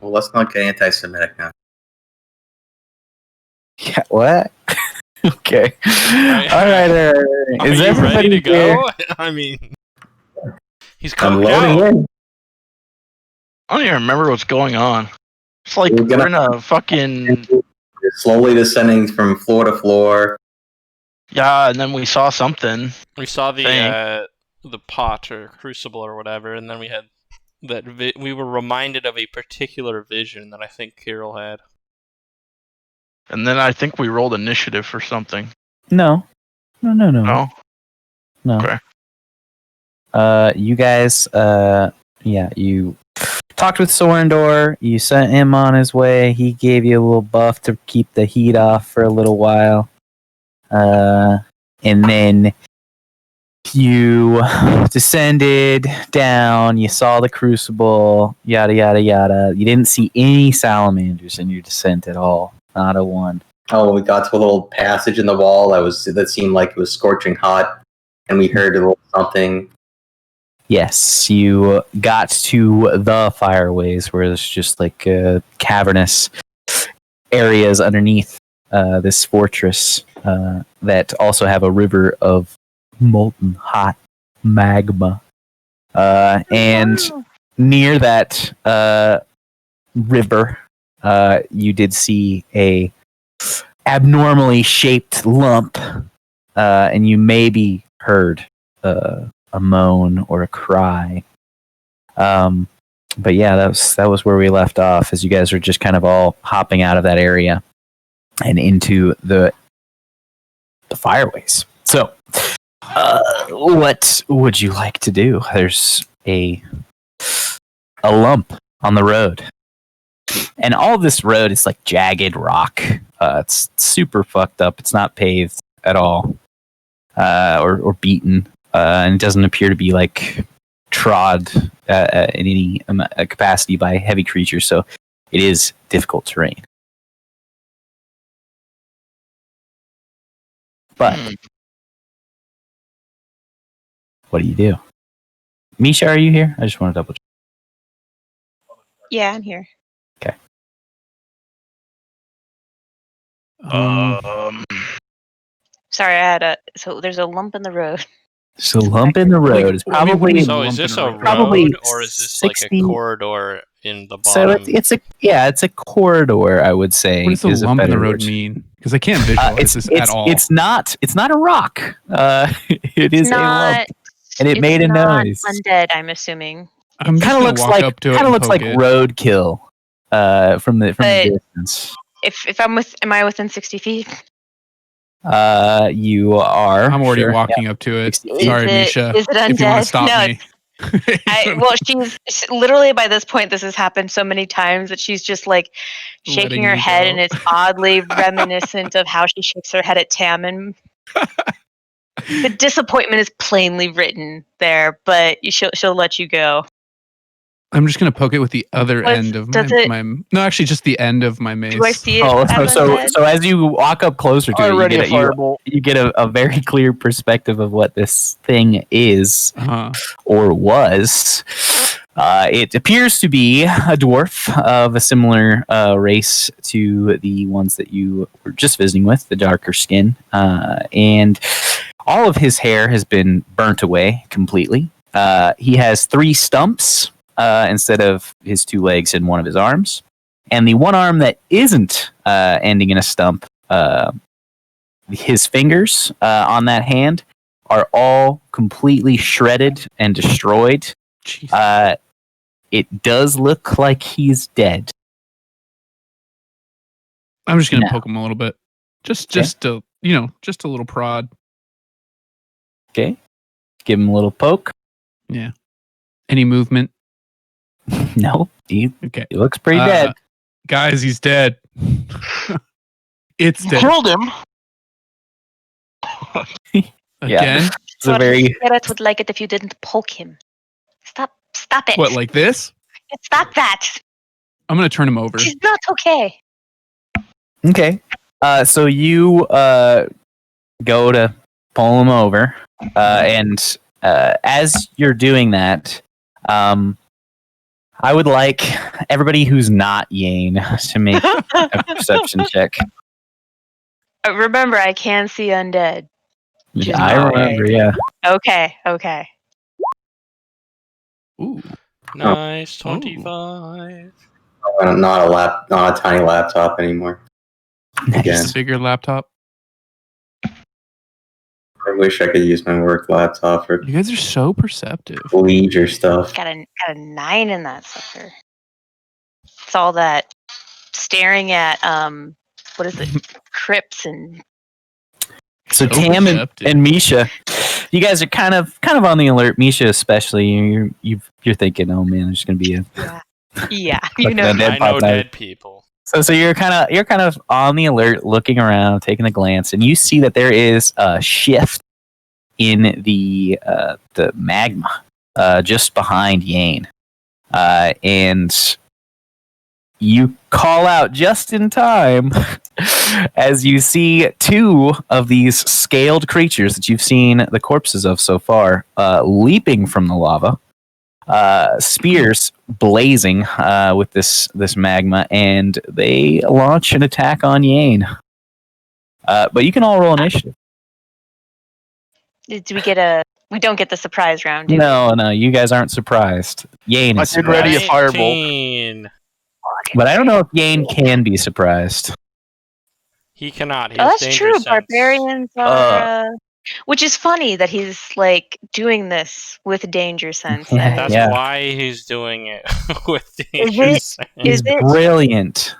Well, let's not get anti-Semitic now. Yeah, what? Okay. Right. All right. Are Is you everybody ready to here? go? I mean, he's I'm coked loading out. in. I don't even remember what's going on. It's like We're we're in a fucking We're slowly descending from floor to floor. and then we saw something. We saw the pot or crucible or whatever, and then we had that. We were reminded of a particular vision that I think Kirill had. And then I think we rolled initiative for something. No. No? No. Okay. You guys, you talked with Sorendor. You sent him on his way. He gave you a little buff to keep the heat off for a little while. And then you descended down. You saw the crucible. Yada yada yada. You didn't see any salamanders in your descent at all. Not a one. Oh, we got to a little passage in the wall that seemed like it was scorching hot, and we heard a little something. Yes, you got to the fireways where there's just like cavernous areas underneath this fortress that also have a river of molten hot magma. And near that river, you did see a abnormally shaped lump, and you maybe heard a moan or a cry. But yeah, that was where we left off, as you guys are just kind of all hopping out of that area and into the fireways. So, what would you like to do? There's a lump on the road, and all this road is like jagged rock. It's super fucked up. It's not paved at all, or beaten. And it doesn't appear to be like trod in any capacity by heavy creatures, so it is difficult terrain. But what do you do? Misha, are you here? I just want to double check. Yeah, I'm here. Okay. Sorry, I had so there's a lump in the road. So lump in the road is probably So is this a road, probably or is this 60, like a corridor in the so bottom? it's a corridor, I would say. What does the lump in the road mean? Because I can't visualize this at all. It's not a rock. It is a lump, and it made a noise. Undead, I'm assuming. I'm Kind of looks like roadkill from the distance. If am I within 60 feet? You are. I'm already walking up to it. Sorry, Misha. Is it undead? If you want to stop me. She's literally, by this point, this has happened so many times that she's just like shaking her head, and it's oddly reminiscent of how she shakes her head at Tammin. The disappointment is plainly written there, but she'll let you go. I'm just gonna poke it with the other end of my. No, actually, just the end of my mace. Do I see it? So as you walk up closer to it, you get a very clear perspective of what this thing is or was. It appears to be a dwarf of a similar race to the ones that you were just visiting with, the darker skin, and all of his hair has been burnt away completely. He has 3 stumps instead of his 2 legs and one of his arms. And the one arm that isn't ending in a stump, his fingers on that hand are all completely shredded and destroyed. It does look like he's dead. I'm just going to poke him a little bit. Just a little prod. Okay. Give him a little poke. Yeah. Any movement? No. He looks pretty dead. Guys, he's dead. It's dead. Killed him. Again? It's a very... Geralt would like it if you didn't poke him. Stop it. What, like this? Stop that. I'm going to turn him over. He's not okay. Okay. So you go to pull him over. And as you're doing that, I would like everybody who's not Yane to make a perception check. Remember, I can see undead. I remember, yeah. Okay. Ooh. Nice, 25. Not a tiny laptop anymore. Again. Just a bigger laptop. I wish I could use my work laptop for You guys are so perceptive. leisure stuff. Got a 9 in that sucker. It's all that staring at what is it? Crypts and. So Tam and Misha, you guys are kind of on the alert. Misha especially, you're thinking, oh man, there's gonna be a yeah, you know, I know dead people. So you're kind of on the alert, looking around, taking a glance, and you see that there is a shift in the magma just behind Yane, and you call out just in time as you see two of these scaled creatures that you've seen the corpses of so far leaping from the lava. Spears blazing with this magma, and they launch an attack on Yane. But you can all roll initiative. Do we get we don't get the surprise round, do we? No, you guys aren't surprised. Yane is I did ready a firebolt. 19. But I don't know if Yane can be surprised. He cannot. He Oh, has that's true. danger sense. Barbarians are. Which is funny that he's like doing this with danger sense. Yeah. That's why he's doing it with danger sense. He's brilliant.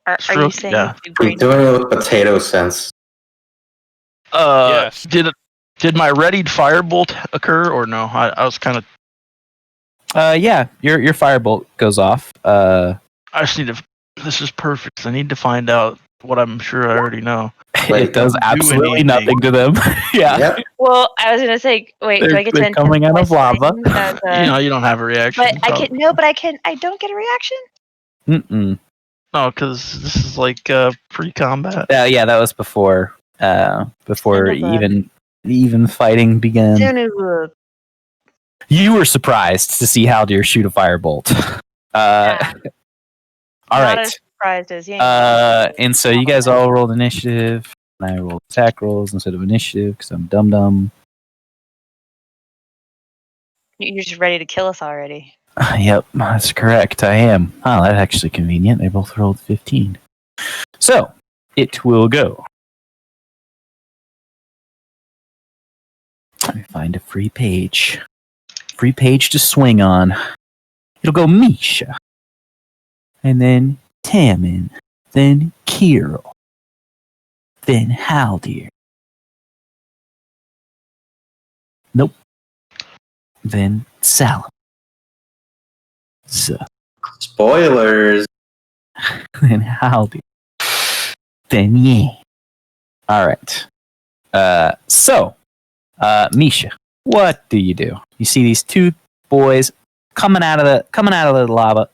Are you saying He's doing it with potato sense. Yes. Did my readied firebolt occur or no? I was kind of. Yeah, your firebolt goes off. I just need to. This is perfect. I need to find out what I'm sure I already know. It does absolutely nothing to them. Yeah. Yep. Well, I was gonna say, wait, do I get to They're coming out of lava? You don't have a reaction. But I can no, but I can. I don't get a reaction. Mm-mm. No, because this is like pre-combat. Yeah, that was before even fighting began. You were surprised to see Haldir shoot a firebolt. All right. As surprised as and so you guys all rolled initiative. And I rolled attack rolls instead of initiative because I'm dumb. You're just ready to kill us already. Yep, that's correct. I am. Oh, that's actually convenient. They both rolled 15. So it will go. Let me find a free page. Free page to swing on. It'll go Misha. And then Tammin. Then Kirill. Then Haldir. Nope. Then Salam. So. Spoilers. Then Haldir. Then Yane. All right. So, Misha, what do? You see these two boys coming out of the lava,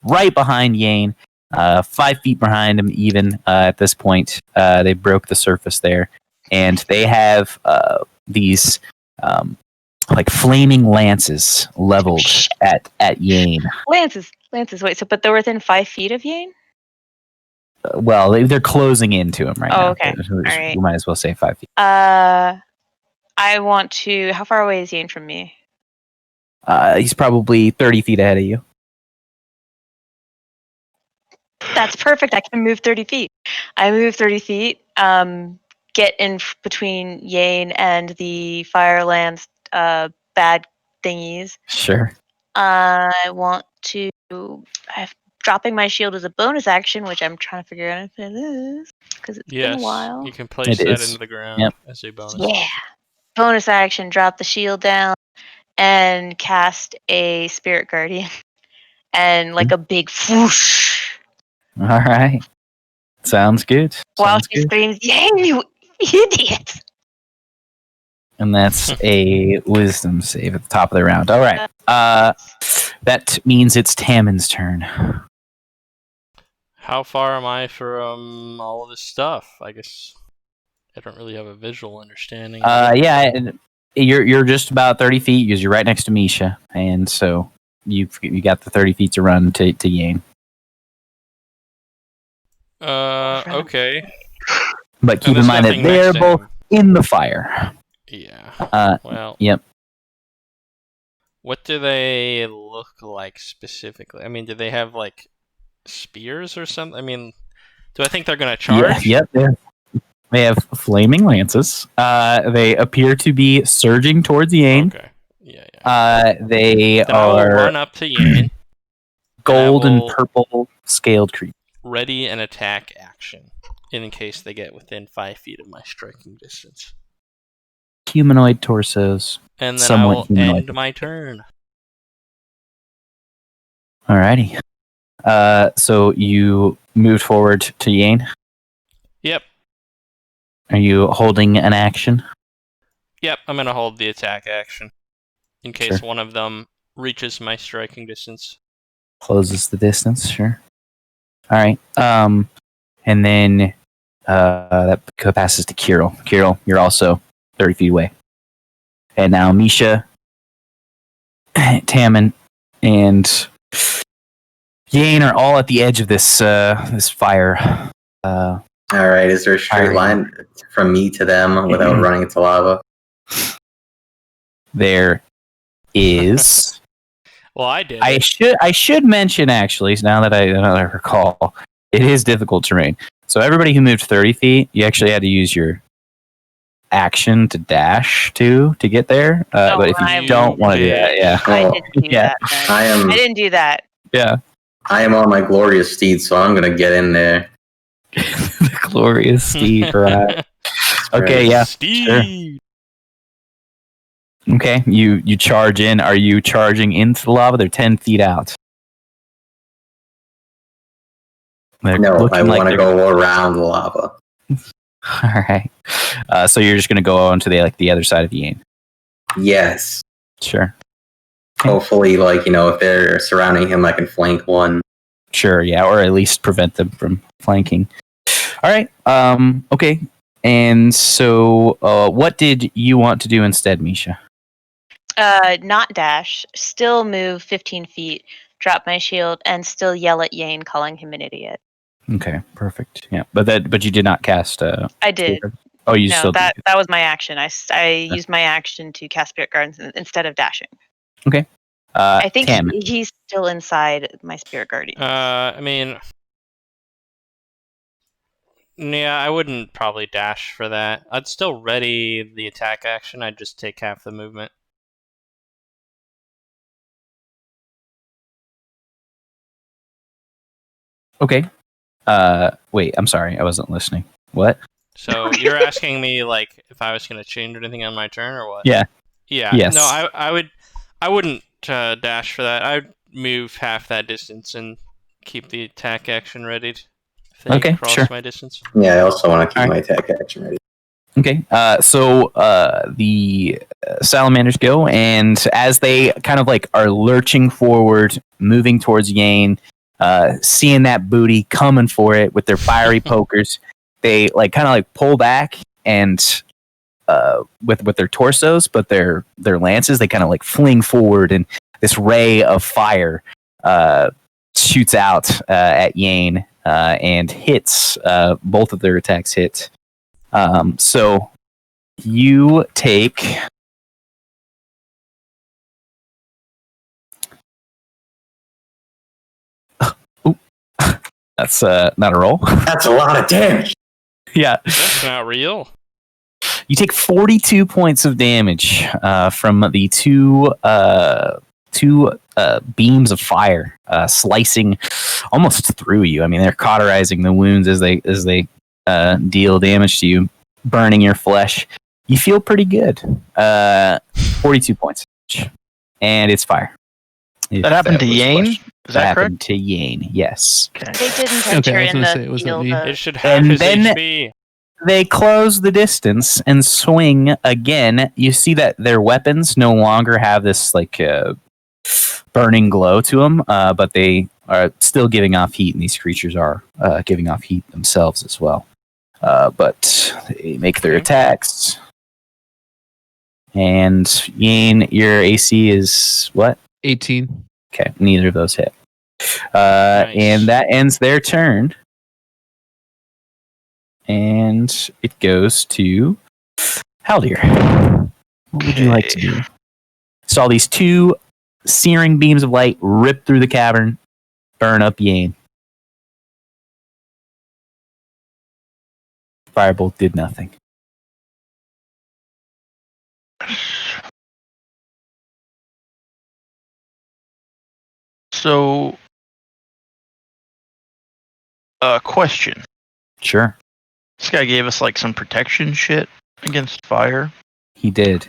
right behind Yane, 5 feet behind him. Even at this point, they broke the surface there, and they have these like flaming lances leveled at Yane. Lances. Wait, so but they're within 5 feet of Yane? Well, they're closing into him right now. Okay. All right. You might as well say 5 feet. I want to. How far away is Yane from me? He's probably 30 feet ahead of you. That's perfect. I can move 30 feet. I move 30 feet. Get in between Yane and the Firelands bad thingies. Sure. I want to. Dropping my shield is a bonus action, which I'm trying to figure out if it is because it's been a while. You can place that into the ground as a bonus. Yeah. Bonus action, drop the shield down and cast a Spirit Guardian. And like a big whoosh. All right. Sounds good. While she screams, "Yay, you idiot!" And that's a wisdom save at the top of the round. All right. That means it's Tammin's turn. How far am I from all of this stuff? I guess I don't really have a visual understanding. Yeah, you're just about 30 feet because you're right next to Misha, and so you got the 30 feet to run to Yane. Okay. But keep in mind that they're both in the fire. Yeah. Well. Yep. What do they look like specifically? I mean, do they have like spears or something? I mean, do I think they're going to charge? Yeah, yep. They have flaming lances. They appear to be surging towards Yane. Okay. Yeah. They then I will run up to Yane. Gold and purple scaled creatures. Ready an attack action in case they get within 5 feet of my striking distance. Humanoid torsos. And then I will end my turn. Alrighty. So you moved forward to Yane? Yep. Are you holding an action? Yep, I'm going to hold the attack action. In case one of them reaches my striking distance. Closes the distance, sure. Alright. And then that passes to Kirill. Kirill, you're also 30 feet away. And now Misha, Tammin, and Yane are all at the edge of this fire. All right, is there a straight line from me to them without running into lava? There is. Well, I did. I should mention, actually, now that I recall, it is difficult terrain. So everybody who moved 30 feet, you actually had to use your action to dash to get there. But if you don't want to do that, I didn't do that. I didn't do that. Yeah. I am on my glorious steed, so I'm gonna get in there. The glorious steed, right? Okay, yeah. Steed. Sure. Okay, you charge in. Are you charging into the lava? They're 10 feet out. No, I want to go around the lava. All right. So you're just going to go on to the other side of Yane? Yes. Sure. Hopefully, if they're surrounding him, I can flank one. Sure, yeah, or at least prevent them from flanking. All right. Okay. And so what did you want to do instead, Misha? Not dash. Still move 15 feet, drop my shield, and still yell at Yane, calling him an idiot. Okay, perfect. Yeah, but you did not cast. I did. Spirit? Oh, you still that did. that was my action. I used my action to cast Spirit Guardians instead of dashing. Okay. I think he's still inside my Spirit Guardian. I mean, yeah, I wouldn't probably dash for that. I'd still ready the attack action. I'd just take half the movement. Okay. Wait, I'm sorry. I wasn't listening. What? So you're asking me if I was going to change anything on my turn or what? Yeah. Yeah. Yes. No, I wouldn't dash for that. I'd move half that distance and keep the attack action ready if they cross my distance. Yeah, I also want to keep my attack action ready. Okay. So the salamanders go, and as they kind of are lurching forward, moving towards Yane, seeing that booty coming for it with their fiery pokers, they kind of pull back and with their torsos, but their lances, they kind of fling forward, and this ray of fire shoots out at Yane and hits. Both of their attacks hit. So you take. That's not a roll. That's a lot of damage. Yeah. That's not real. You take 42 points of damage from the two beams of fire slicing almost through you. I mean, they're cauterizing the wounds as they deal damage to you, burning your flesh. You feel pretty good. 42 points. And it's fire. That happened to Yane? Is that correct? Happened to Yane, yes. Okay. They didn't enter in the field. It should have his HP. They close the distance and swing again. You see that their weapons no longer have this burning glow to them, but they are still giving off heat, and these creatures are giving off heat themselves as well. But they make their attacks. And Yane, your AC is what? 18. Okay, neither of those hit. Nice. And that ends their turn. And it goes to Haldir. What would you like to do? Saw these two searing beams of light rip through the cavern, burn up Yane. Firebolt did nothing. So, question. Sure. This guy gave us like some protection shit against fire. He did.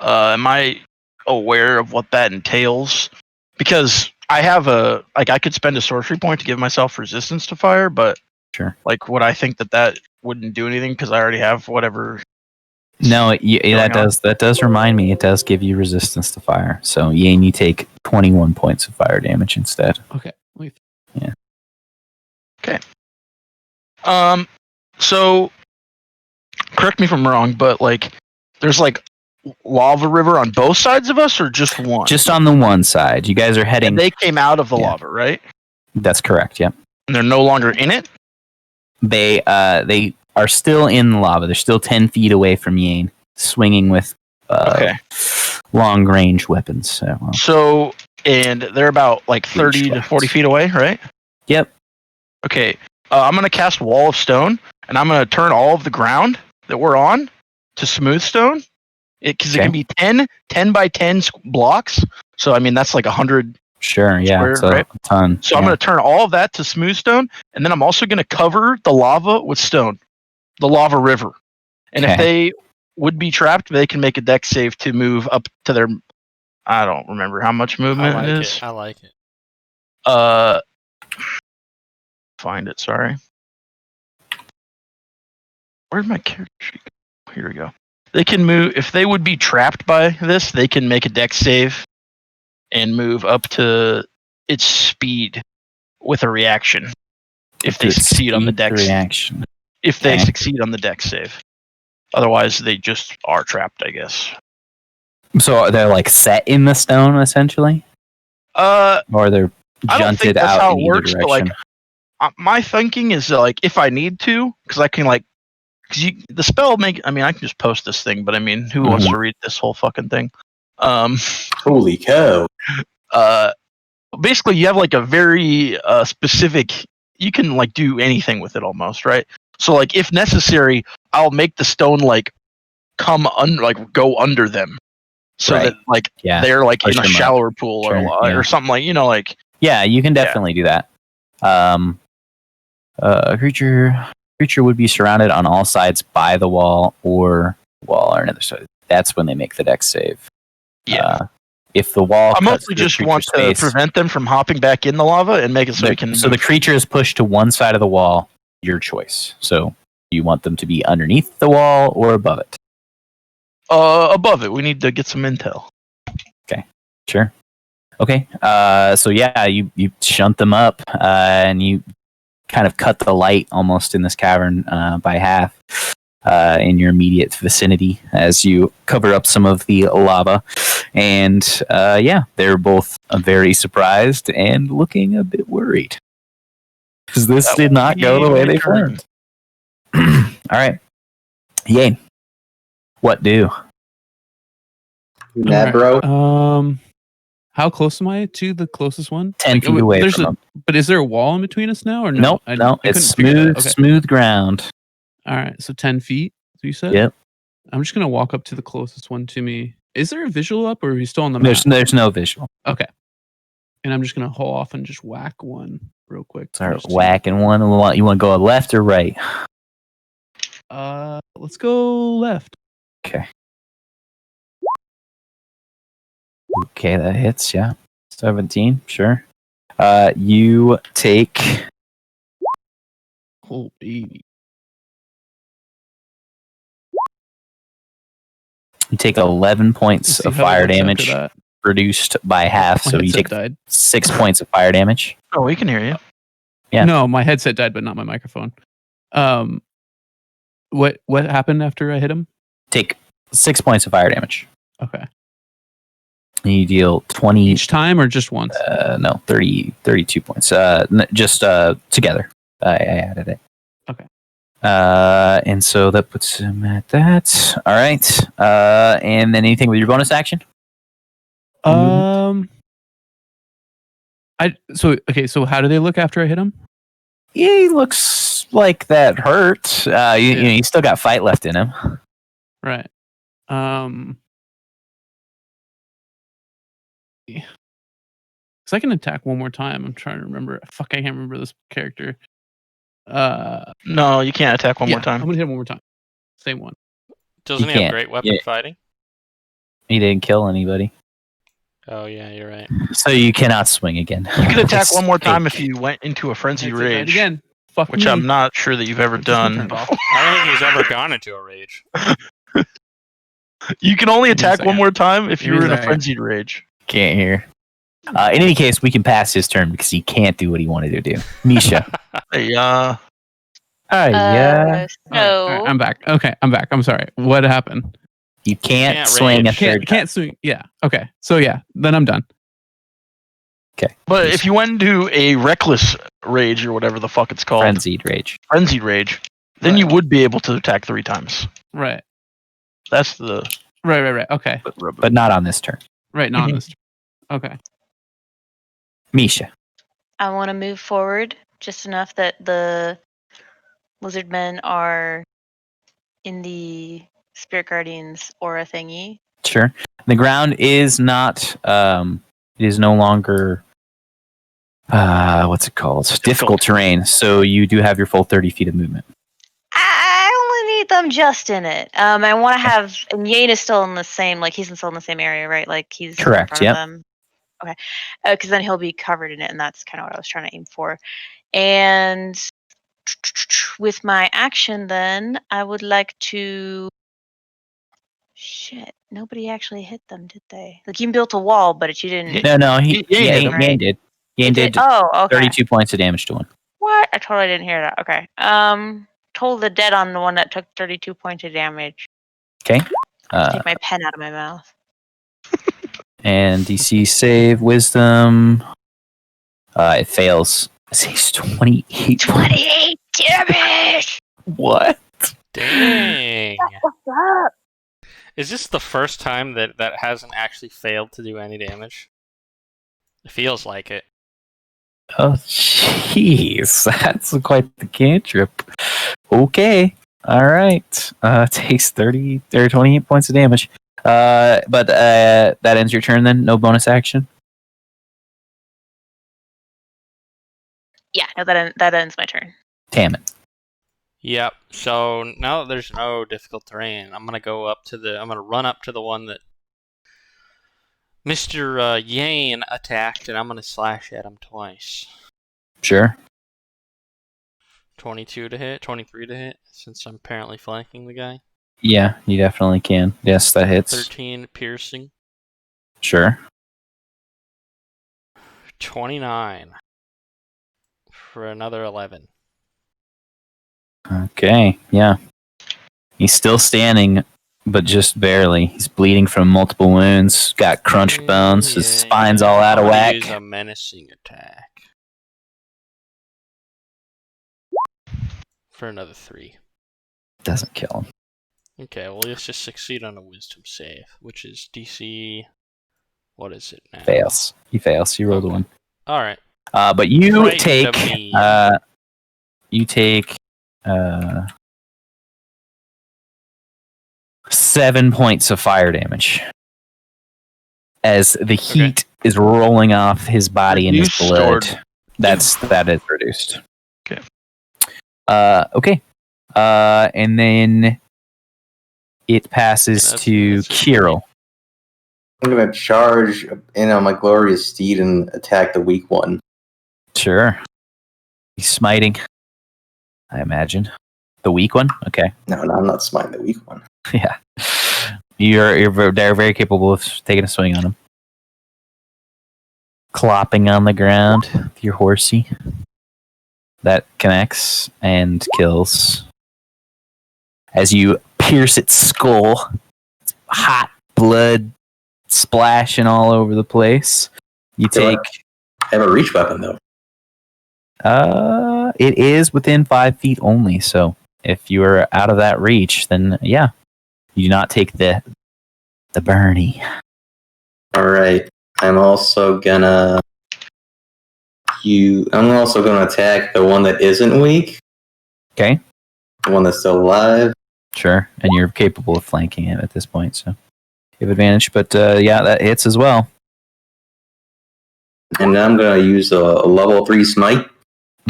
Am I aware of what that entails? Because I have I could spend a sorcery point to give myself resistance to fire, but sure. Like, would I think that wouldn't do anything because I already have whatever? No, that does remind me. It does give you resistance to fire. So Yane, you take 21 points of fire damage instead. Okay. Yeah. Okay. So, correct me if I'm wrong, but like, there's like lava river on both sides of us, or just one? Just on the one side. You guys are heading. And they came out of the lava, right? That's correct. Yep. And they're no longer in it. They are still in the lava. They're still 10 feet away from Yane, swinging with long range weapons. So, and they're about like 30 to 40 feet away, right? Yep. Okay. I'm going to cast Wall of Stone, and I'm going to turn all of the ground that we're on to smooth stone. Because it can be 10 by 10 blocks. So, I mean, that's like 100. Sure, yeah, square, it's a ton. So I'm going to turn all of that to smooth stone, and then I'm also going to cover the lava with stone, the lava river. And if they would be trapped, they can make a dex save to move up to their. I don't remember how much movement it is. I like it. Find it. Sorry. Where'd my character sheet go? Here we go. They can move if they would be trapped by this. They can make a dex save and move up to its speed with a reaction if they succeed on the dex reaction. If they succeed on the dex save. Otherwise, they just are trapped, I guess. So they're like set in the stone, essentially? Or they're junted I don't think that's out how in it either works, direction. but like, my thinking is like, if I need to, because I can like, because the spell I can just post this thing, but I mean, who wants to read this whole fucking thing? Holy cow. Basically, you have like a very specific, you can like do anything with it almost, right? So like, if necessary, I'll make the stone like go under them. So that like they're like in a shallower pool or something like, like. Yeah, you can definitely do that. A creature would be surrounded on all sides by the wall or another side. That's when they make the dex save. Yeah. If the wall, I mostly just want to prevent them from hopping back in the lava and make it so we can. So the creature is pushed to one side of the wall. Your choice. So you want them to be underneath the wall or above it? Above it. We need to get some intel. Okay. Sure. Okay. So yeah, you shunt them up, and you kind of cut the light almost in this cavern by half in your immediate vicinity as you cover up some of the lava. And they're both very surprised and looking a bit worried. Because this did not go the way they planned. All right. Yane. What do? Mad bro? How close am I to the closest one? 10 feet away from them. But is there a wall in between us now, or no? No, it's smooth ground. All right, so 10 feet, so you said? Yep. I'm just going to walk up to the closest one to me. Is there a visual up, or are we still on the map? There's no visual. Okay. And I'm just going to haul off and just whack one real quick. Start whacking one. You want to go left or right? Let's go left. Okay. Okay, that hits, yeah. 17, sure. You take... Oh, baby. You take 11 points of fire damage, reduced by half, so you take 6 points of fire damage. Oh, we can hear you. Yeah. No, my headset died, but not my microphone. What happened after I hit him? Take 6 points of fire damage. Okay. You deal 20 each time or just once? No, 32 points. Just together. I added it. Okay. And so that puts him at that. All right. And then anything with your bonus action? So how do they look after I hit him? He looks like that hurt. You still got fight left in him. Right. Because I can attack one more time. I'm trying to remember. Fuck, I can't remember this character. No, you can't attack one more time. I'm gonna hit him one more time. Same one. Doesn't he have great weapon fighting? He didn't kill anybody. Oh yeah, you're right. So you cannot swing again. You can attack one more time if you went into a frenzied rage. Again. Fuck which me. I'm not sure that you've ever done. I don't think he's ever gone into a rage. You can only attack one more time if you're in a frenzied rage. Can't hear. In any case, we can pass his turn because he can't do what he wanted to do. Misha. Yeah. Yeah. So Right, I'm back. Okay, I'm back. I'm sorry. What happened? You can't swing a third. Can't swing. Yeah. Okay. So yeah, then I'm done. Okay. But if you went into a reckless rage or whatever the fuck it's called, frenzied rage, then you would be able to attack 3 times. Right. That's the right. Okay. But not on this turn. Right. Not on this turn. Okay. Misha. I want to move forward just enough that the lizard men are in the Spirit Guardian's aura thingy. Sure. The ground is not. It is no longer. What's it called? Difficult terrain. So you do have your full 30 feet of movement. I only need them just in it. I want to have. And Yane is still in the same. Like he's still in the same area, right? Like he's correct. In front of them. Okay. Because then he'll be covered in it, and that's kind of what I was trying to aim for. And with my action, then I would like to. Shit! Nobody actually hit them, did they? Like you built a wall, but you didn't. No, Yane did. Yane did. Oh, okay. 32 points of damage to one. What? I totally didn't hear that. Okay. Told the dead on the one that took 32 points of damage. Okay. Take my pen out of my mouth. And DC save wisdom. It fails. It saves 28. 28 damage. What? Dang. What's up? Is this the first time that hasn't actually failed to do any damage? It feels like it. Oh, jeez. That's quite the cantrip. Okay. All right. Takes 30 or 28 points of damage. But that ends your turn then? No bonus action? Yeah, no, that ends my turn. Tammin. Yep. So now that there's no difficult terrain, I'm gonna run up to the one that Mr. Yane attacked, and I'm gonna slash at him twice. Sure. 22 to hit, 23 to hit, since I'm apparently flanking the guy. Yeah, you definitely can. Yes, that hits. 13 piercing. Sure. 29 for another 11. Okay, yeah. He's still standing, but just barely. He's bleeding from multiple wounds, got crunched bones, his spine's all out of whack. Use a menacing attack. For another 3. Doesn't kill him. Okay, well, let's just succeed on a wisdom save, which is DC. What is it now? Fails. He fails. He rolled a 1. Alright. But you Right take. to me. You take. 7 points of fire damage as the heat is rolling off his body and his blood. That is reduced. Okay. Okay. And then it passes to Kirill. I'm gonna charge in on my glorious steed and attack the weak one. Sure. He's smiting, I imagine. The weak one? Okay. No, I'm not smiting the weak one. Yeah. They're very capable of taking a swing on him. Clopping on the ground with your horsey. That connects and kills. As you pierce its skull, hot blood splashing all over the place. You take. I have a reach weapon though. It is within 5 feet only. So if you are out of that reach, then yeah, you do not take the Bernie. All right. I'm also gonna attack the one that isn't weak. Okay. The one that's still alive. Sure, and you're capable of flanking him at this point, so you have advantage. But yeah, that hits as well. And now I'm gonna use a level 3 smite.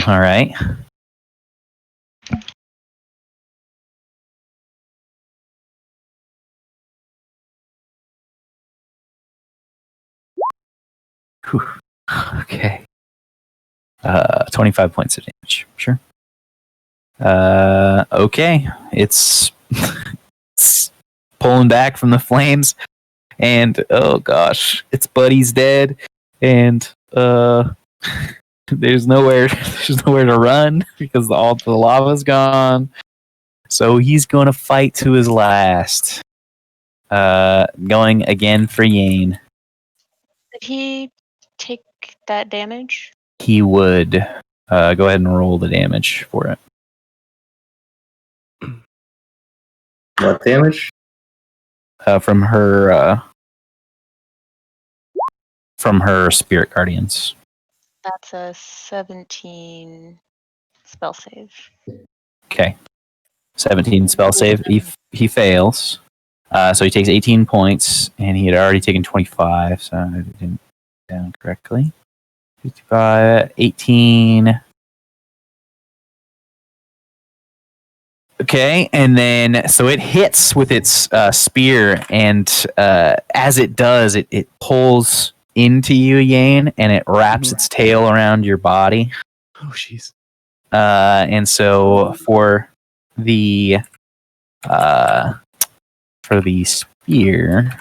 All right. Whew. Okay. 25 points of damage. Sure. Okay. It's pulling back from the flames, and oh gosh, its buddy's dead, and there's nowhere to run because all the lava's gone. So he's going to fight to his last. Going again for Yane. Did he take that damage? He would. Go ahead and roll the damage for it. What damage? From her spirit guardians. That's a 17 spell save. Okay. 17 spell save. He fails. So he takes 18 points, and he had already taken 25, so I didn't down correctly. 55, 18. Okay, and then so it hits with its spear, and as it does, it pulls into you, Yane, and it wraps its tail around your body. Oh, jeez. And so for the spear,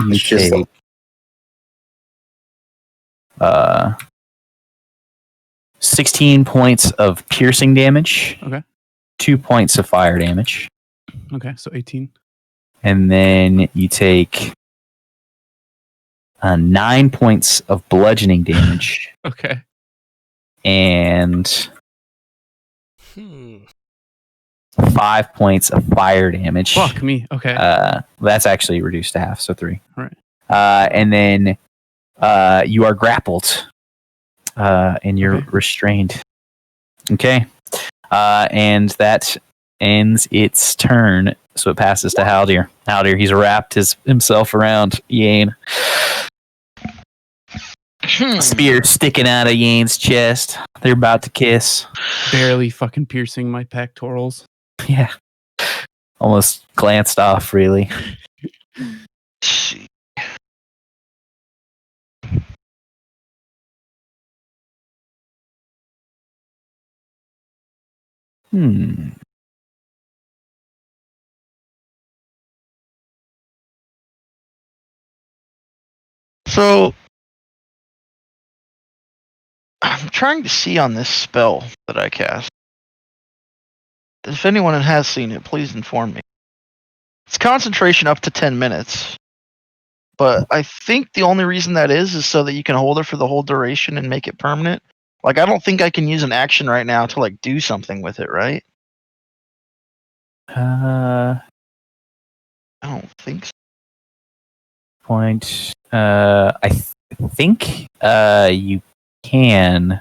you take 16 points of piercing damage. Okay. 2 points of fire damage. Okay, so 18. And then you take 9 points of bludgeoning damage. Okay. And 5 points of fire damage. Fuck me. Okay. That's actually reduced to half, so 3. All right. And then you are grappled. And you're restrained. Okay. And that ends its turn. So it passes to Haldir. Haldir, he's wrapped himself around Yane. Spear sticking out of Yane's chest. They're about to kiss. Barely fucking piercing my pectorals. Yeah. Almost glanced off, really. So I'm trying to see on this spell that I cast. If anyone has seen it, please inform me. It's concentration up to 10 minutes. But I think the only reason that is so that you can hold it for the whole duration and make it permanent. Like, I don't think I can use an action right now to, like, do something with it, right? I don't think so. Point. I think you can.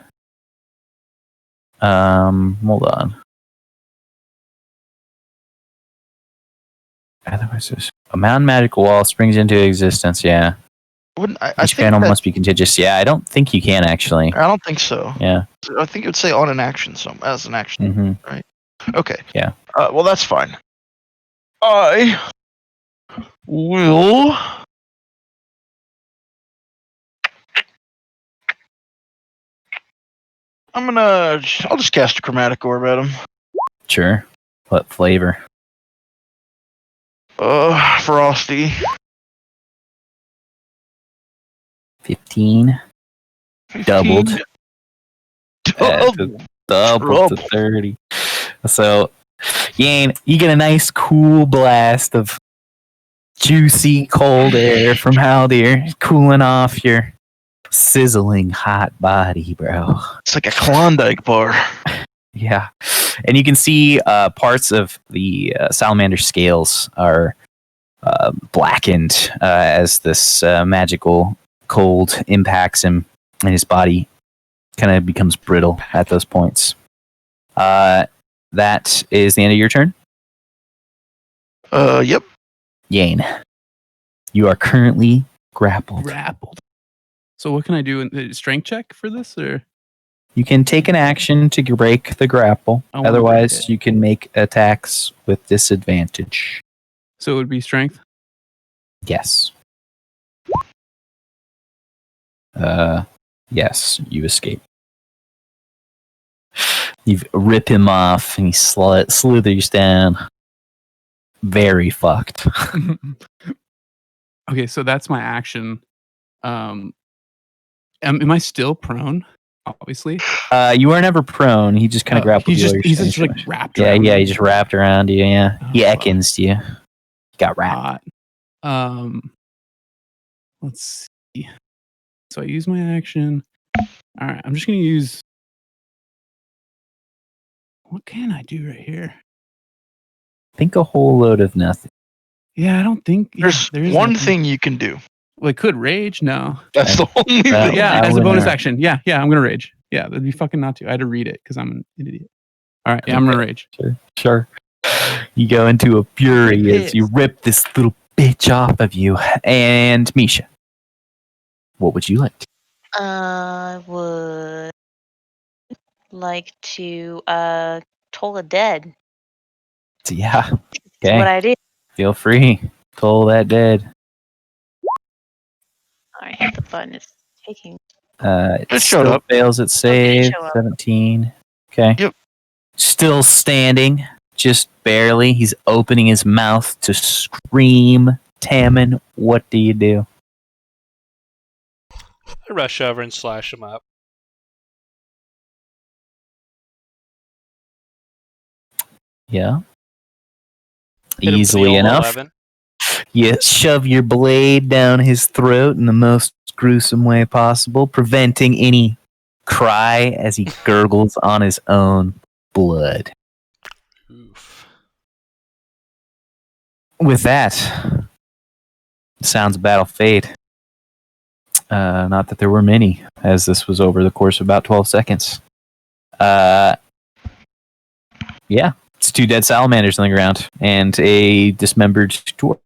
Hold on. Otherwise, a mountain magical wall springs into existence. Yeah. Each panel must be contagious. Yeah, I don't think you can actually. I don't think so. Yeah. I think it would say on an action, as an action, right? Okay. Yeah. Well, that's fine. I will. I'll just cast a Chromatic Orb at him. Sure. What flavor? Frosty. 15. Doubled. Doubled to 30. So, Yane, you get a nice cool blast of juicy cold air from Haldir cooling off your sizzling hot body, bro. It's like a Klondike bar. Yeah. And you can see parts of the salamander scales are blackened as this magical cold impacts him, and his body kind of becomes brittle at those points. That is the end of your turn. Yep. Yane, you are currently grappled. So what can I do? Strength check for this, or You can take an action to break the grapple. Otherwise, you can make attacks with disadvantage. So it would be strength? Yes. Yes, you escape. You rip him off, and he slithers down. Very fucked. Okay, so that's my action. Am I still prone? Obviously. You were never prone. He just kind of grappled you. He's just like wrapped around. Yeah, he just wrapped around you. Yeah, he Ekins you. Got wrapped. Let's see. So I use my action. All right, I'm just gonna use. What can I do right here? Think a whole load of nothing. Yeah, I don't think there's one thing you can do. Well, I could rage. No, that's the only thing. Yeah, as a bonus action. Yeah, I'm gonna rage. Yeah, that'd be fucking not to. I had to read it because I'm an idiot. All right, yeah, I'm gonna rage. Sure. You go into a fury as you rip this little bitch off of you. And Misha, what would you like to? I would like to toll the dead. Yeah. Okay. That's what I do. Feel free. Toll that dead. All right, the button is taking. It still fails its save. 17. Okay. Yep. Still standing, just barely. He's opening his mouth to scream. Tammin, what do you do? I rush over and slash him up. Yeah. Easily enough. 11. You shove your blade down his throat in the most gruesome way possible, preventing any cry as he gurgles on his own blood. Oof. With that, sounds of battle fade. Not that there were many, as this was over the course of about 12 seconds. Yeah, it's 2 dead salamanders on the ground and a dismembered dwarf.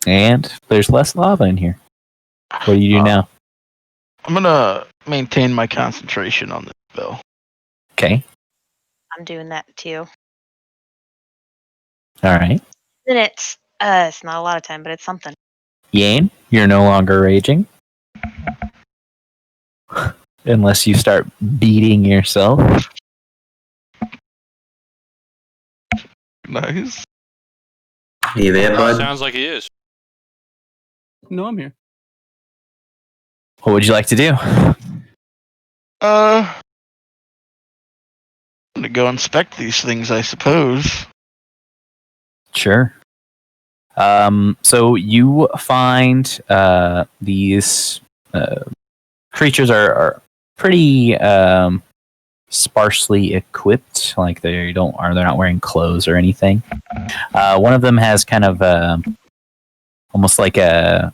And there's less lava in here. What do you do now? I'm gonna maintain my concentration on this spell. Okay. I'm doing that too. All right. It's not a lot of time, but it's something. Yane, you're no longer raging. Unless you start beating yourself. Nice. You there, bud? Sounds like he is. No, I'm here. What would you like to do? I'm gonna go inspect these things, I suppose. Sure. So you find these creatures are pretty sparsely equipped. Like they're not wearing clothes or anything. One of them has kind of almost like a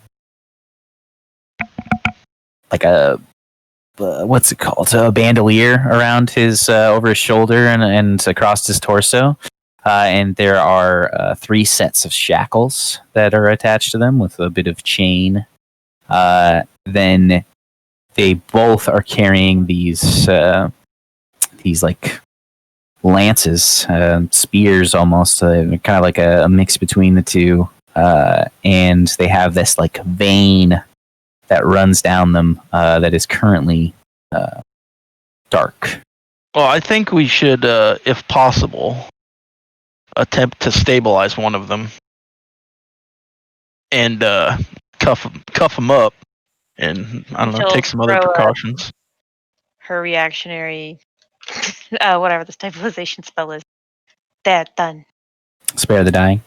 what's it called? A bandolier around his over his shoulder and across his torso. And there are 3 sets of shackles that are attached to them with a bit of chain. Then they both are carrying these like lances, spears almost, kind of like a mix between the two. And they have this like vein that runs down them that is currently dark. Well, I think we should, if possible, attempt to stabilize one of them and cuff him up, and I don't know, take some other precautions. Her reactionary, whatever the stabilization spell is, that done. Spare the dying.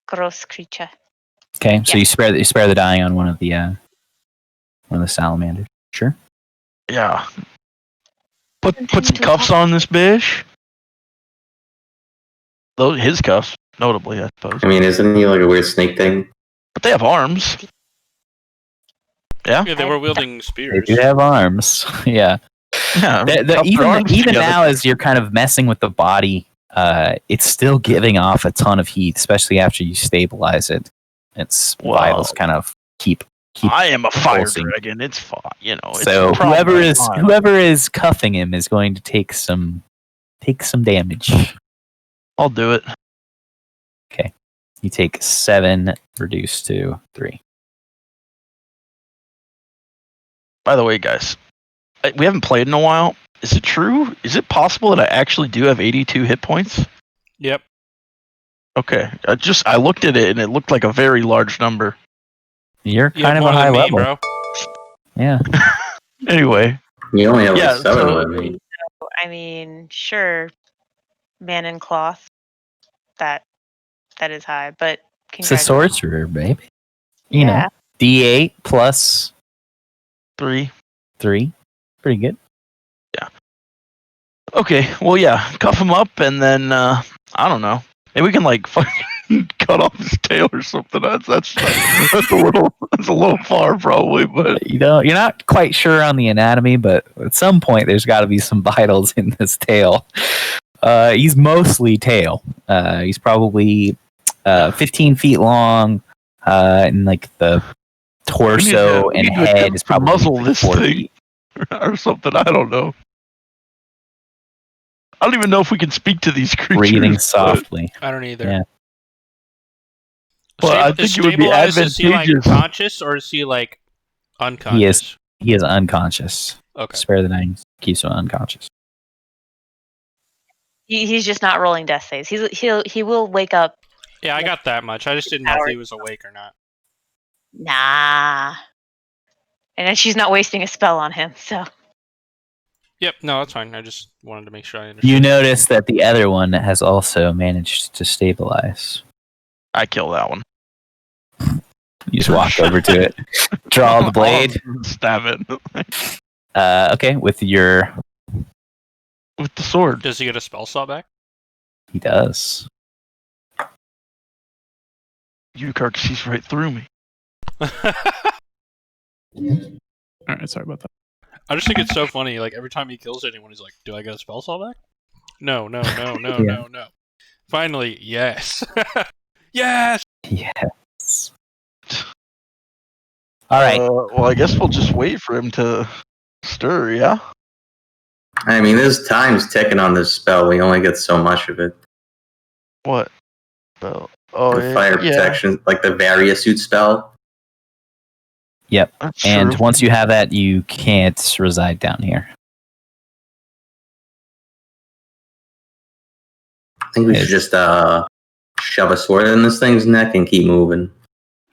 gross creature. Okay, so you spare the dying on one of the salamanders. Sure. Yeah. Put some cuffs on this bitch. Those his cuffs, notably, I suppose. I mean, isn't he like a weird snake thing? But they have arms. Yeah. Yeah, they were wielding They spears. do have arms. Yeah. Yeah. Even now, as you're kind of messing with the body, it's still giving off a ton of heat, especially after you stabilize it. Its vitals kind of keep. I am a fire pulsing. dragon. It's fine, you know. So whoever is cuffing him is going to take some damage. I'll do it. Okay, you take 7 reduced to 3. By the way, guys, we haven't played in a while. Is it true? Is it possible that I actually do have 82 hit points? Yep. Okay, I looked at it and it looked like a very large number. You're kind of a high level, bro. Yeah. Anyway, You only have like 7 so- with me. I mean, sure, man in cloth. That is high, but It's a sorcerer, baby. You Yeah. know, D8 plus 3. 3. Pretty good. Okay, well, yeah, cuff him up and then I don't know. Maybe we can like fucking cut off his tail or something. That's a little far probably, but You know, you're not quite sure on the anatomy, but at some point there's got to be some vitals in this tail. He's mostly tail. He's probably 15 feet long, and like the torso and head is probably muzzle this 4 thing feet. or something. I don't know. I don't even know if we can speak to these creatures. Breathing softly. I don't either. Yeah. Well, I think it would be Stabilized, is he like advantageous. conscious or is he like unconscious? He is unconscious. Okay. Spare the dying keeps him unconscious. He's just not rolling death saves. He will wake up. Yeah, I got that much. I just didn't know if he was awake or not. Nah. And then she's not wasting a spell on him, so. Yep, no, that's fine. I just wanted to make sure I understood. You notice that the other one has also managed to stabilize. I kill that one. You just walk over to it, draw the blade. Stab it. Okay, with the sword. Does he get a spell slot back? He does. You sees right through me. All right, sorry about that. I just think it's so funny. Like every time he kills anyone, he's like, "Do I get a spell slot back?" No. Finally, yes. Yes. Yes. All right. Well, I guess we'll just wait for him to stir. Yeah. I mean, there's time's ticking on this spell. We only get so much of it. What? Spell? Oh, The fire protection, like the Variasuit spell. Yep. That's And true. once you have that, you can't reside down here. I think we should just shove a sword in this thing's neck and keep moving.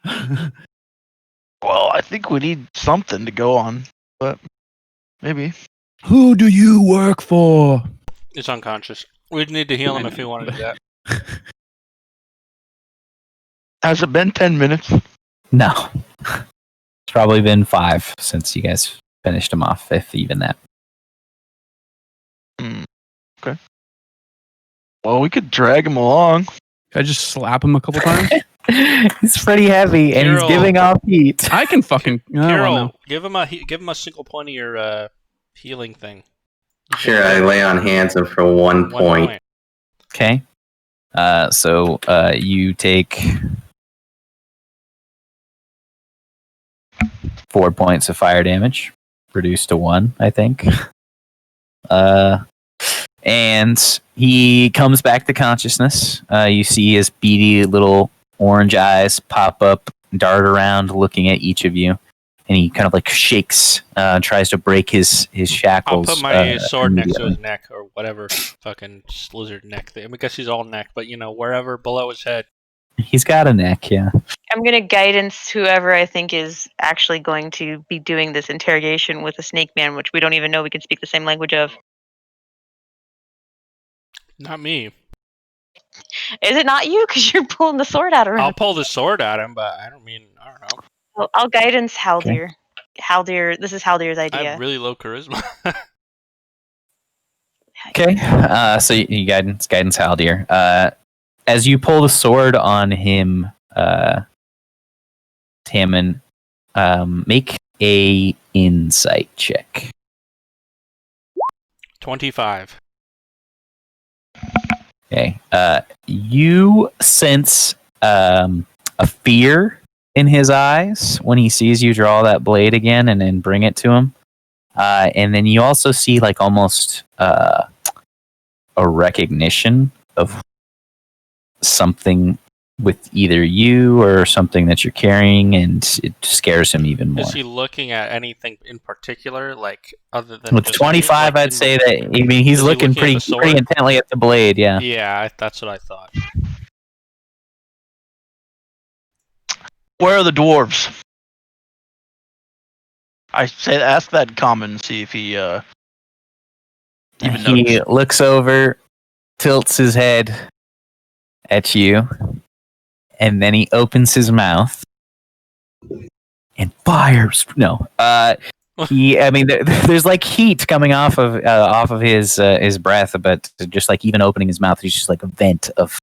Well, I think we need something to go on, but maybe. Who do you work for? It's unconscious. We'd need to heal him if we want to do that. Has it been 10 minutes? No. It's probably been 5 since you guys finished him off, if even that. Okay. Well, we could drag him along. Can I just slap him a couple times? He's pretty heavy, and Carol. he's giving off heat. I can fucking. Oh, Carol, well, no. give him a single point of your healing thing. Sure, I lay on hands and for 1 point. Okay. So you take 4 points of fire damage, reduced to 1, I think. And he comes back to consciousness. You see his beady little orange eyes pop up, dart around, looking at each of you. And he kind of like shakes, tries to break his I'll shackles. put my sword next to immediately. his neck or whatever fucking lizard neck thing. I guess he's all neck, but wherever below his head. He's got a neck, yeah. I'm going to guidance whoever I think is actually going to be doing this interrogation with a snake man, which we don't even know we can speak the same language of. Not me. Is it not you? Because you're pulling the sword at him. I'll pull the sword at him, but I don't know. I'll guidance Haldir. Okay. Haldir, this is Haldir's idea. I have really low charisma. Okay, so you guidance Haldir. As you pull the sword on him, Tammin, make a insight check. 25. Okay. You sense a fear in his eyes when he sees you draw that blade again and then bring it to him. And then you also see like almost a recognition of something with either you or something that you're carrying, and it scares him even more. Is he looking at anything in particular, like other than with 25? I'd say that. I mean, he's looking pretty intently at the blade. Yeah. Yeah, that's what I thought. Where are the dwarves? I say, ask that common, see if he even he looks over, tilts his head at you, and then he opens his mouth and fires. No, I mean, there's like heat coming off of his breath, but just like even opening his mouth, he's just like a vent of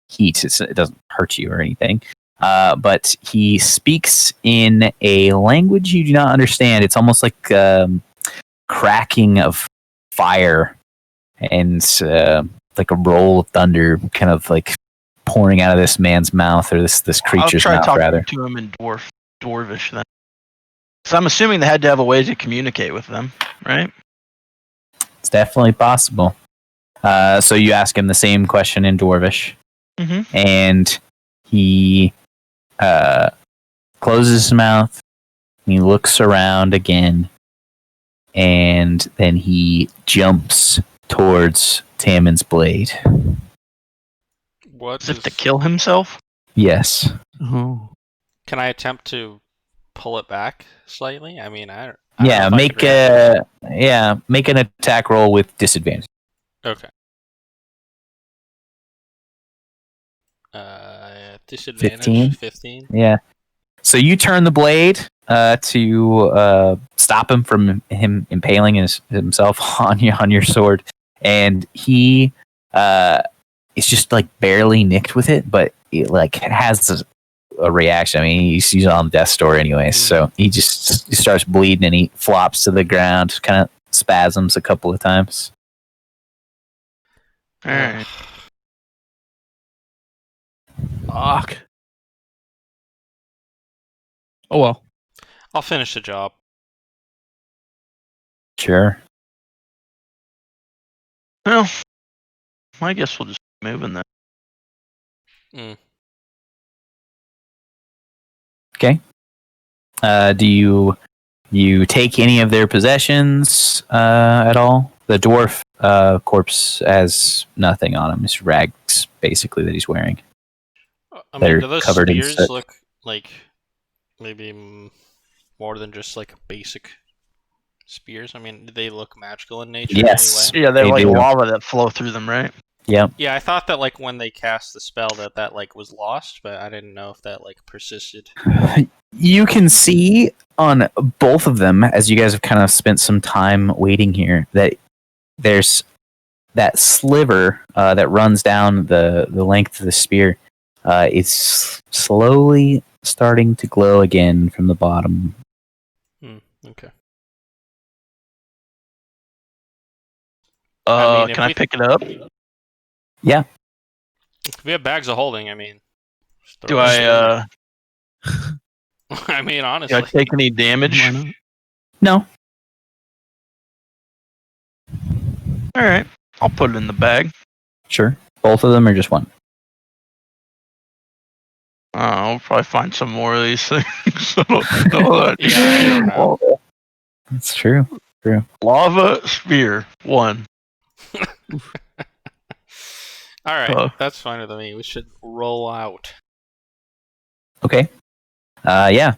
heat. It doesn't hurt you or anything. But he speaks in a language you do not understand. It's almost like cracking of fire and like a roll of thunder, kind of like pouring out of this man's mouth, or this creature's mouth, rather. I'll try talking to him in dwarvish then. So I'm assuming they had to have a way to communicate with them, right? It's definitely possible. So you ask him the same question in dwarvish, and he closes his mouth, and he looks around again, and then he jumps towards Tammin's blade. What is it, to kill himself? Yes. Oh. Can I attempt to pull it back slightly? I mean, I make an attack roll with disadvantage. Okay. Disadvantage 15. Yeah. So you turn the blade to stop him from him impaling himself on your sword, and he is just like barely nicked with it, but it like has a reaction. I mean, he's on death's door anyway, so he starts bleeding and he flops to the ground, kind of spasms a couple of times. All right. Fuck. Oh well. I'll finish the job. Sure. Well, I guess we'll just keep moving then. Okay. Do you take any of their possessions at all? The dwarf corpse has nothing on him. It's rags, basically, that he's wearing. I mean, do those spears look like maybe more than just like basic spears? I mean, do they look magical in nature? Yes. Anyway? Yeah, they're like lava that flow through them, right? Yeah. Yeah, I thought that like when they cast the spell that like was lost, but I didn't know if that like persisted. You can see on both of them, as you guys have kind of spent some time waiting here, that there's that sliver that runs down the length of the spear. It's slowly starting to glow again from the bottom. Okay. Can I pick it up? Yeah. If we have bags of holding, I mean. Do I? I mean, honestly. Do I take any damage? No. All right. I'll put it in the bag. Sure. Both of them or just one? I'll probably find some more of these things. I don't know. That's true. Lava spear 1. All right, that's fine with me. We should roll out. Okay. Yeah.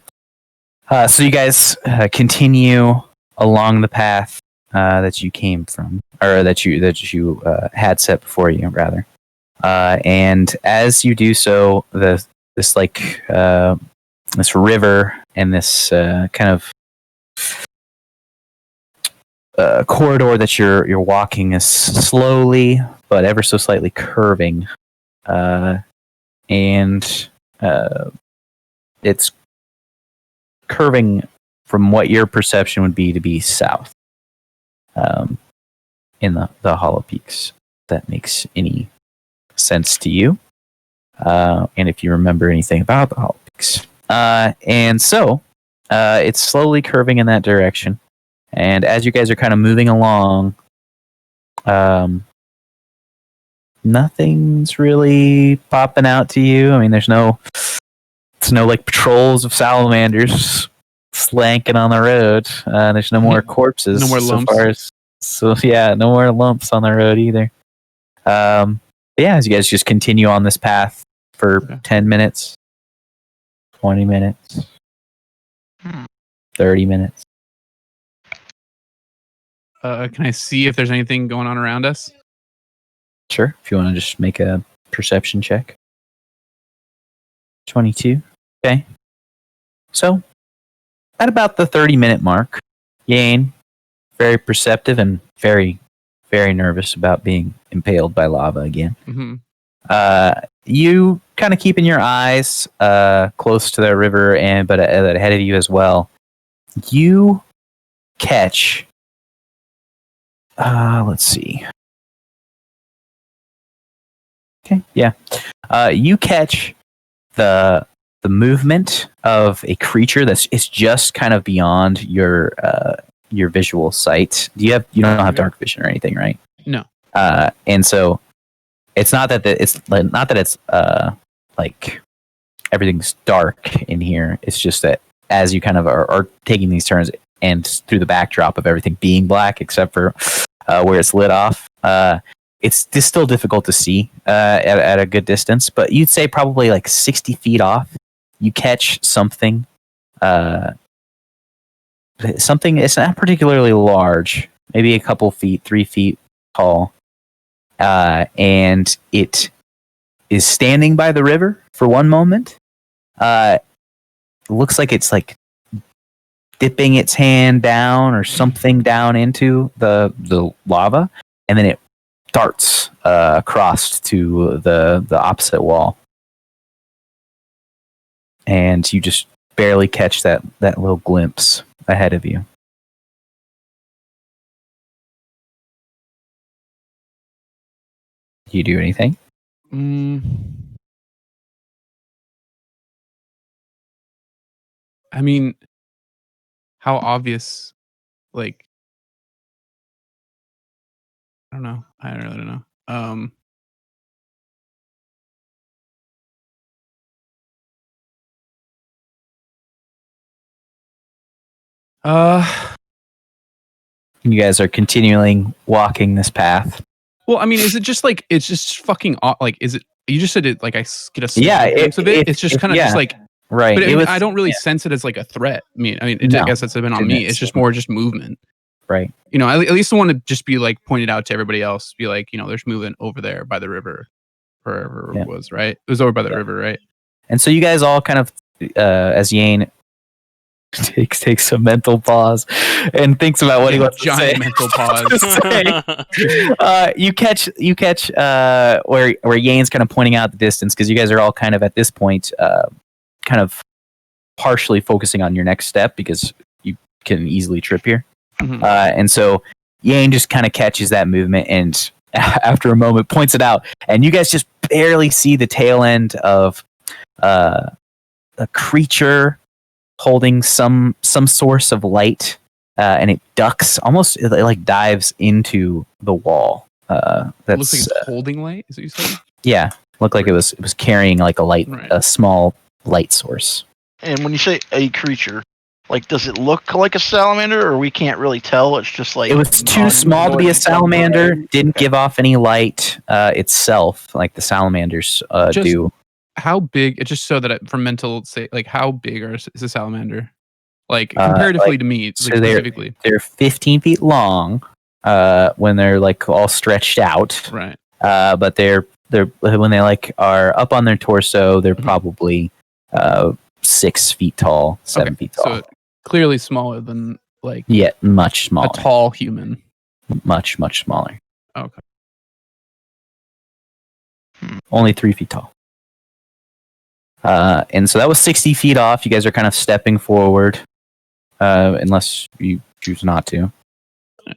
So you guys continue along the path that you came from, or that you had set before you, rather. And as you do so, this river and this kind of corridor that you're walking is slowly but ever so slightly curving, and it's curving from what your perception would be to be south, in the Hollow Peaks. If that makes any sense to you, and if you remember anything about the Hollow Peaks. And so it's slowly curving in that direction. And as you guys are kind of moving along, nothing's really popping out to you. I mean, there's no like patrols of salamanders slanking on the road. There's no more corpses. No more lumps. No more lumps on the road either. As you guys just continue on this path for 10 minutes, 20 minutes, 30 minutes. Can I see if there's anything going on around us? Sure. If you want to just make a perception check. 22. Okay. So, at about the 30-minute mark, Yane, very perceptive and very, very nervous about being impaled by lava again. Mm-hmm. You kind of keeping your eyes close to the river, but ahead of you as well. You catch. Let's see. Okay, yeah. You catch the movement of a creature that's just kind of beyond your visual sight. You don't have dark vision or anything, right? No. And so it's not that it's like everything's dark in here. It's just that as you kind of are taking these turns and through the backdrop of everything being black except for where it's lit off, it's still difficult to see at a good distance. But you'd say probably like 60 feet off, you catch something. Something, it's not particularly large, maybe a couple feet, 3 feet tall. And it is standing by the river for one moment. It looks like it's like dipping its hand down or something down into the lava, and then it darts across to the opposite wall. And you just barely catch that little glimpse ahead of you. Do you do anything? I mean, how obvious? Like, I don't know. I really don't know. You guys are continuing walking this path. Well, I mean, is it just like it's just fucking like? Is it? You just said it like I get a glimpse of it. It's just kind of just like right. But I don't really sense it as like a threat. I guess that's been on me. It's just more just movement. Right. You know, at least I want to just be like pointed out to everybody else. Be like, there's movement over there by the river, wherever it was. Right. It was over by the river. Right. And so you guys all kind of, as Yane takes a mental pause and thinks about what he wants to say. Mental pause. You catch where Yane's kind of pointing out the distance, because you guys are all kind of at this point kind of partially focusing on your next step because you can easily trip here. Mm-hmm. And so Yane just kind of catches that movement and after a moment points it out, and you guys just barely see the tail end of a creature holding some source of light, and it ducks, almost it like dives into the wall. That's looks like it's holding light. Is what you said? Yeah, looked like it was carrying like a light, right. A small light source. And when you say a creature, like, does it look like a salamander, or we can't really tell? It's just like it was too small to be a salamander. Didn't give off any light itself, like the salamanders do. How big? Just so that for mental say, like how big is a salamander? Like comparatively to me, so specifically, they're 15 feet long when they're like all stretched out. Right. But they're when they are up on their torso, they're probably 6 feet tall, 7 feet tall. So clearly smaller than much smaller. A tall human. Much smaller. Okay. Only 3 feet tall. And so that was 60 feet off. You guys are kind of stepping forward, unless you choose not to.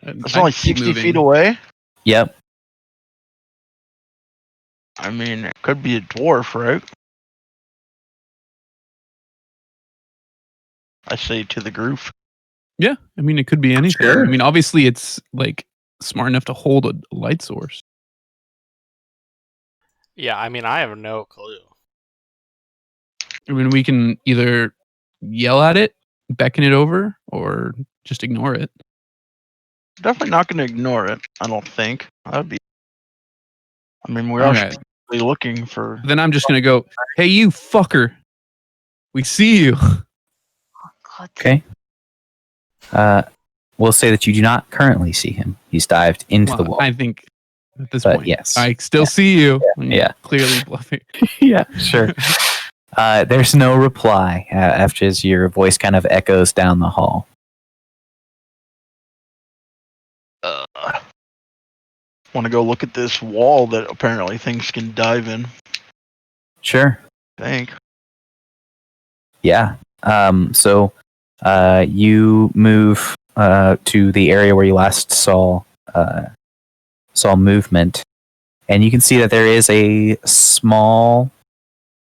It's only 60 feet away? Yep. I mean, it could be a dwarf, right? I say to the group. Yeah, I mean, it could be anything. Sure. I mean, obviously, it's smart enough to hold a light source. Yeah, I mean, I have no clue. I mean, we can either yell at it, beckon it over, or just ignore it. Definitely not going to ignore it, I don't think. That'd be. I mean, we are specifically looking for. Then I'm just going to go, hey, you fucker. We see you. Okay. We'll say that you do not currently see him. He's dived into the wall. I think at this point, yes. I still see you. Yeah. Clearly bluffing. Yeah, sure. There's no reply after your voice kind of echoes down the hall. Want to go look at this wall that apparently things can dive in. Sure. I think. Yeah. So you move to the area where you last saw movement, and you can see that there is a small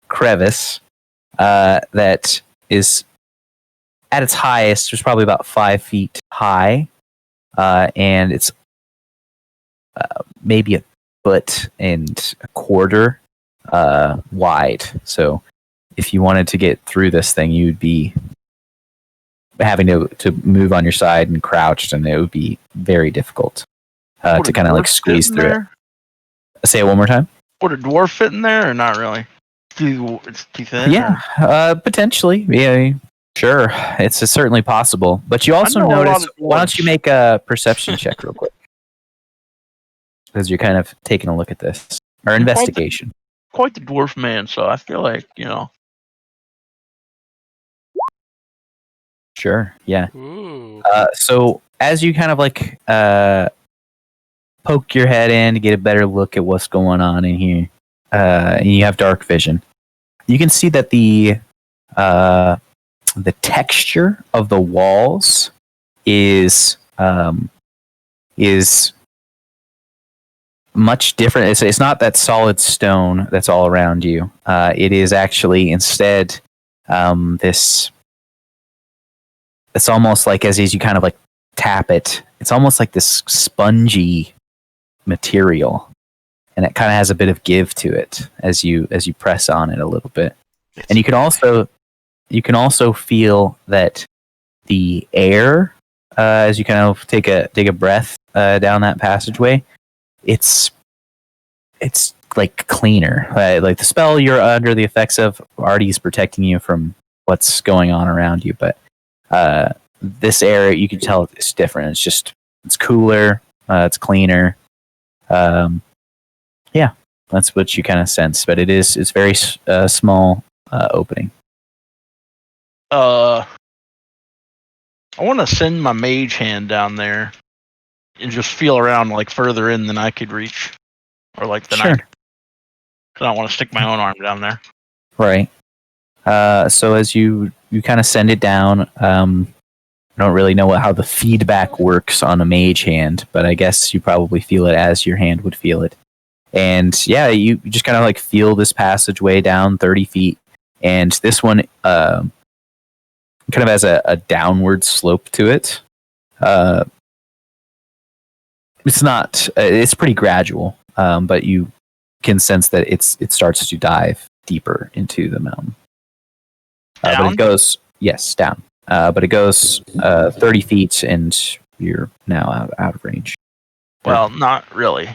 crevice that is at its highest. There's probably about 5 feet high, and it's maybe a foot and a quarter wide. So if you wanted to get through this thing, you'd be having to move on your side and crouched, and it would be very difficult to kind of squeeze through it. Say it one more time. Would a dwarf fit in there or not really? It's too thin? Yeah, potentially. Yeah, sure. It's certainly possible. But you also notice, why don't you make a perception check real quick? Because you're kind of taking a look at this. Or investigation. Quite the dwarf man, so I feel like, Sure, yeah. Ooh. So as you kind of poke your head in to get a better look at what's going on in here, and you have dark vision, you can see that the texture of the walls is much different. It's not that solid stone that's all around you. It is actually instead this. It's almost like as you kind of tap it, it's almost like this spongy material, and it kind of has a bit of give to it as you press on it a little bit. And you can also feel that the air as you kind of take a breath down that passageway, it's cleaner. Like the spell you're under the effects of already is protecting you from what's going on around you, but this air, you can tell it's different. It's cooler, it's cleaner. Yeah, that's what you kind of sense, but it's very small opening. I want to send my mage hand down there and just feel around further in than I could reach, or than sure. I don't want to stick my own arm down there. Right. So as you kind of send it down, I don't really know how the feedback works on a mage hand, but I guess you probably feel it as your hand would feel it. And yeah, you just kind of feel this passageway down 30 feet, and this one kind of has a downward slope to it. It's pretty gradual, but you can sense that it starts to dive deeper into the mountain. But it goes, yes, down. But it goes 30 feet, and you're now out of range. Well, not really.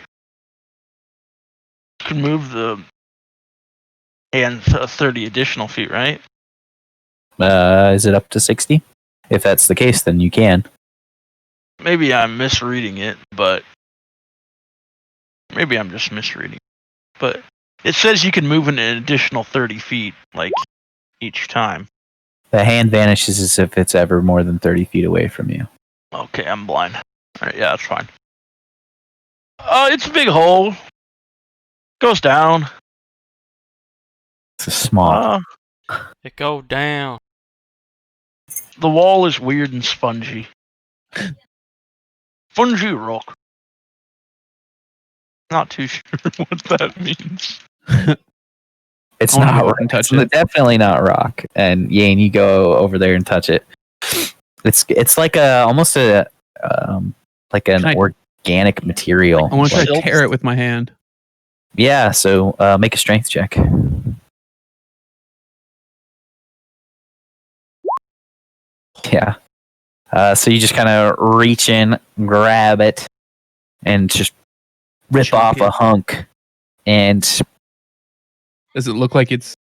You can move the hand 30 additional feet, right? Is it up to 60? If that's the case, then you can. Maybe I'm misreading it, but maybe I'm just misreading. but it says you can move an additional 30 feet, like, each time. The hand vanishes as if it's ever more than 30 feet away from you. Okay, I'm blind. Alright, yeah, that's fine. It's a big hole. Goes down. It's a small. It go down. The wall is weird and spongy. Spongy rock. Not too sure what that means. It's I wanna not go rock. and touch It's it. definitely not rock. And Yane, you go over there and touch it. It's like almost like an Can I- organic material. I want to try to Like- tear it with my hand. Yeah, so make a strength check. Yeah. So you just kind of reach in, grab it, and just rip Chunk off it. a hunk. And Does it look like it's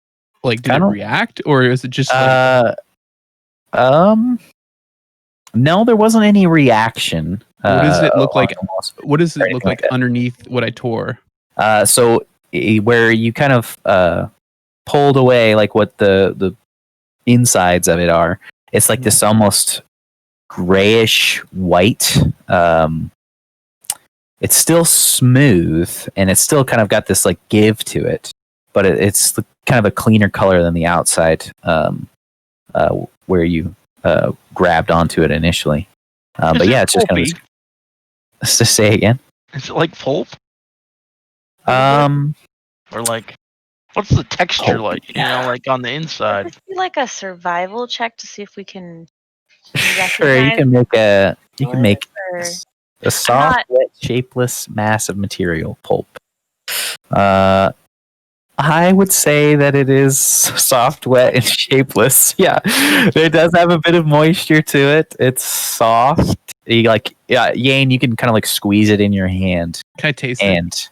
like did it Kinda- react, or is it just like no, there wasn't any reaction. What does it look like? on the walls. what does it anything look like like that. underneath what I tore? So where you kind of pulled away, like what the insides of it are, it's like this almost grayish white. It's still smooth, and it's still kind of got this like give to it, but it's kind of a cleaner color than the outside where you grabbed onto it initially. But yeah, it's just kind of. Let's just say again. Is it like pulp? Um, Or like, what's the texture Pulp. like? You know, like on the Would inside. this be like a survival check to see if we can sure, you recognize can make a it, or- a soft, not- wet, shapeless mass of material pulp. I would say that it is soft, wet, and shapeless. Yeah, it does have a bit of moisture to it. It's soft. Yane, you can kind of like squeeze it in your hand, Can I taste it? and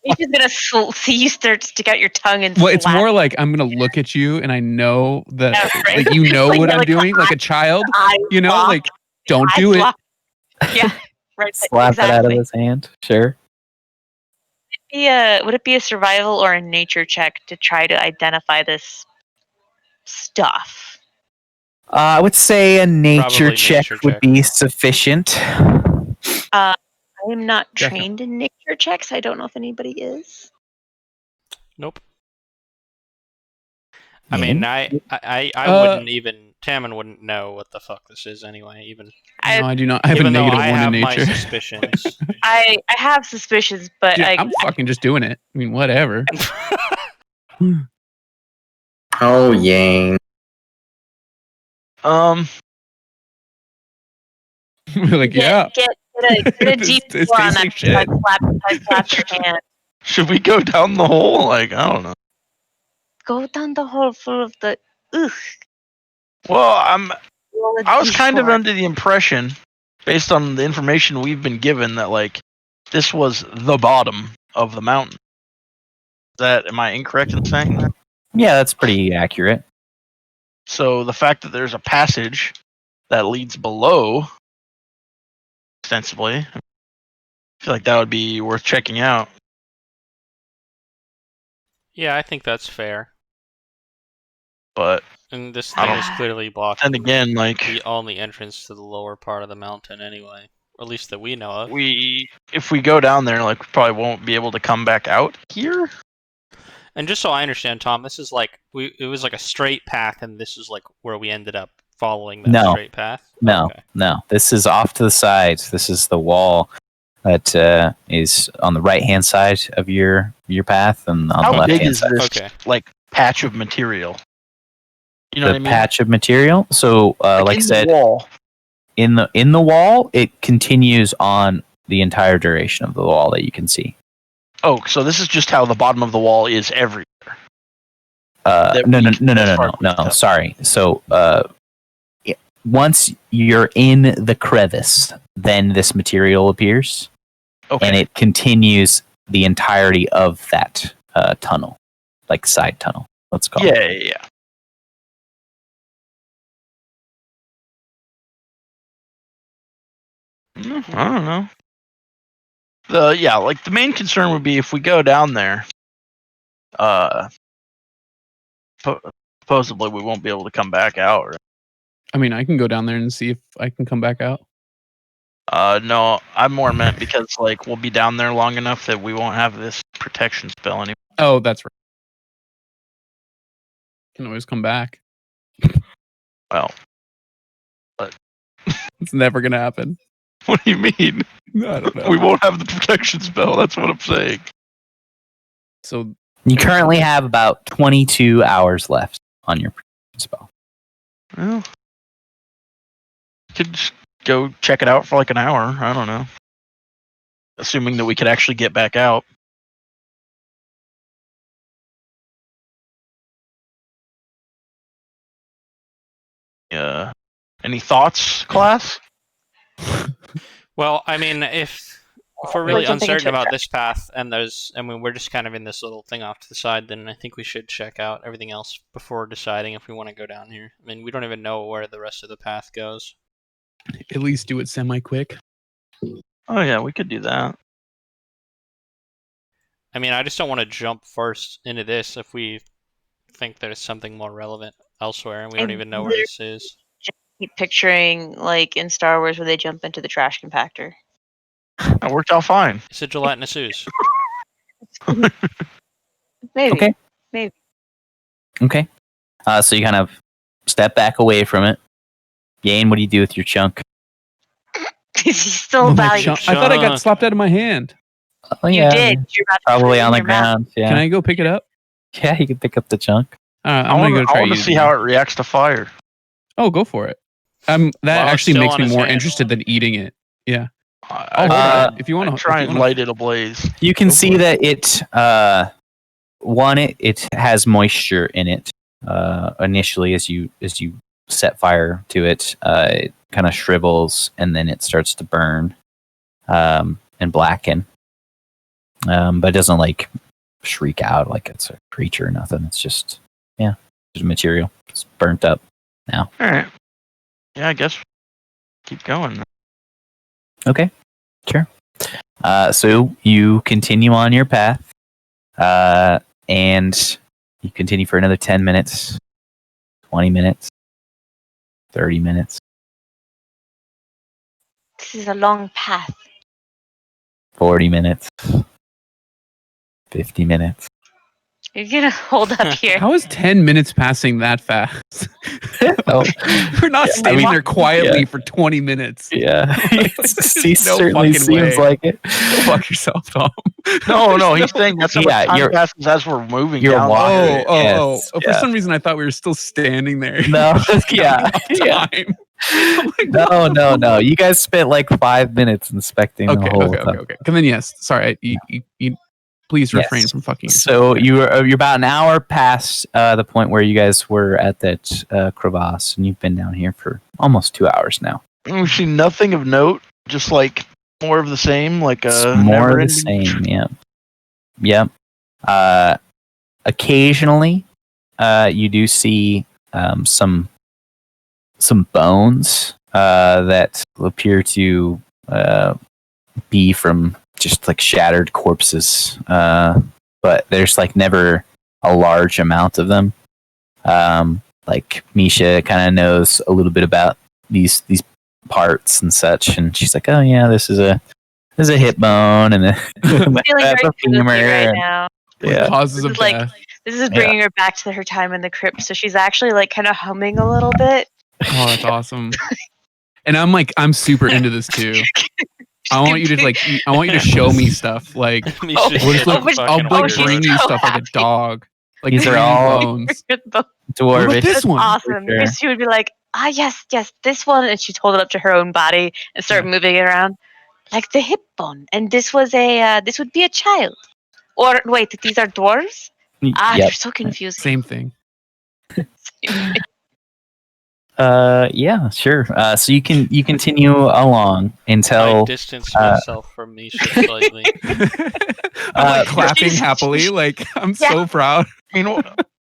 You're just gonna see you start to stick out your tongue and. Well, it's slap more like I'm gonna look at you, and I know that Yeah, right. like you know Like, what I'm like, doing, like a child. eyes You know, locked, like don't eyes do it. locked. Yeah, right. slap exactly. it out of his hand. Sure. Would it be a survival or a nature check to try to identify this stuff? I would say a nature Probably check nature would check. be sufficient. I am not Definitely. trained in nature checks. I don't know if anybody is. Nope. I mean, Yane? I Uh, wouldn't even. Tammin wouldn't know what the fuck this is anyway. Even No, I do not. I have a even though negative I one have in my nature. suspicions. I have suspicions, but Dude, I'm fucking just doing it. I mean, whatever. Oh, Yang. Like, yeah. get a This- deep this pour on tastes that. like shit. I slap your hand. Should we go down the hole? Like, I don't know. Go down the hole full of the. Ugh. Well, Roll a I was kind of D4. under the impression, based on the information we've been given, that like this was the bottom of the mountain. Am I incorrect in saying that? Yeah, that's pretty accurate. So the fact that there's a passage that leads below, ostensibly, I feel like that would be worth checking out. Yeah, I think that's fair. But And this I thing don't- is clearly blocking then again, like the only entrance to the lower part of the mountain anyway. Or at least that we know of. if we go down there, like we probably won't be able to come back out here. And just so I understand, Tom, this is like it was like a straight path, and this is like where we ended up following that No. straight path. No, Okay. no. This is off to the sides. This is the wall that is on the right hand side of your path, and on the How left big hand is side. this Okay. like patch of material? You know The what I mean? patch of material. So, like I in the said, wall. in the wall, it continues on the entire duration of the wall that you can see. Oh, so this is just how the bottom of the wall is everywhere. That No, we- no, as far as we can no. tell. Sorry. So, once you're in the crevice, then this material appears, Okay. and it continues the entirety of that tunnel, like side tunnel. Let's call it. Yeah. I don't know. The main concern would be if we go down there, supposedly we won't be able to come back out. Right? I mean, I can go down there and see if I can come back out. No, I'm more meant because we'll be down there long enough that we won't have this protection spell anymore. Oh, that's right. Can always come back. Well, but it's never gonna happen. What do you mean? I don't know. We won't have the protection spell. That's what I'm saying. So you currently have about 22 hours left on your protection spell. Well, could just go check it out for an hour. I don't know. Assuming that we could actually get back out. Any thoughts, class? Well, I mean, if we're really uncertain about this path, and we're just kind of in this little thing off to the side, then I think we should check out everything else before deciding if we want to go down here. I mean, we don't even know where the rest of the path goes. At least do it semi-quick. Oh yeah, we could do that. I mean, I just don't want to jump first into this if we think there's something more relevant elsewhere, and we don't even know where this is. Keep picturing in Star Wars where they jump into the trash compactor. That worked out fine. It's a gelatinous ooze. Maybe. Okay. Maybe. Okay. So you kind of step back away from it. Yane, what do you do with your chunk? He's still valued. I thought I got slapped out of my hand. Oh yeah. You did. You're about to probably on the ground. Yeah. Can I go pick it up? Yeah, you can pick up the chunk. I'm gonna go try. I want to see how it reacts to fire. Oh, go for it. That actually makes me more interested than eating it. Yeah. If you want to try and light it ablaze. You can see that it has moisture in it. Initially, as you set fire to it, it kind of shrivels and then it starts to burn and blacken. But it doesn't shriek out like it's a creature or nothing. It's just material. It's burnt up now. All right. Yeah, I guess keep going. Okay, sure. So you continue on your path, and you continue for another 10 minutes, 20 minutes, 30 minutes. This is a long path. 40 minutes. 50 minutes. You're gonna hold up here. How is 10 minutes passing that fast? We're not standing there quietly for 20 minutes. Yeah. He certainly seems like it. Go fuck yourself, Tom. No, he's saying that's how much time passes as we're moving down. For some reason I thought we were still standing there. No, time. No. You guys spent 5 minutes inspecting the whole thing. Okay. Come in, yes. Sorry, you please refrain from fucking yourself. So you're about an hour past the point where you guys were at that crevasse, and you've been down here for almost 2 hours now. We've seen nothing of note, just more of the same, more of the same, yeah. Yep. Occasionally, you do see some bones that appear to be from just shattered corpses, but there's never a large amount of them. Misha kind of knows a little bit about these parts and such, and she's like, "Oh yeah, this is a hip bone and that's a femur." Right now. Yeah, causes of death. This is bringing her back to her time in the crypt, so she's actually kind of humming a little bit. Oh, that's awesome. And I'm super into this too. I want you to show me stuff I'll bring you stuff like a dog. These are all bones. Dwarvish. This one, awesome. Sure. She would be like, yes, this one, and she'd hold it up to her own body and start moving it around, like the hip bone. And this was this would be a child. Or wait, these are dwarves? You're so confusing. Same thing. Yeah, sure. So you continue along until I distance myself from Misha slightly. I'm clapping happily, I'm so proud.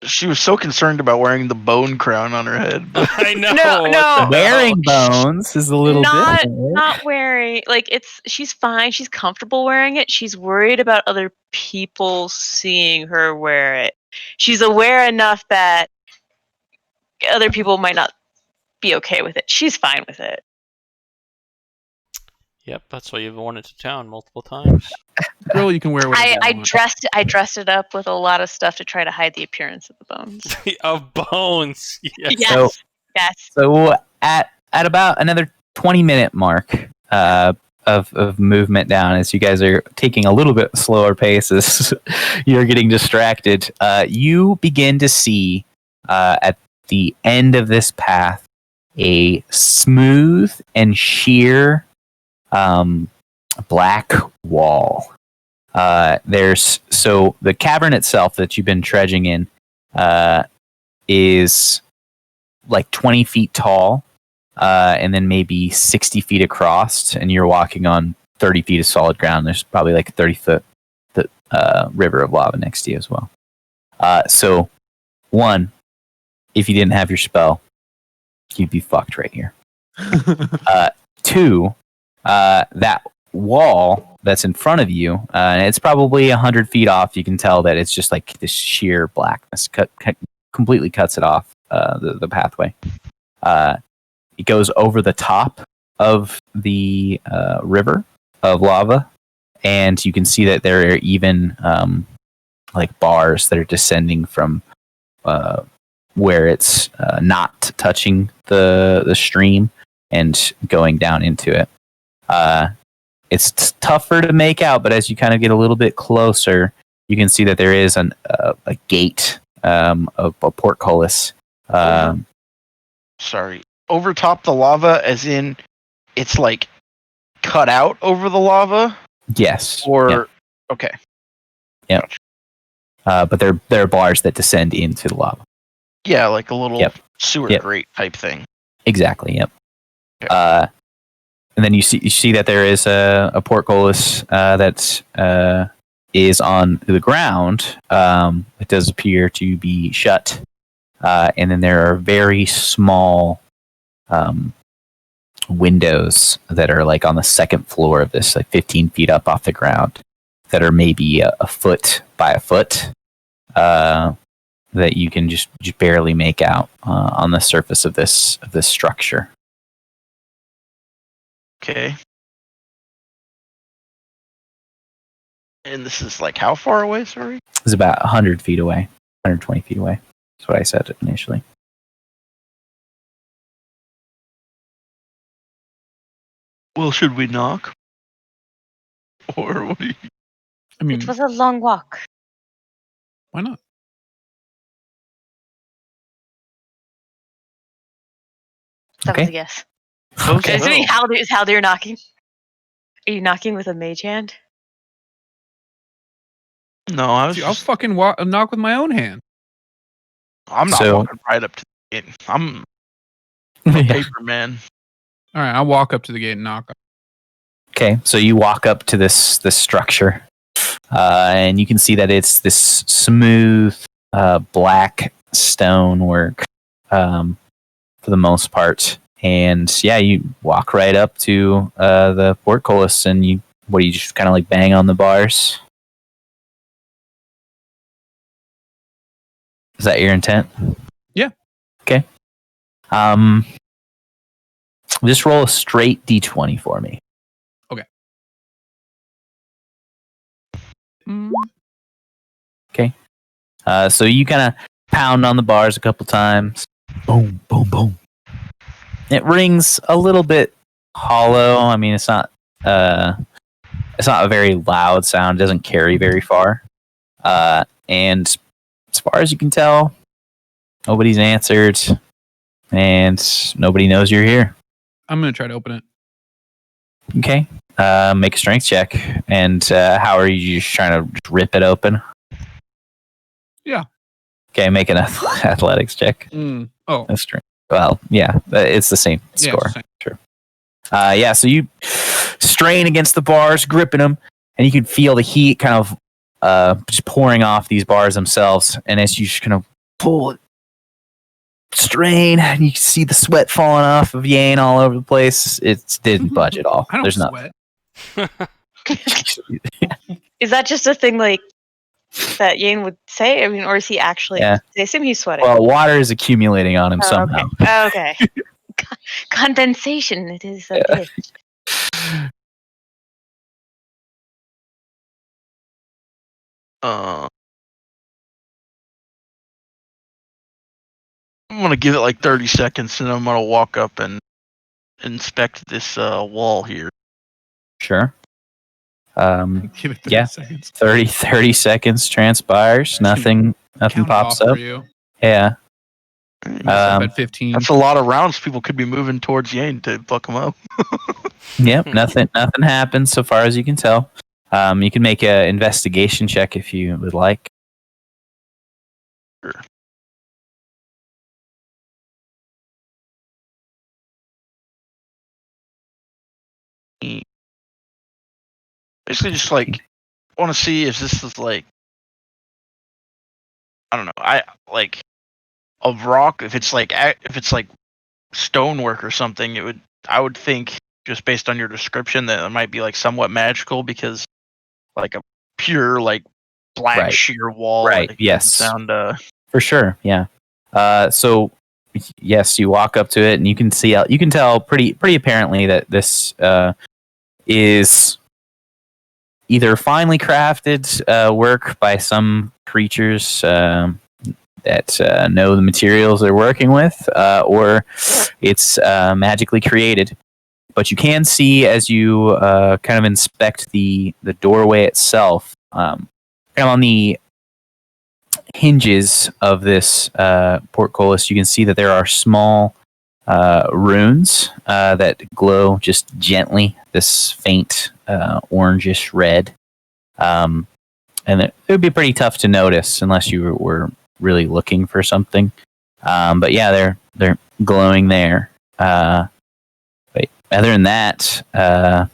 She was so concerned about wearing the bone crown on her head. I know. No. Wearing bones is a little different. Not wearing, like, she's fine. She's comfortable wearing it. She's worried about other people seeing her wear it. She's aware enough that other people might not be okay with it. She's fine with it. Yep, that's why you've worn it to town multiple times. Girl, you can wear whatever you want. I dressed it up with a lot of stuff to try to hide the appearance of the bones. Of bones. Yes. Yes. So at about another 20-minute mark of movement down, as you guys are taking a little bit slower paces, you're getting distracted. You begin to see at the end of this path a smooth and sheer black wall. So the cavern itself that you've been trudging in is like 20 feet tall, and then maybe 60 feet across, and you're walking on 30 feet of solid ground. There's probably like a 30-foot river of lava next to you as well. So, one, if you didn't have your spell, you'd be fucked right here. Two, that wall that's in front of you, and it's probably 100 feet off. You can tell that it's just like this sheer blackness completely cuts it off, the pathway. It goes over the top of the river of lava, and you can see that there are even like bars that are descending from where it's not touching the stream and going down into it. It's tougher to make out, but as you kind of get a little bit closer, you can see that there is a gate, a portcullis. Sorry. Over top the lava, as in it's like cut out over the lava? Yes. Or yeah. Okay. Yeah. But there are bars that descend into the lava. Yeah, like a little sewer grate type thing. Exactly. Yep. Okay. And then you see that there is a portcullis that is on the ground. It does appear to be shut, and then there are very small windows that are like on the second floor of this, like 15 feet up off the ground, that are maybe a foot by a foot, that you can just barely make out on the surface of this structure. Okay. And this is like how far away, sorry? It's about 100 feet away, 120 feet away. That's what I said initially. Well, should we knock? Or what do you... I mean, it was a long walk. Why not? That was a guess. Okay. Is Haldir knocking? Are you knocking with a mage hand? No, I'll fucking knock with my own hand. I'm not walking right up to the gate. I'm a paper man. All right, I'll walk up to the gate and knock. Okay, so you walk up to this structure, and you can see that it's this smooth black stonework for the most part. And yeah, you walk right up to the portcullis, and you just kind of like bang on the bars? Is that your intent? Yeah. Okay. Just roll a straight d20 for me. Okay. Okay. So you kind of pound on the bars a couple times. Boom, boom, boom. It rings a little bit hollow. I mean, it's not a very loud sound. It doesn't carry very far. And as far as you can tell, nobody's answered, and nobody knows you're here. I'm gonna try to open it. Okay. Make a strength check. And how are you just trying to rip it open? Yeah. Okay, make an athletics check. Oh. That's true. Well, yeah, it's the same score. Same. Sure. Yeah, so you strain against the bars, gripping them, and you can feel the heat kind of just pouring off these bars themselves. And as you just kind of pull it, strain, and you see the sweat falling off of Yane all over the place. It didn't budge at all. I don't There's sweat. Is that just a thing like that Yane would say? I mean, or is he actually? Yeah. They assume he's sweating. Well, water is accumulating on him somehow. Okay. Condensation. It is a bit. I'm gonna give it like 30 seconds, and I'm gonna walk up and inspect this wall here. Sure. Give it 30 seconds. 30 seconds transpires. Nothing pops up. Yeah. At 15. That's a lot of rounds people could be moving towards Yane to fuck him up. Yep. Nothing happens so far as you can tell. You can make an investigation check if you would like. Sure. Basically, just like want to see if this is like, I don't know, I like of rock. If it's like stonework or something, I would think, just based on your description, that it might be like somewhat magical, because like a pure like black sheer wall. Right. Like, yes. Sound. For sure. Yeah. So yes, you walk up to it and you can tell pretty apparently that this is either finely crafted work by some creatures that know the materials they're working with, or it's magically created. But you can see, as you kind of inspect the doorway itself, kind of on the hinges of this portcullis, you can see that there are small runes that glow just gently, this faint orangish red. And it would be pretty tough to notice unless you were really looking for something. But yeah, they're glowing there. But other than that, there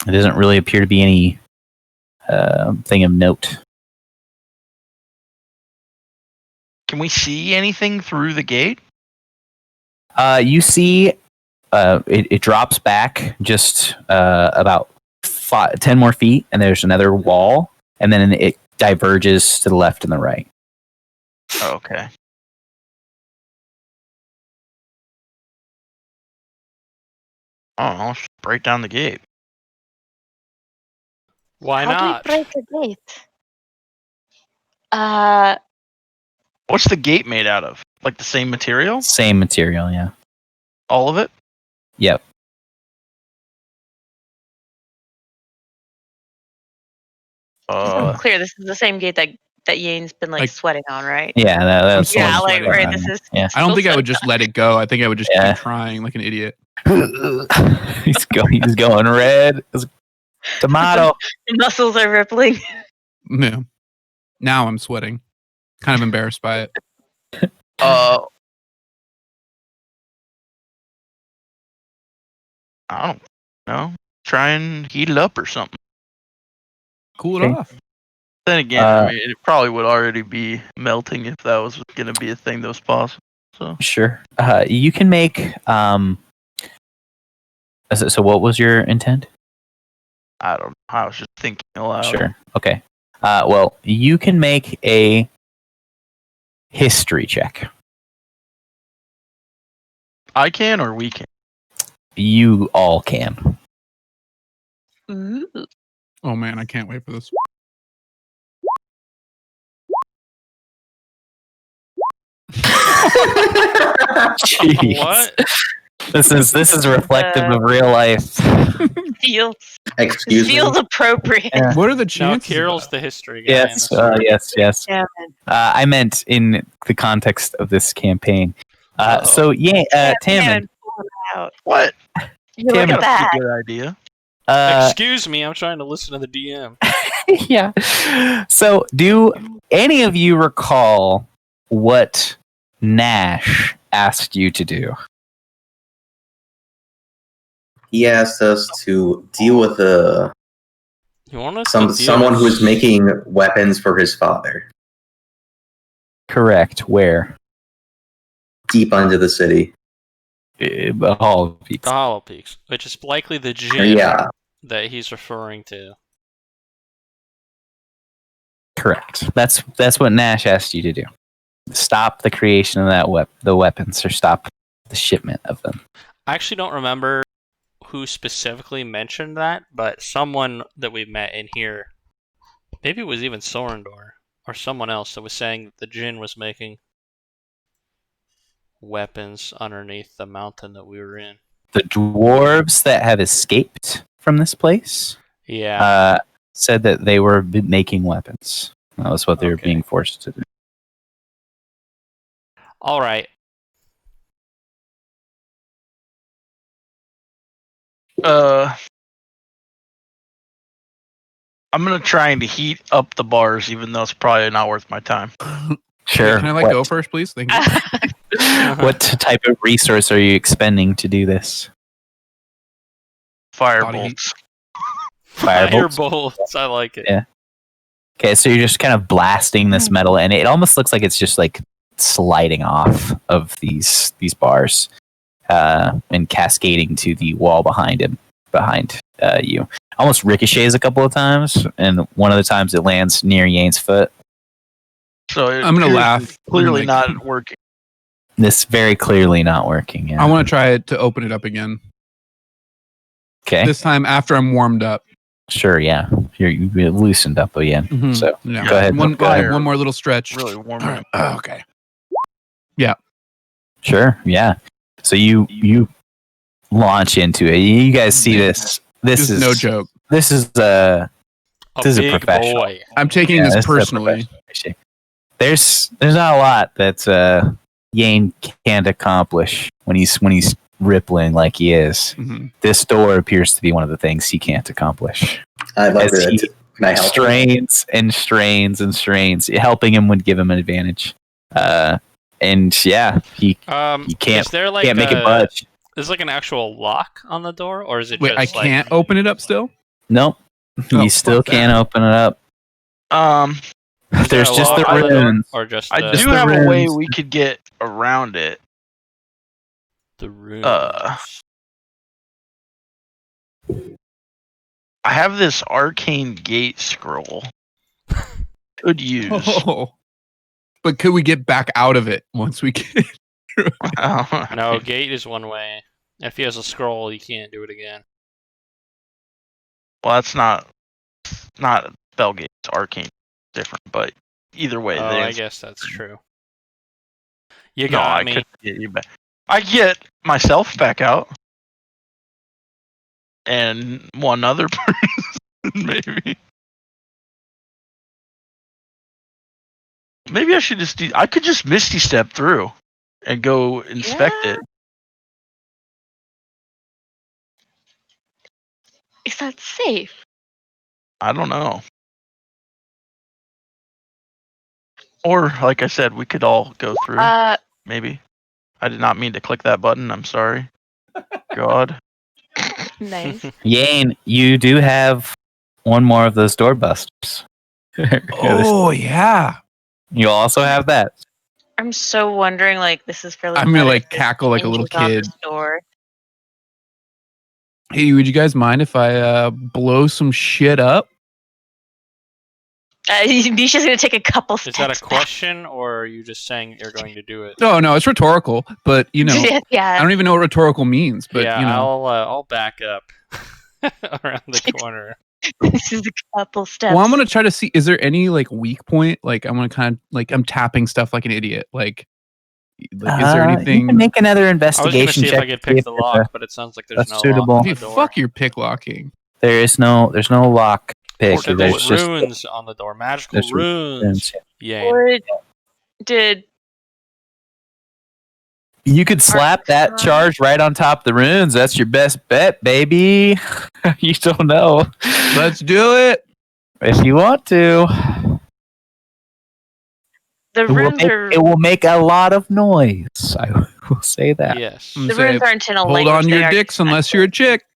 doesn't really appear to be any thing of note. Can we see anything through the gate? You see, it drops back just about 10 more feet, and there's another wall, and then it diverges to the left and the right. Oh, okay. Oh, I'll just break down the gate. Why How not? do we break a gate? What's the gate made out of? Like the same material? Same material, yeah. All of it? Yep. Clear. This is the same gate that Yane's been like sweating on, right? Yeah, that's yeah. Like right. This is. Yeah. I don't think I would just let it go. I think I would just keep trying like an idiot. He's going red. Tomato. The muscles are rippling. Yeah. Now I'm sweating. Kind of embarrassed by it. I don't know. Try and heat it up or something. Cool it off. Then again, I mean, it probably would already be melting if that was going to be a thing that was possible. So sure. You can make. So what was your intent? I don't know. I was just thinking aloud. Sure. Okay. Well, you can make a history check. I can, or we can? You all can. Ooh. Oh man, I can't wait for this. Jeez. What? This is reflective of real life. Feels appropriate. Yeah. What are the No, chances? Carol's the history guy. Yes, yes. Yeah, I meant in the context of this campaign. So Tammin. What? Look at that. Good idea. Excuse me, I'm trying to listen to the DM. Yeah. So, do any of you recall what Nash asked you to do? He asked us to deal with You want us to deal someone with- who was making weapons for his father. Correct. Where? Deep under the city. The Hollow Peaks. The Hollow Peaks, which is likely the gym that he's referring to. Correct. That's what Nash asked you to do. Stop the creation of the weapons, or stop the shipment of them. I actually don't remember who specifically mentioned that, but someone that we met in here, maybe it was even Sorendor or someone else, that was saying that the Jinn was making weapons underneath the mountain that we were in. The dwarves that have escaped from this place, said that they were making weapons. That was what they were being forced to do. All right. I'm gonna try and heat up the bars, even though it's probably not worth my time. Sure. Can I go first, please? Thank you. What type of resource are you expending to do this? Firebolts. Firebolts. I like it. Yeah. Okay, so you're just kind of blasting this metal, and it almost looks like it's just like sliding off of these bars, and cascading to the wall behind you. Almost ricochets a couple of times, and one of the times it lands near Yane's foot. So I'm gonna laugh. Clearly not working. This very clearly not working. Yeah. I want to try to open it up again. Okay. This time after I'm warmed up. Sure. Yeah. You're loosened up again. Mm-hmm. So yeah. Go ahead. One more little stretch. Really warm. Okay. Yeah. Sure. Yeah. So you launch into it. You guys see this. This is no joke. This is a professional. Boy. I'm taking this personally. There's not a lot that Yane can't accomplish when he's rippling like he is. Mm-hmm. This door appears to be one of the things he can't accomplish. I love it. Strains and strains and strains. Helping him would give him an advantage. And yeah, he can't. Is there like can't make it budge. Is like an actual lock on the door, or is it? Wait, just I can't open it up still. Nope, you still can't open it up. There's just the runes, or just. I do have a way we could get around it. The runes. I have this arcane gate scroll. Could use. Oh. But could we get back out of it once we get through? No, gate is one way. If he has a scroll, he can't do it again. Well, that's not Spellgate. It's arcane. Different, but either way. I guess that's true. You got me. Couldn't get you back. I get myself back out. And one other person, maybe. Maybe I should I could just Misty Step through and go inspect it. Is that safe? I don't know. Or, like I said, we could all go through. Maybe. I did not mean to click that button. I'm sorry. God. Nice. Yane, you do have one more of those doorbusters. Oh, yeah. You also have that. I'm so wondering, like, this is fairly. I'm gonna cackle like a little kid. Hey, would you guys mind if I blow some shit up? Misha's gonna take a couple steps. Is that a question, or are you just saying you're going to do it? No, it's rhetorical. But I don't even know what rhetorical means. But I'll back up around the corner. This is a couple steps. Well, I'm gonna try to see. Is there any like weak point? Like I'm gonna kind of like I'm tapping stuff like an idiot. Like is there anything? You can make another investigation check. If I could pick the lock, but it sounds like there's no suitable. lock on Hey, the door. fuck your pick locking. There's no lock pick. There's runes on the door. Magical runes. Yeah. Or did you could slap that charge right on top of the runes? That's your best bet, baby. You don't know. Let's do it if you want to. The runes it will make a lot of noise. I will say that. Yes. The runes aren't in a language. Hold on your dicks unless you're a chick.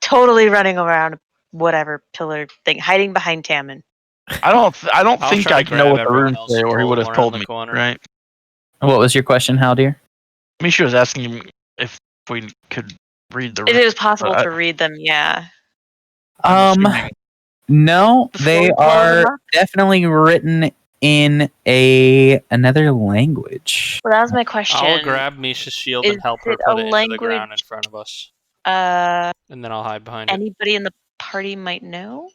Totally running around whatever pillar thing, hiding behind Tammin. I don't think I know what the runes say, or he would have told me. Corner. Right? What was your question, Haldir? I mean, she was asking him if we could read the runes. It is possible to read them, yeah. No, they are definitely written in another language. Well, that was my question. I'll grab Misha's shield and help her put it into the ground in front of us. And then I'll hide behind it. Anybody in the party might know?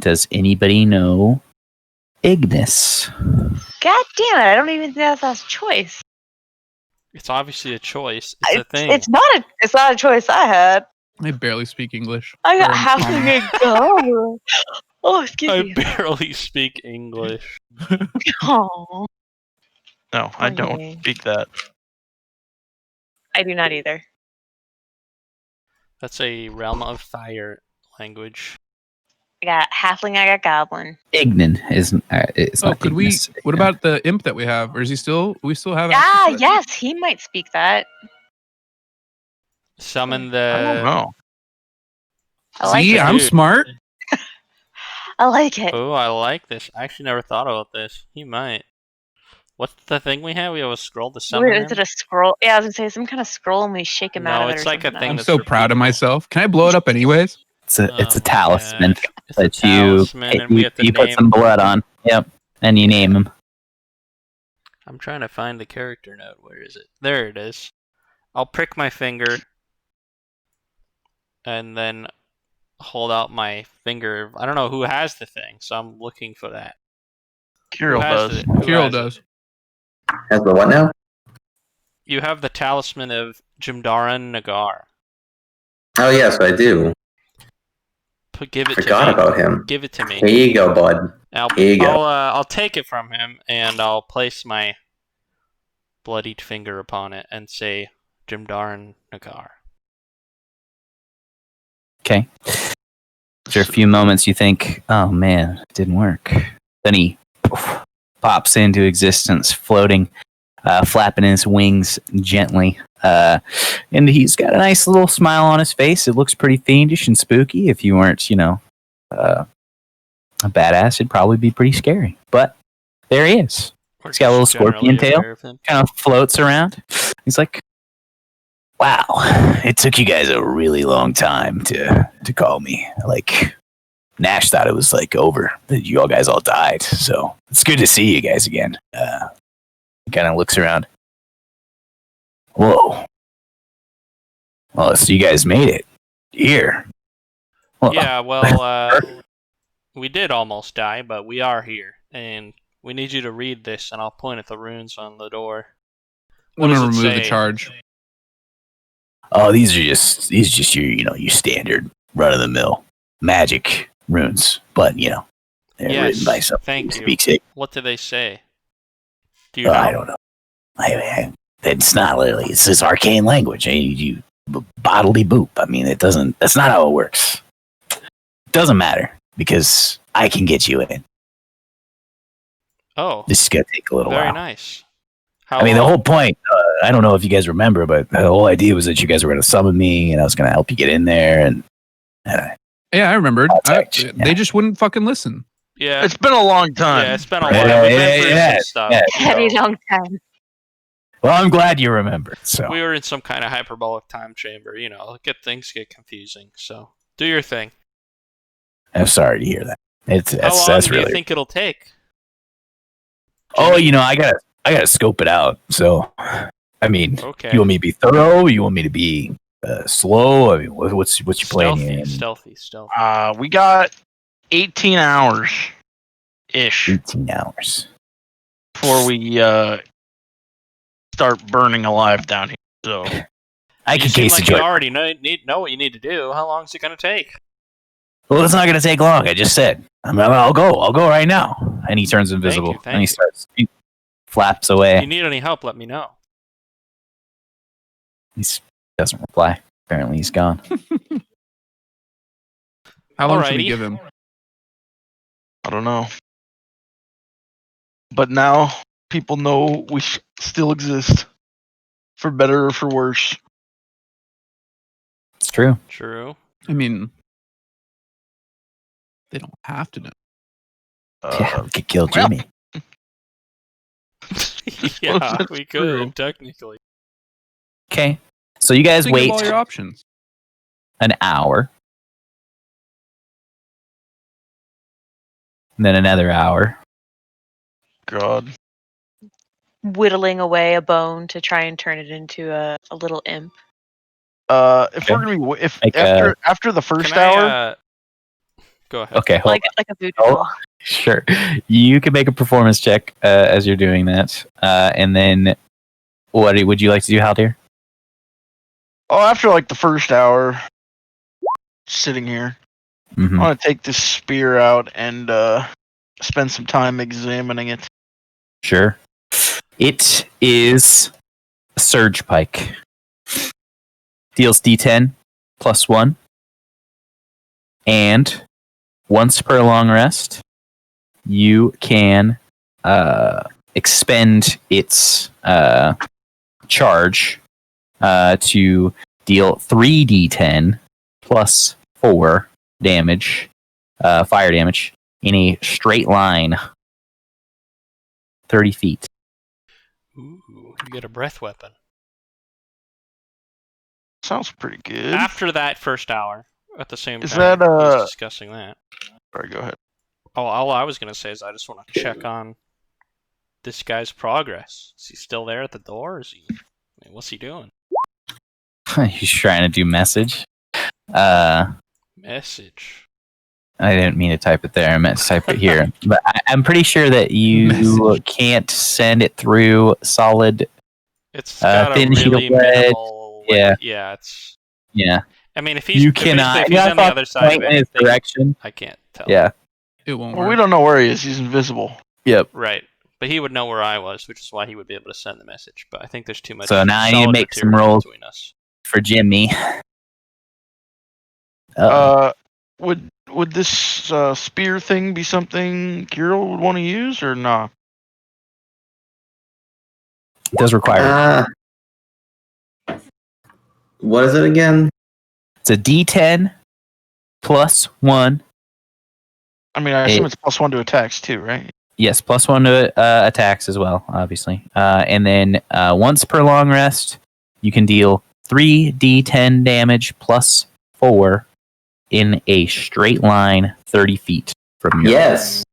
Does anybody know Ignis? God damn it! I don't even think that's a choice. It's obviously a choice. It's a thing. It's not a choice I had. I barely speak English. I got halfling and goblin. Oh, excuse me. I barely speak English. Oh. No, I don't speak that. I do not either. That's a Realm of Fire language. I got halfling, I got goblin. Ignin is not could Ignis. we? What about the imp that we have? Or is he still? We still have? Yes, he might speak that. Summon the. I don't know. See, I'm smart. I like it. Oh, I like this. I actually never thought about this. He might. What's the thing we have? We have a scroll to summon him? Is it a scroll? Yeah, I was gonna say some kind of scroll and we shake him out of it. No, it's like a thing. I'm so proud of myself. Can I blow it up anyways? It's a talisman that you put some blood on. Yep, and you name him. I'm trying to find the character note. Where is it? There it is. I'll prick my finger and then hold out my finger. I don't know who has the thing, so I'm looking for that. Kirill does. Kirill does. Has the what now? You have the talisman of Jimdaran Nagar. Oh yes, I do. Give it Forgot to me. about him. Give it to me. Here you go, bud. Here you go. I'll take it from him and I'll place my bloodied finger upon it and say Jimdaran Nagar. Okay. After a few moments, you think, "Oh man, it didn't work." Then he pops into existence, floating, flapping his wings gently. And he's got a nice little smile on his face. It looks pretty fiendish and spooky. If you weren't, a badass, it'd probably be pretty scary. But there he is. He's got a little scorpion tail. Kind of floats around. He's like, "Wow, it took you guys a really long time to call me. Like, Nash thought it was like over, that you all guys all died. So it's good to see you guys again." He kind of looks around. "Whoa. Well, so you guys made it here." Well, yeah, well, we did almost die, but we are here. And we need you to read this, and I'll point at the runes on the door. I'm going to remove the charge. "Oh, these are just your standard run-of-the-mill magic runes. But, they're written by someone who speaks it." What do they say? Do you know? I don't know. It's not literally. It's this arcane language. You bodily boop. I mean, that's not how it works. It doesn't matter because I can get you in. Oh. This is going to take a little while. Very nice. The whole point, I don't know if you guys remember, but the whole idea was that you guys were going to summon me and I was going to help you get in there. And yeah, I remembered. They just wouldn't fucking listen. Yeah. It's been a long time. Yeah, it's been a while. We've been through some stuff. Very long time. Well, I'm glad you remembered. So we were in some kind of hyperbolic time chamber. Things get confusing. So do your thing. I'm sorry to hear that. How long do you think it'll take? Oh, I gotta scope it out. So, Okay. You want me to be thorough? You want me to be slow? What's your plan here? Stealthy. We got 18 hours ish. 18 hours before we start burning alive down here. So I can case you already know what you need to do. How long is it going to take? Well, it's not going to take long. I just said. I'll go right now. And he turns invisible. Thank you. He flaps away. If you need any help, let me know. He doesn't reply. Apparently, he's gone. How long should we give him? I don't know. But now people know we still exist. For better or for worse. It's true. True. I mean, they don't have to know. Yeah, we could kill Jimmy. Yeah, we could, technically. Okay, so you guys Think wait of all your options. an hour. And then another hour. God. Whittling away a bone to try and turn it into a little imp. If we're gonna be after the first hour. Go ahead. Okay, hold like a voodoo doll. Sure. You can make a performance check as you're doing that. And then what would you like to do, Haldir? Oh, after like the first hour, sitting here, Mm-hmm. I want to take this spear out and spend some time examining it. Sure. It is a surge pike. Deals D10 +1. And once per long rest, you can expend its charge to deal 3d10 +4 damage, fire damage, in a straight line, 30 feet. Ooh, you get a breath weapon. Sounds pretty good. After that first hour, at the same Is time, that, he's discussing that. Alright, go ahead. Oh, all I was going to say is I just want to check on this guy's progress. Is he still there at the door? Is he? I mean, what's he doing? He's trying to do message. Message. I didn't mean to type it there. I meant to type it here. But I'm pretty sure that you can't send it through solid. It's got thin a sheet of really lead. minimal. Yeah. It's. Yeah. I mean, if he's You cannot. if he's on the other side of in his anything, direction. I can't tell. Yeah. It won't Well, work. we don't know where he is. He's invisible. Yep. Right. But he would know where I was, which is why he would be able to send the message. But I think there's too much. So now you solid make some material rolls between us. for Jimmy. Would this spear thing be something Kirill would want to use or not? It does require. What is it again? It's a D10 +1. I mean, I assume it's +1 to attacks too, right? Yes, +1 to attacks as well, obviously. And then once per long rest, you can deal 3d10 damage +4 in a straight line 30 feet from you. Yes.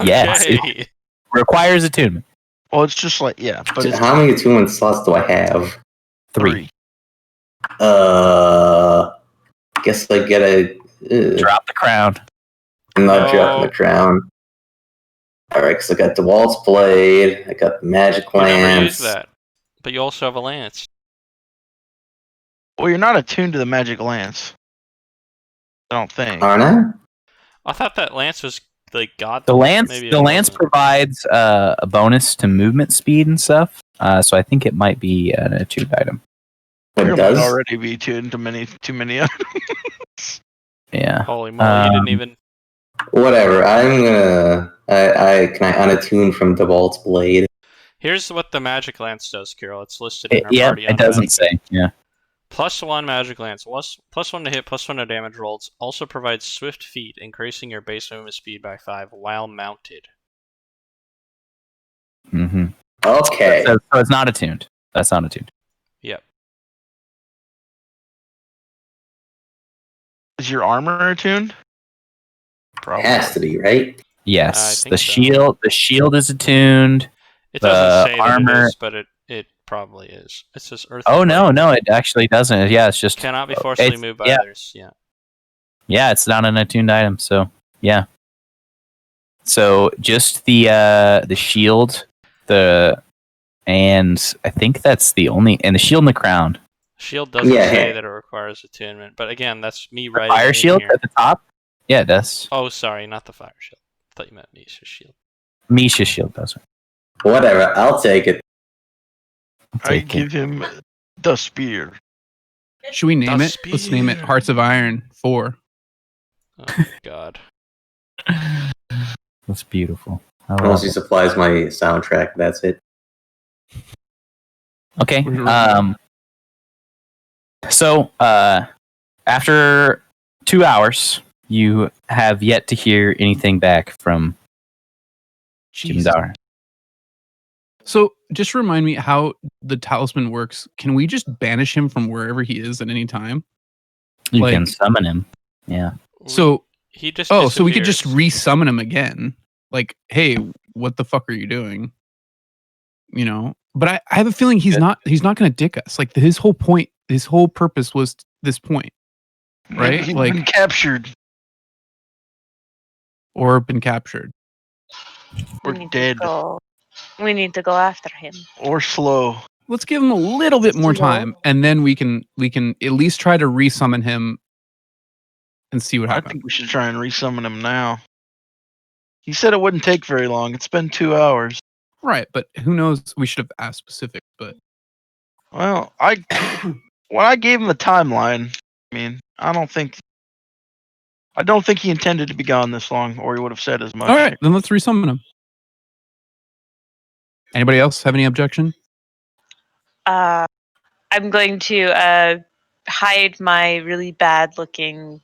Yes. It requires attunement. Well, it's just like, yeah. But it's How many attunement slots do I have? 3. Guess I get a... Drop the crown. I'm not dropping the crown. Alright, because I got the Waltz Blade, I got the Magic Lance. You never use that. But you also have a lance. Well, you're not attuned to the Magic Lance. I don't think. Aren't I? I thought that lance was like god. The lance Maybe provides a bonus to movement speed and stuff. So I think it might be an attuned item. It does? Might already be tuned to too many items. Yeah. Holy moly, you didn't even... Whatever, I'm gonna... Can I unattune from the Waltz Blade? Here's what the Magic Lance does, Kirill. It's listed in our party. It doesn't say. Yeah. +1 Magic Lance. +1 to hit, +1 to damage rolls. Also provides swift feet, increasing your base movement speed by 5 while mounted. Mm-hmm. Okay. So it's not attuned. That's not attuned. Yep. Is your armor attuned? It has to be, right? Yes. I The think so. shield is attuned. It doesn't say armor... that it is, but it probably is. It says Earth. Oh no, it actually doesn't. Yeah, it's just cannot be forcibly moved by others. Yeah. Yeah, it's not an attuned item. So yeah. So just the shield, and I think that's the only, and the shield and the crown. Shield doesn't say that it requires attunement, but again, that's me writing. Fire shield at the top. Yeah, it does. Oh, sorry, not the fire shield. I thought you meant Misha's shield. Misha's shield doesn't. Whatever, I'll take it. I give him the spear. Should we name it? Let's name it Hearts of Iron 4. Oh God. That's beautiful. Unless he supplies my soundtrack, that's it. Okay. So after 2 hours, you have yet to hear anything back from Jimdar. So, just remind me how the talisman works. Can we just banish him from wherever he is at any time? You can summon him. Yeah. So he just so we could just re-summon him again. Like, hey, what the fuck are you doing? You know. But I have a feeling he's not going to dick us. Like his whole purpose was this point, right? He's like been captured or been captured. Or dead. We need to go after him. Or slow. Let's give him a little bit more time, and then we can at least try to resummon him and see what happens. I think we should try and resummon him now. He said it wouldn't take very long. It's been 2 hours. Right, but who knows? We should have asked specifics, but well, when I gave him the timeline, I mean, I don't think he intended to be gone this long, or he would have said as much. All right, then let's resummon him. Anybody else have any objection? I'm going to hide my really bad-looking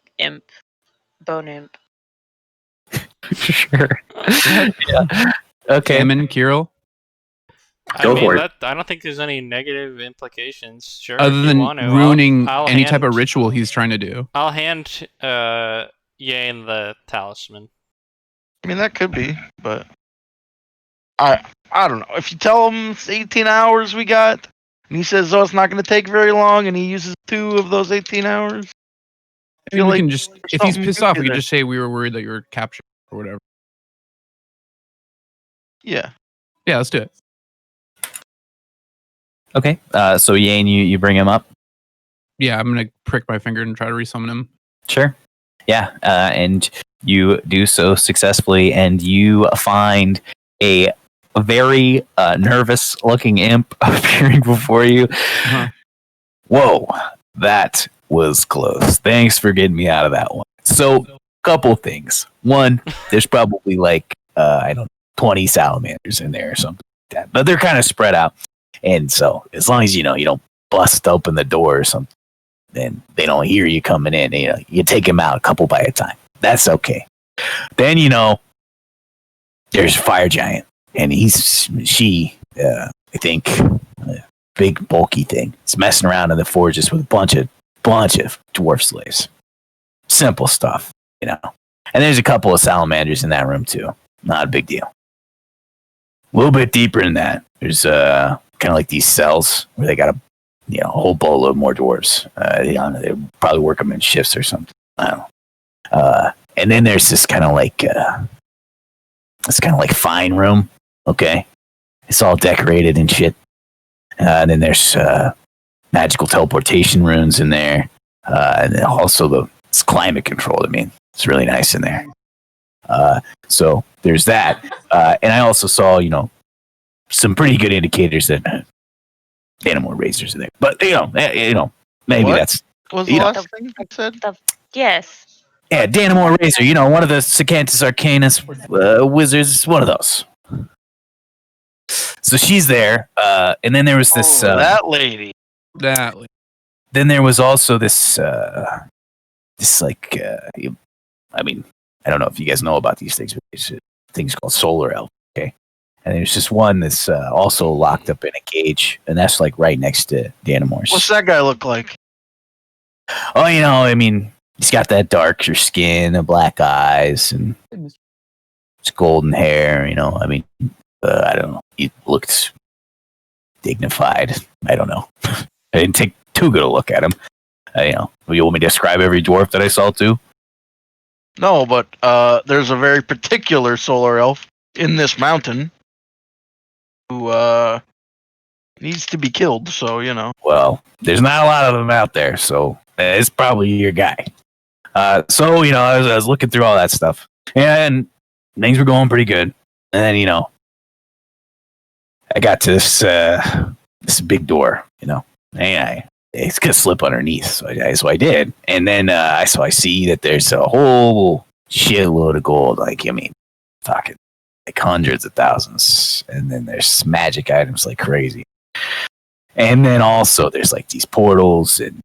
bone imp. Sure. Yeah. Okay. Eamon, Kirill? Go for it. I don't think there's any negative implications. Sure. Other than ruining any type of ritual he's trying to do. I'll hand Yane the talisman. I mean, that could be, but I don't know. If you tell him it's 18 hours we got, and he says, "Oh, it's not going to take very long," and he uses 2 of those 18 hours, I mean, we can just, if he's pissed off, we can just say we were worried that you were captured or whatever. Yeah. Yeah, let's do it. Okay. So Yane, you bring him up. Yeah, I'm gonna prick my finger and try to resummon him. Sure. Yeah, and you do so successfully, and you find a very nervous-looking imp appearing before you. Uh-huh. Whoa, that was close. Thanks for getting me out of that one. So, couple things. One, there's probably like 20 salamanders in there or something like that, but they're kind of spread out. And so, as long as you don't bust open the door or something, then they don't hear you coming in. You take them out a couple by a time. That's okay. Then there's a fire giant, and she I think big bulky thing. It's messing around in the forges with a bunch of dwarf slaves. Simple stuff, And there's a couple of salamanders in that room too. Not a big deal. A little bit deeper than that, there's kind of like these cells where they got a whole boatload more dwarves. They probably work them in shifts or something. I don't know. And then there's this kind of like fine room. Okay, it's all decorated and shit. And then there's magical teleportation runes in there, and then also it's climate controlled. I mean, it's really nice in there. So there's that, and I also saw some pretty good indicators that animal razors in there. But maybe what? That's was the last thing you said. Yes. Yeah, Danamore Razor. One of the Sacantus Arcanus wizards. One of those. So she's there, and then there was this. That lady. Then there was also this. I mean, I don't know if you guys know about these things, but there's things called solar elf. Okay, and there's just one that's also locked up in a cage, and that's like right next to Danamore's. What's that guy look like? Oh, I mean, he's got that darker skin, and black eyes, and it's golden hair. I mean, I don't know. He looked dignified. I don't know. I didn't take too good a look at him. You want me to describe every dwarf that I saw too? No, but there's a very particular solar elf in this mountain who needs to be killed. So Well, there's not a lot of them out there, so it's probably your guy. So I was looking through all that stuff, and things were going pretty good. And then I got to this big door, and it's gonna slip underneath, so I did. And then I see that there's a whole shitload of gold, talking like hundreds of thousands, and then there's magic items like crazy. And then also there's like these portals and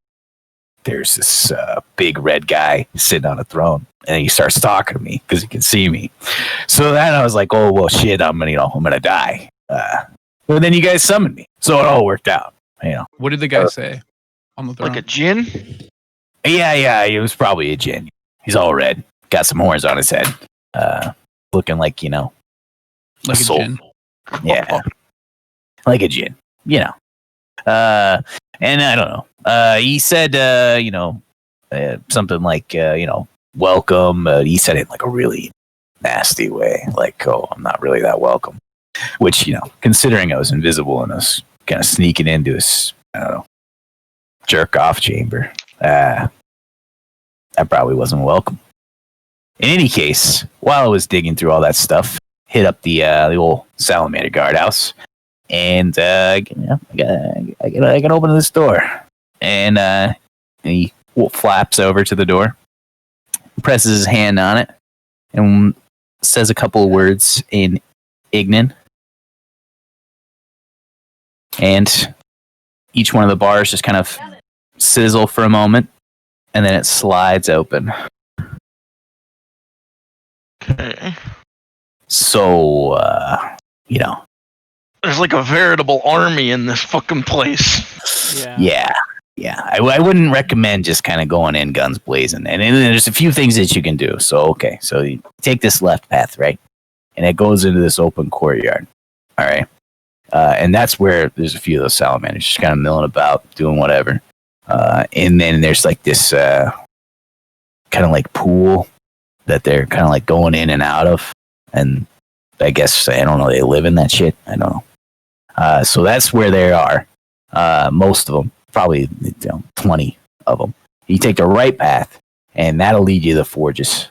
there's this big red guy sitting on a throne, and he starts talking to me because he can see me. So then I was like, oh well, shit, I'm gonna die. But then you guys summoned me, so it all worked out. What did the guy say on the throne? Like a djinn? Yeah, it was probably a djinn. He's all red, got some horns on his head, looking like like a soul. djinn. Yeah, like a djinn. And I don't know. He said, something like, welcome. He said it in like a really nasty way, like, oh, I'm not really that welcome. Which, considering I was invisible and I was kind of sneaking into his, I don't know, jerk off chamber, I probably wasn't welcome. In any case, while I was digging through all that stuff, hit up the old Salamander guardhouse, and I can open this door. And he flaps over to the door, presses his hand on it, and says a couple of words in Ignan. And each one of the bars just kind of sizzle for a moment, and then it slides open. Okay. So, There's like a veritable army in this fucking place. Yeah. I wouldn't recommend just kind of going in guns blazing. And then there's a few things that you can do. So you take this left path, right? And it goes into this open courtyard. All right. And that's where there's a few of those salamanders just kind of milling about, doing whatever. And then there's like this kind of like pool that they're kind of like going in and out of. And I guess, I don't know, they live in that shit. I don't know. So that's where they are. Most of them, probably 20 of them. You take the right path, and that'll lead you to the forges.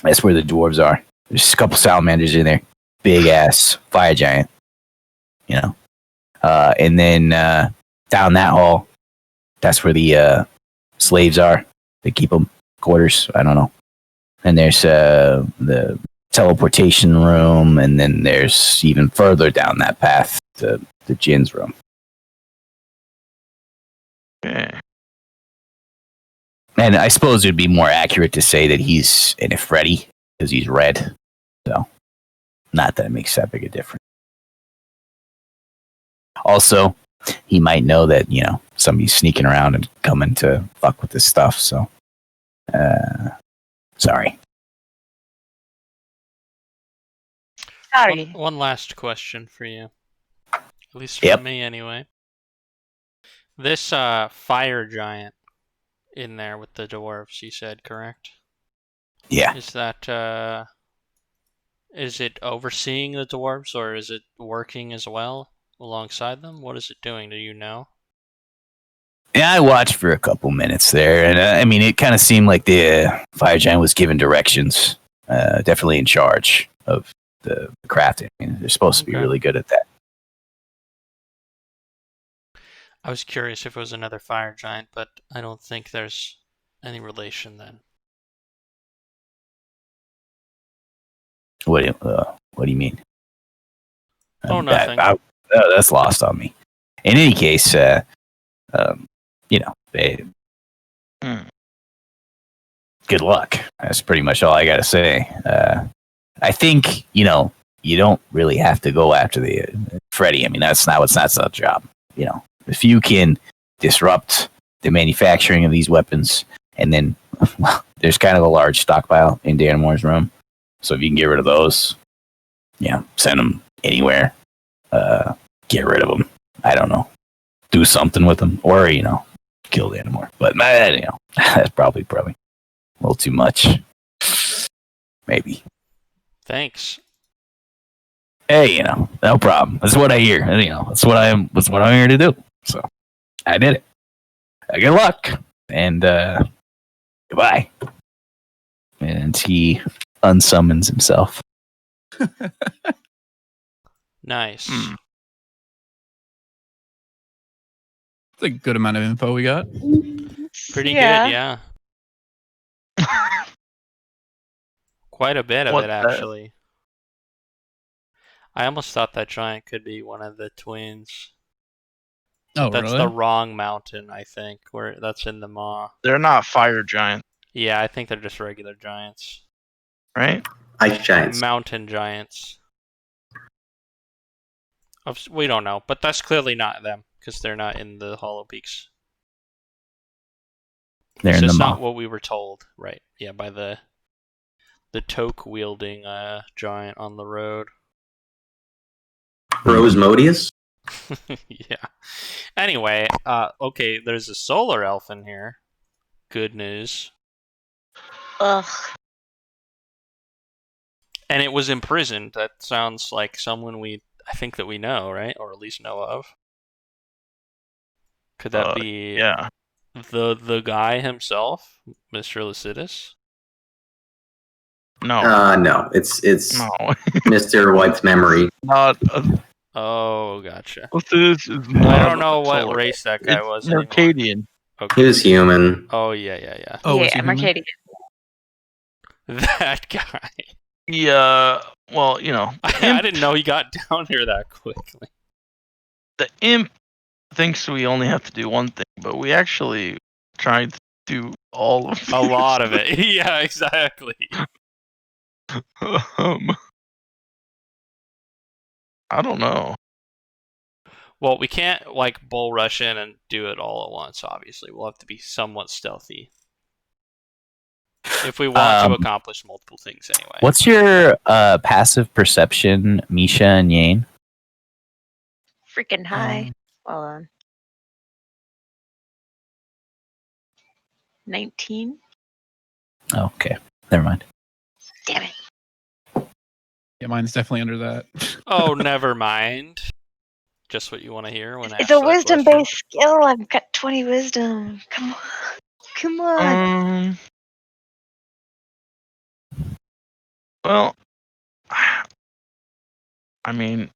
That's where the dwarves are. There's a couple salamanders in there. Big ass fire giant. And then down that hall, that's where the slaves are. They keep them quarters. I don't know. And there's the teleportation room, and then there's even further down that path, the djinn's room. Okay. And I suppose it'd be more accurate to say that he's an Ifriti because he's red. So, not that it makes that big a difference. Also, he might know that, somebody's sneaking around and coming to fuck with this stuff. So, sorry. Sorry. One last question for you. At least for me, anyway. This fire giant in there with the dwarves, you said, correct? Yeah. Is that is it overseeing the dwarves, or is it working as well alongside them? What is it doing? Do you know? Yeah, I watched for a couple minutes there, and it kind of seemed like the fire giant was given directions, definitely in charge of the crafting. They're supposed to be really good at that. I was curious if it was another fire giant, but I don't think there's any relation then. What do you mean? Nothing. That's lost on me. In any case, they, good luck. That's pretty much all I got to say. I think, you don't really have to go after the Freddy. That's the job. If you can disrupt the manufacturing of these weapons, and then there's kind of a large stockpile in Danamore's room. So if you can get rid of those, send them anywhere. Get rid of them. I don't know. Do something with them, or kill Danamore. But that's probably a little too much. Maybe. Thanks. Hey, no problem. That's what I hear. That's what I'm here to do. So I did it. Good luck, and goodbye. And he unsummons himself. Nice. It's a good amount of info we got. Pretty good, yeah. Quite a bit of it, actually. I almost thought that giant could be one of the twins. Oh, That's really? the wrong mountain, I think. Where that's in the Maw. They're not fire giants, Yeah, I think they're just regular giants. right? Ice giants. Mountain giants. We don't know, but that's clearly not them because they're not in the Hollow Peaks. They're in the It's Maw. not what we were told, right? Yeah, by the toque wielding giant on the road. Rosmodius? Yeah. Anyway, okay, there's a solar elf in here. Good news. Ugh. And it was imprisoned. That sounds like someone I think that we know, right? Or at least know of. Could that be Yeah. the guy himself, Mr. Lucidus? No. No. It's No. Mr. White's memory. Not. Oh, gotcha. This is I don't know what race that guy was anymore. Mercadian. He was human. Oh, yeah. Oh, was he yeah, human? Mercadian. That guy. Yeah. Well, you know, I didn't know he got down here that quickly. the imp thinks we only have to do one thing, but we actually tried to do all of A lot of it. Yeah, exactly. I don't know. Well, we can't like bull rush in and do it all at once. Obviously, we'll have to be somewhat stealthy if we want to accomplish multiple things. Anyway, What's your passive perception, Misha and Yane? Freaking high. Hold on. 19. Oh, okay, never mind. Damn it. Yeah, mine's definitely under that. Oh, never mind. Just what you want to hear when It's asked a that question. wisdom-based skill. I've got 20 wisdom. Come on. Come on. Well, I mean,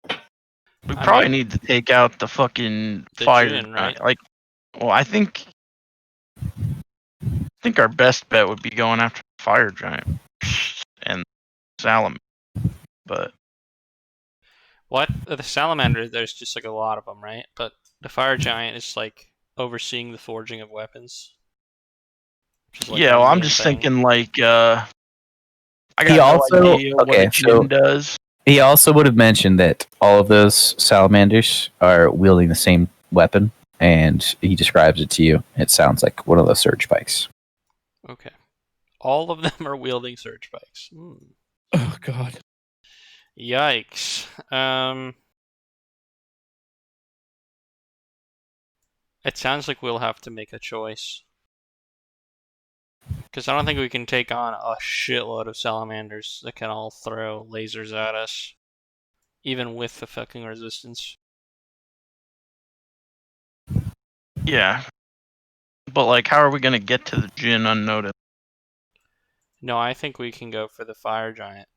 we probably need to take out the fucking fire. Djinn, right? Like, well, I think our best bet would be going after the fire giant and Salamander. But What? The salamander, there's just like a lot of them, right? But the fire giant is like overseeing the forging of weapons. Like yeah, well, I'm just thinking like I got He no also- idea what okay, a Djinn does. He also would have mentioned that all of those salamanders are wielding the same weapon, and he describes it to you. It sounds like one of those surge spikes. Okay. All of them are wielding surge spikes. Oh, God. Yikes. It sounds like we'll have to make a choice. Because I don't think we can take on a shitload of salamanders that can all throw lasers at us. Even with the fucking resistance. Yeah, but like, how are we gonna get to the Djinn unnoticed? No, I think we can go for the fire giant.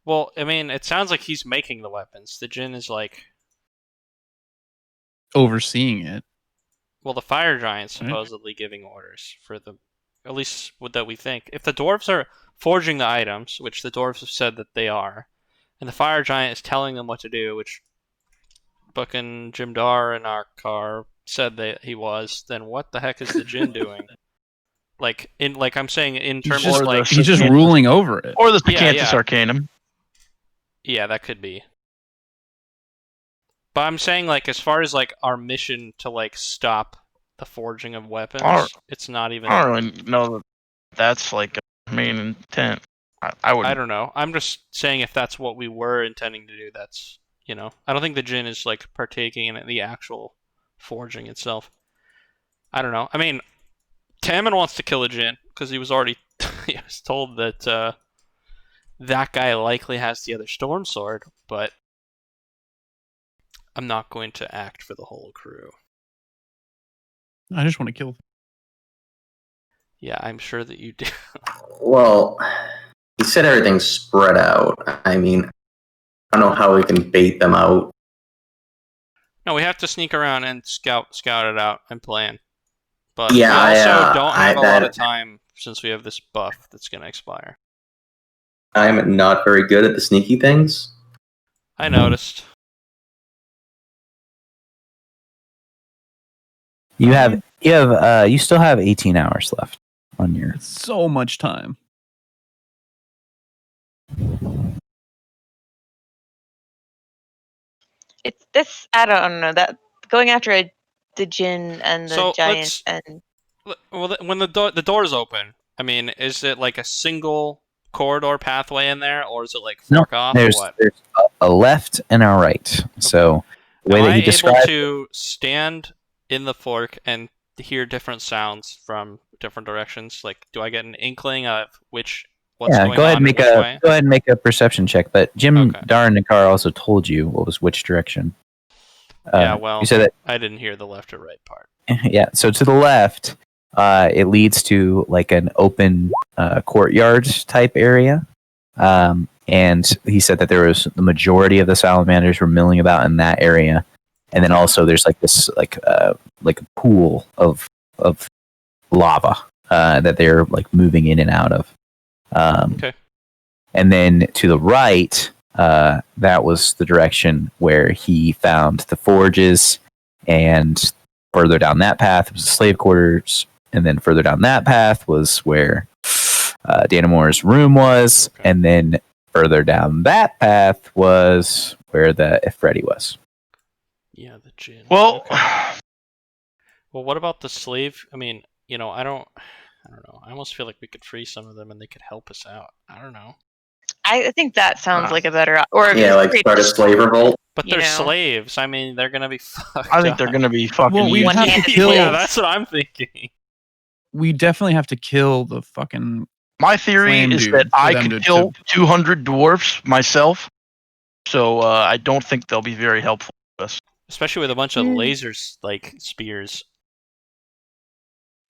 Well, I mean, it sounds like he's making the weapons. The Djinn is like... overseeing it. Well, the fire giant's supposedly giving orders for the... At least what that we think. If the dwarves are forging the items, which the dwarves have said that they are, and the fire giant is telling them what to do, which fucking Jim Dar in our car said that he was, then what the heck is the Djinn doing? I'm saying in terms of like... He's just ruling over it. Or the Sacanthus Arcanum. Yeah, that could be. But I'm saying, like, as far as like our mission to like stop the forging of weapons, it's not even. I don't really know that that's like a main intent. I would. I don't know. I'm just saying if that's what we were intending to do, that's I don't think the Djinn is like partaking in the actual forging itself. I don't know. I mean, Tammin wants to kill a Djinn because he was already he was told that that guy likely has the other storm sword, but I'm not going to act for the whole crew. I just want to kill. Yeah, I'm sure that you do. Well, he said everything's spread out. I mean, I don't know how we can bait them out. No, we have to sneak around and scout it out and plan. But yeah, we also don't have a lot of time since we have this buff that's going to expire. I'm not very good at the sneaky things. I noticed. You still have 18 hours left on your. It's so much time. It's this. I don't know that going after the djinn and the giant and. Well, when the doors open, I mean, is it like a single corridor pathway in there, or is it like fork off? There's, or what? There's a left and a right. Okay. So the way that he described. Am I able to stand in the fork and hear different sounds from different directions? Like, do I get an inkling of what's going on? Go ahead and make a perception check. But Jim, Darren, and Carl also told you what was which direction. Well, you said that I didn't hear the left or right part. Yeah, so to the left, it leads to like an open courtyard type area. And he said that there was the majority of the salamanders were milling about in that area. And then also there's like this like a pool of lava that they're like moving in and out of. Okay. And then to the right, that was the direction where he found the forges, and further down that path was the slave quarters, and then further down that path was where Danamore's room was, and then further down that path was where the Ifredi was. Yeah, the djinn. Well, well, what about the slave? I mean, I don't know. I almost feel like we could free some of them and they could help us out. I don't know. I think that sounds like a better. Or like start a slave revolt. But they're slaves. I mean, they're gonna be fucked. I think they're gonna be fucking. Well, we have to kill. Yeah, that's what I'm thinking. We definitely have to kill the fucking. My theory is that I could kill 200 dwarfs myself, so I don't think they'll be very helpful to us. Especially with a bunch of lasers, like spears.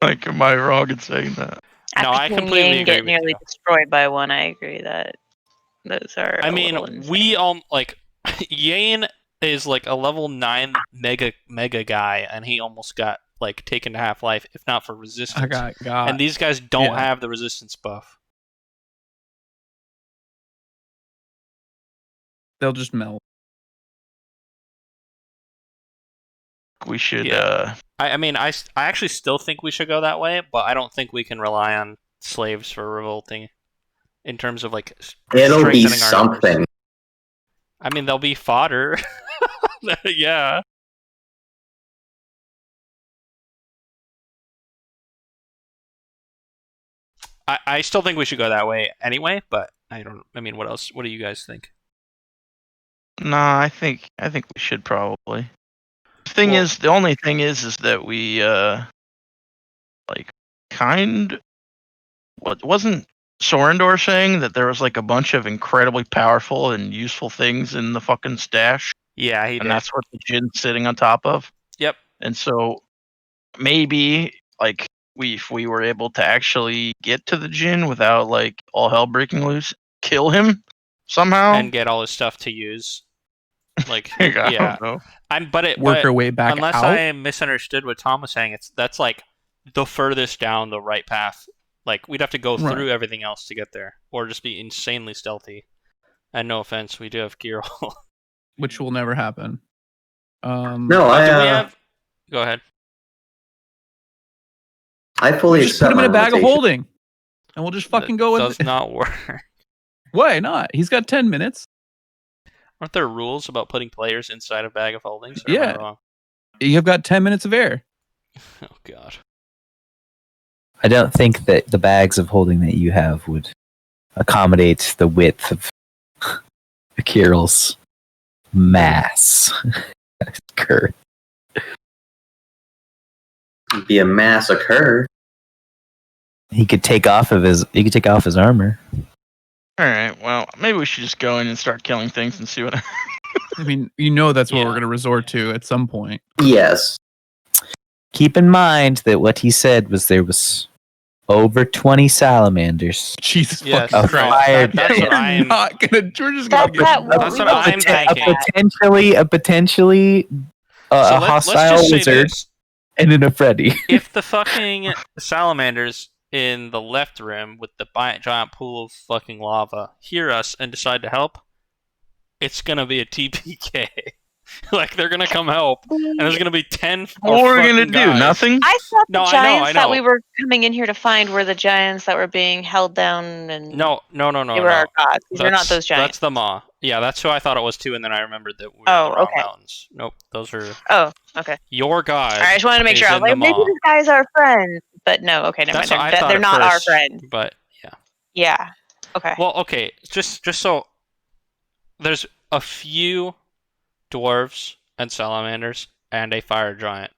Like, am I wrong in saying that? No, I completely agree get with nearly you. destroyed by one. I agree that those are. I mean, we all like Yane is like a level 9 mega guy, and he almost got like taken to half life, if not for resistance. And these guys don't have the resistance buff. They'll just melt. We should. I mean, I actually still think we should go that way, but I don't think we can rely on slaves for revolting. In terms of like, it'll be something. I mean, they'll be fodder. Yeah. I still think we should go that way anyway, but I mean, what else? What do you guys think? Nah, I think we should probably. The only thing is that we what wasn't Sorendor saying that there was like a bunch of incredibly powerful and useful things in the fucking stash? Yeah, he did. And that's what the djinn's sitting on top of. Yep. And so maybe like if we were able to actually get to the djinn without like all hell breaking loose, kill him somehow and get all his stuff to use. Like, I don't know. Work our way back unless out? I misunderstood what Tom was saying, that's like the furthest down the right path. Like, we'd have to go through everything else to get there, or just be insanely stealthy. And no offense, we do have gear roll. Which will never happen. No, Go ahead. I fully just put him in a bag of holding, and we'll just fucking go with it. Does not work. Why not? He's got 10 minutes. Aren't there rules about putting players inside a bag of holdings? Yeah. Am I wrong? You've got 10 minutes of air. Oh, God. I don't think that the bags of holding that you have would accommodate the width of Kirill's mass. Girth. It'd be a massacre. He could take off his armor. All right. Well, maybe we should just go in and start killing things and see what. I mean, that's what we're going to resort to at some point. Yes. Keep in mind that what he said was there was over 20 salamanders. Jesus Yes, fucking Christ. that's what I'm not gonna. We're just gonna That's what I'm thinking. A potentially hostile wizard and an Ifredi. If the fucking salamanders, in the left rim with the giant pool of fucking lava hear us and decide to help, it's gonna be a TPK. Like, they're gonna come help, and there's gonna be 10 What are we fucking gonna do? guys. Nothing? I thought the No, I giants know. that we were coming in here to find were the giants that were being held down, and No. they were our gods. These are not those giants. That's the Maw. Yeah, that's who I thought it was too, and then I remembered that we were in the wrong mountains. Nope, those are. Oh, okay. Your god. All right, I just wanted to make sure. I was like, maybe these guys are friends, but no. Okay, never mind. They're not our friends. But yeah. Yeah. Okay. Well, okay. Just so there's a few dwarves and salamanders and a fire giant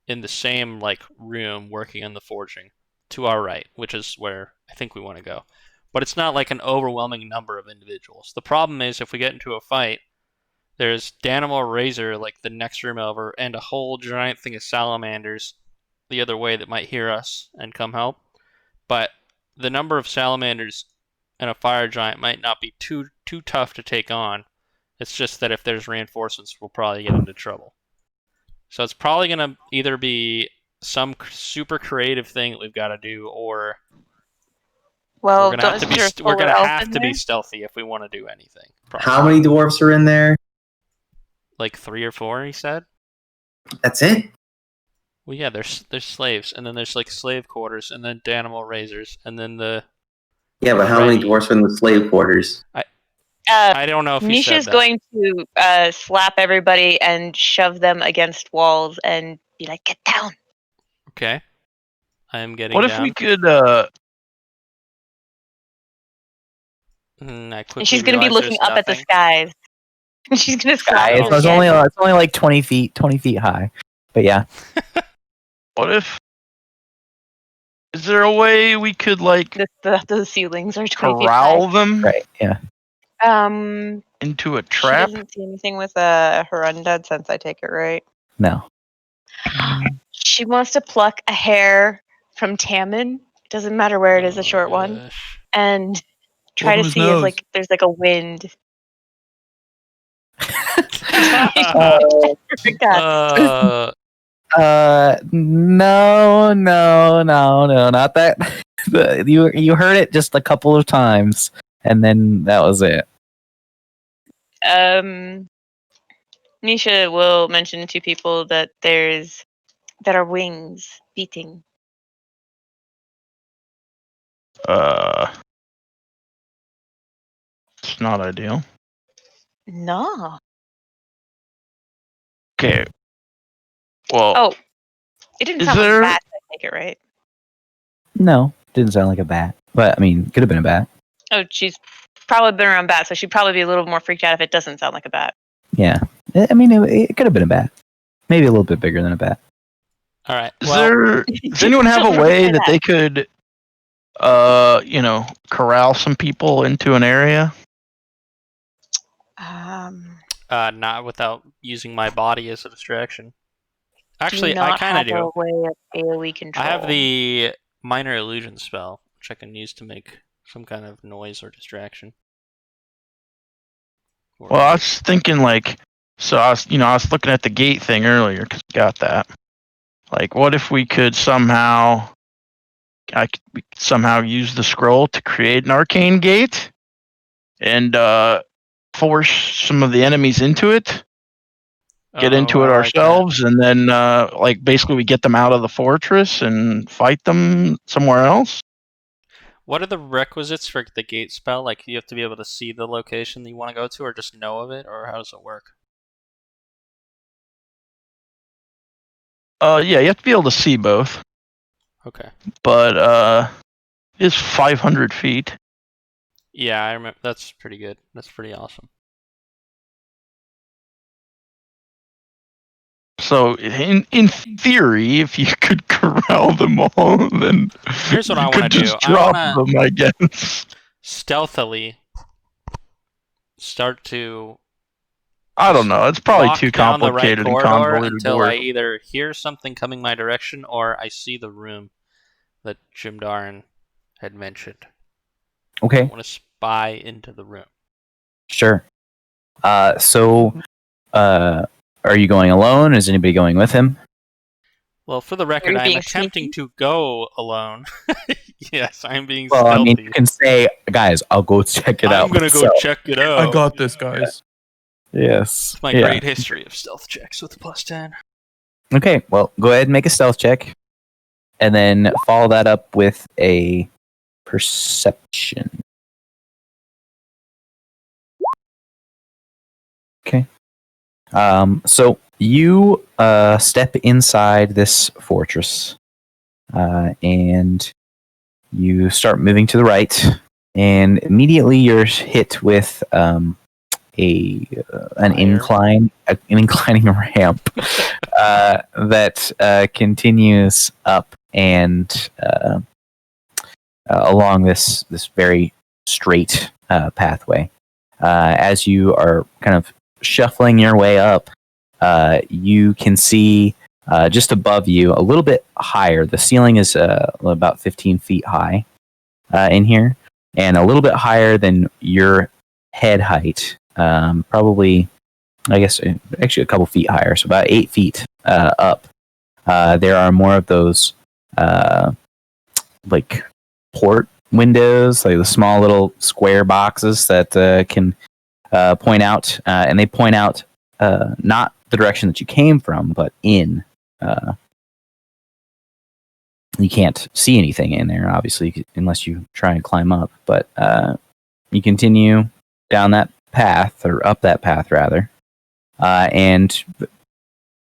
in the same room working on the forging to our right, which is where I think we want to go. But it's not like an overwhelming number of individuals. The problem is if we get into a fight, there's Danimal Razor the next room over and a whole giant thing of salamanders the other way that might hear us and come help. But the number of salamanders and a fire giant might not be too tough to take on. It's just that if there's reinforcements, we'll probably get into trouble. So it's probably going to either be some super creative thing that we've got to do, or we're going to have to be stealthy if we want to do anything. Probably. How many dwarves are in there? 3 or 4, he said. That's it? Well, yeah, there's slaves, and then there's slave quarters, and then Danimal Razors, and then the... Yeah, but how many dwarves are in the slave quarters? I don't know if he said that. Nisha's going to slap everybody and shove them against walls and be like, "Get down." Okay. I am getting down. What if we could, and she's going to be looking up at the skies. She's going to sky. It's only 20 feet high. But yeah. What if... Is there a way we could, the ceilings are 20 feet corral high. them? Right, yeah. Into a trap? She doesn't see anything with her undead sense, I take it, right? No. She wants to pluck a hair from Tammin. It doesn't matter where it is, a short one. And try to see if there's a wind. No, not that. You heard it just a couple of times, and then that was it. Nisha will mention to people that there are wings beating. It's not ideal. No. Okay. Well. It didn't sound like bats, I take it, right? No, didn't sound like a bat. But I mean, could have been a bat. Oh, she's probably been around bats, so she'd probably be a little more freaked out if it doesn't sound like a bat. Yeah, I mean, it could have been a bat. Maybe a little bit bigger than a bat. All right. Does anyone have a way that they could, corral some people into an area? Not without using my body as a distraction. Actually, I kind of do. A way of AoE control. I have the minor illusion spell, which I can use to make some kind of noise or distraction. Well, I was thinking I was looking at the gate thing earlier because we got that. What if we could somehow use the scroll to create an arcane gate and force some of the enemies into it, get into it ourselves, and then basically we get them out of the fortress and fight them somewhere else? What are the requisites for the gate spell? You have to be able to see the location that you want to go to, or just know of it, or how does it work? Yeah, you have to be able to see both. Okay. But it's 500 feet. Yeah, I remember. That's pretty good. That's pretty awesome. So, in theory, if you could corral them all, then here's what I want to do. Just drop them, I guess. Stealthily start to. I don't know. It's probably too complicated and convoluted until I either hear something coming my direction or I see the room that Jim Darren had mentioned. Okay. I want to spy into the room. Sure. Are you going alone? Is anybody going with him? Well, for the record, I'm attempting to go alone. Yes, I'm being Well, stealthy. I mean, you can say, guys, I'll go check it out. I'm gonna go check it out. I got this, guys. Yes. It's my great history of stealth checks with +10. Okay, well, go ahead and make a stealth check. And then follow that up with a perception. Okay. So you step inside this fortress, and you start moving to the right, and immediately you're hit with an inclining ramp that continues up and along this very straight pathway. As you are kind of shuffling your way up, you can see just above you, a little bit higher. The ceiling is about 15 feet high in here, and a little bit higher than your head height. Probably, I guess, actually a couple feet higher, so about 8 feet up. There are more of those like port windows, like the small little square boxes that can point out, and they point out not the direction that you came from, but in. You can't see anything in there, obviously, unless you try and climb up. But you continue down that path, or up that path, rather, and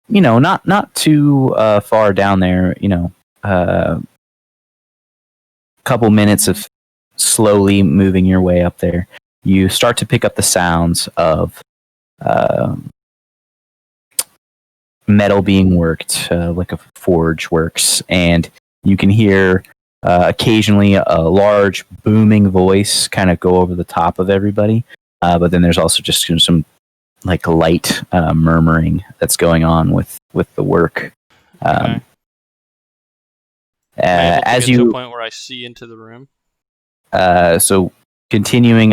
not too far down there. Couple minutes of slowly moving your way up there, you start to pick up the sounds of metal being worked, like a forge works, and you can hear occasionally a large booming voice kind of go over the top of everybody, but then there's also just some like light murmuring that's going on with the work. Okay. As get you to a point where I see into the room. So continuing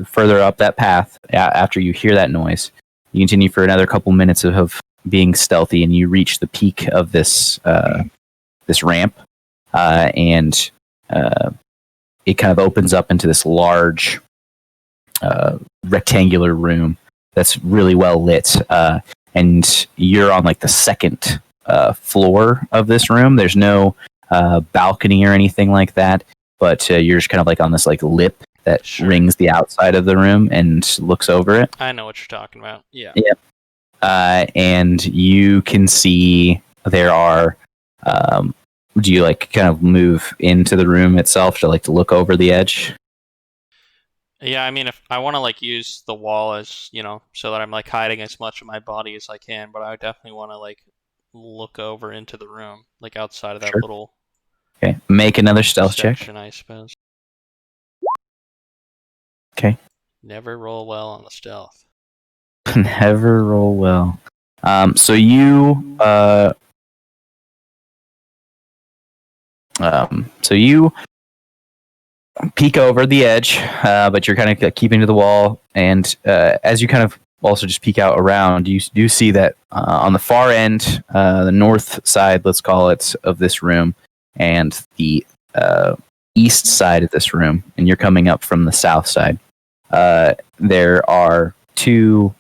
further up that path, after you hear that noise, you continue for another couple minutes of being stealthy, and you reach the peak of this ramp, and it kind of opens up into this large rectangular room that's really well lit, and you're on like the second floor of this room. There's no balcony or anything like that, but you're just kind of like on this like lip that rings the outside of the room and looks over it. I know what you're talking about. Yeah. And you can see there are. Do you like kind of move into the room itself to look over the edge? Yeah, I mean, if I want to like use the wall as so that I'm like hiding as much of my body as I can, but I definitely want to like look over into the room, like outside of that little. Okay, make another stealth check. I suppose. Okay. Never roll well on the stealth. Never roll well. So you peek over the edge, but you're kind of keeping to the wall, and as you kind of also just peek out around, you do see that on the far end, the north side, let's call it, of this room, and the east side of this room, and you're coming up from the south side, there are two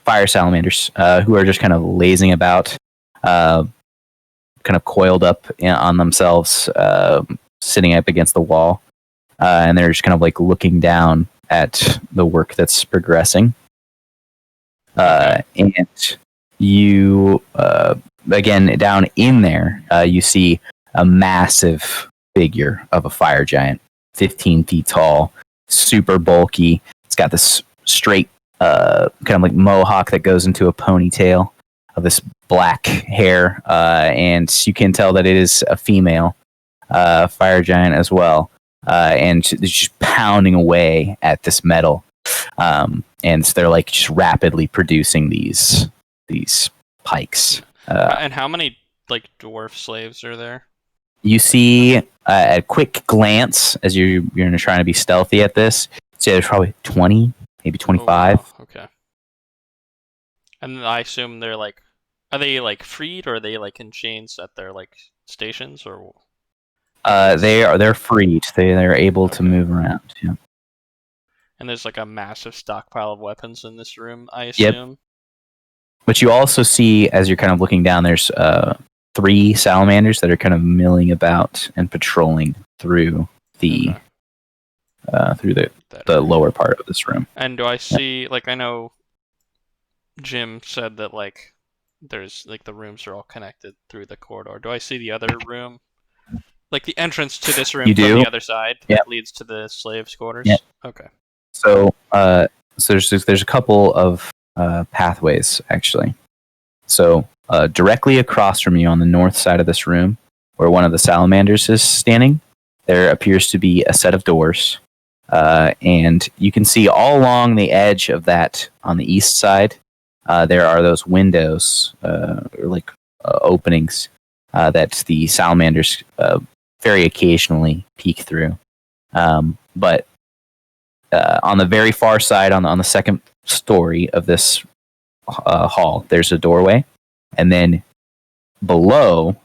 fire salamanders who are just kind of lazing about, kind of coiled up on themselves, sitting up against the wall, and they're just kind of like looking down at the work that's progressing. And you, again, down in there, you see a massive figure of a fire giant, 15 feet tall, super bulky. It's got this straight, kind of like mohawk that goes into a ponytail of this black hair, and you can tell that it is a female fire giant as well, and it's just pounding away at this metal, and they're like just rapidly producing these pikes. And how many like dwarf slaves are there? You see at a quick glance, as you're trying to be stealthy at this, so there's probably 20, maybe 25. Oh, wow. Okay. And I assume they're like Are they like freed, or are they like in chains at their like stations, or? They're freed. They're able to move around. Yeah. And there's like a massive stockpile of weapons in this room, I assume. Yep. But you also see, as you're kind of looking down, there's 3 salamanders that are kind of milling about and patrolling through the lower part of this room. And do I see I know Jim said that like there's like the rooms are all connected through the corridor. Do I see the other room? Like the entrance to this room from the other side that leads to the slaves' quarters? Yeah. Okay. So there's a couple of pathways actually. So directly across from you on the north side of this room, where one of the salamanders is standing, there appears to be a set of doors. And you can see all along the edge of that on the east side, there are those windows, openings, that the salamanders very occasionally peek through. But on the very far side, on the second story of this hall, there's a doorway. And then below,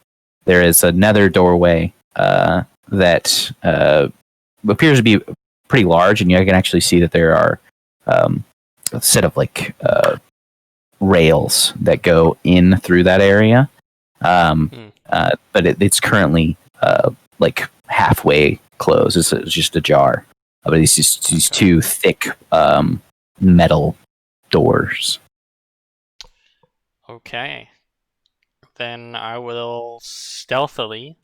there is another doorway that appears to be pretty large, and you can actually see that there are a set of rails that go in through that area. But it's currently halfway closed. It's just ajar. But it's just these 2 thick metal doors. Okay. Then I will stealthily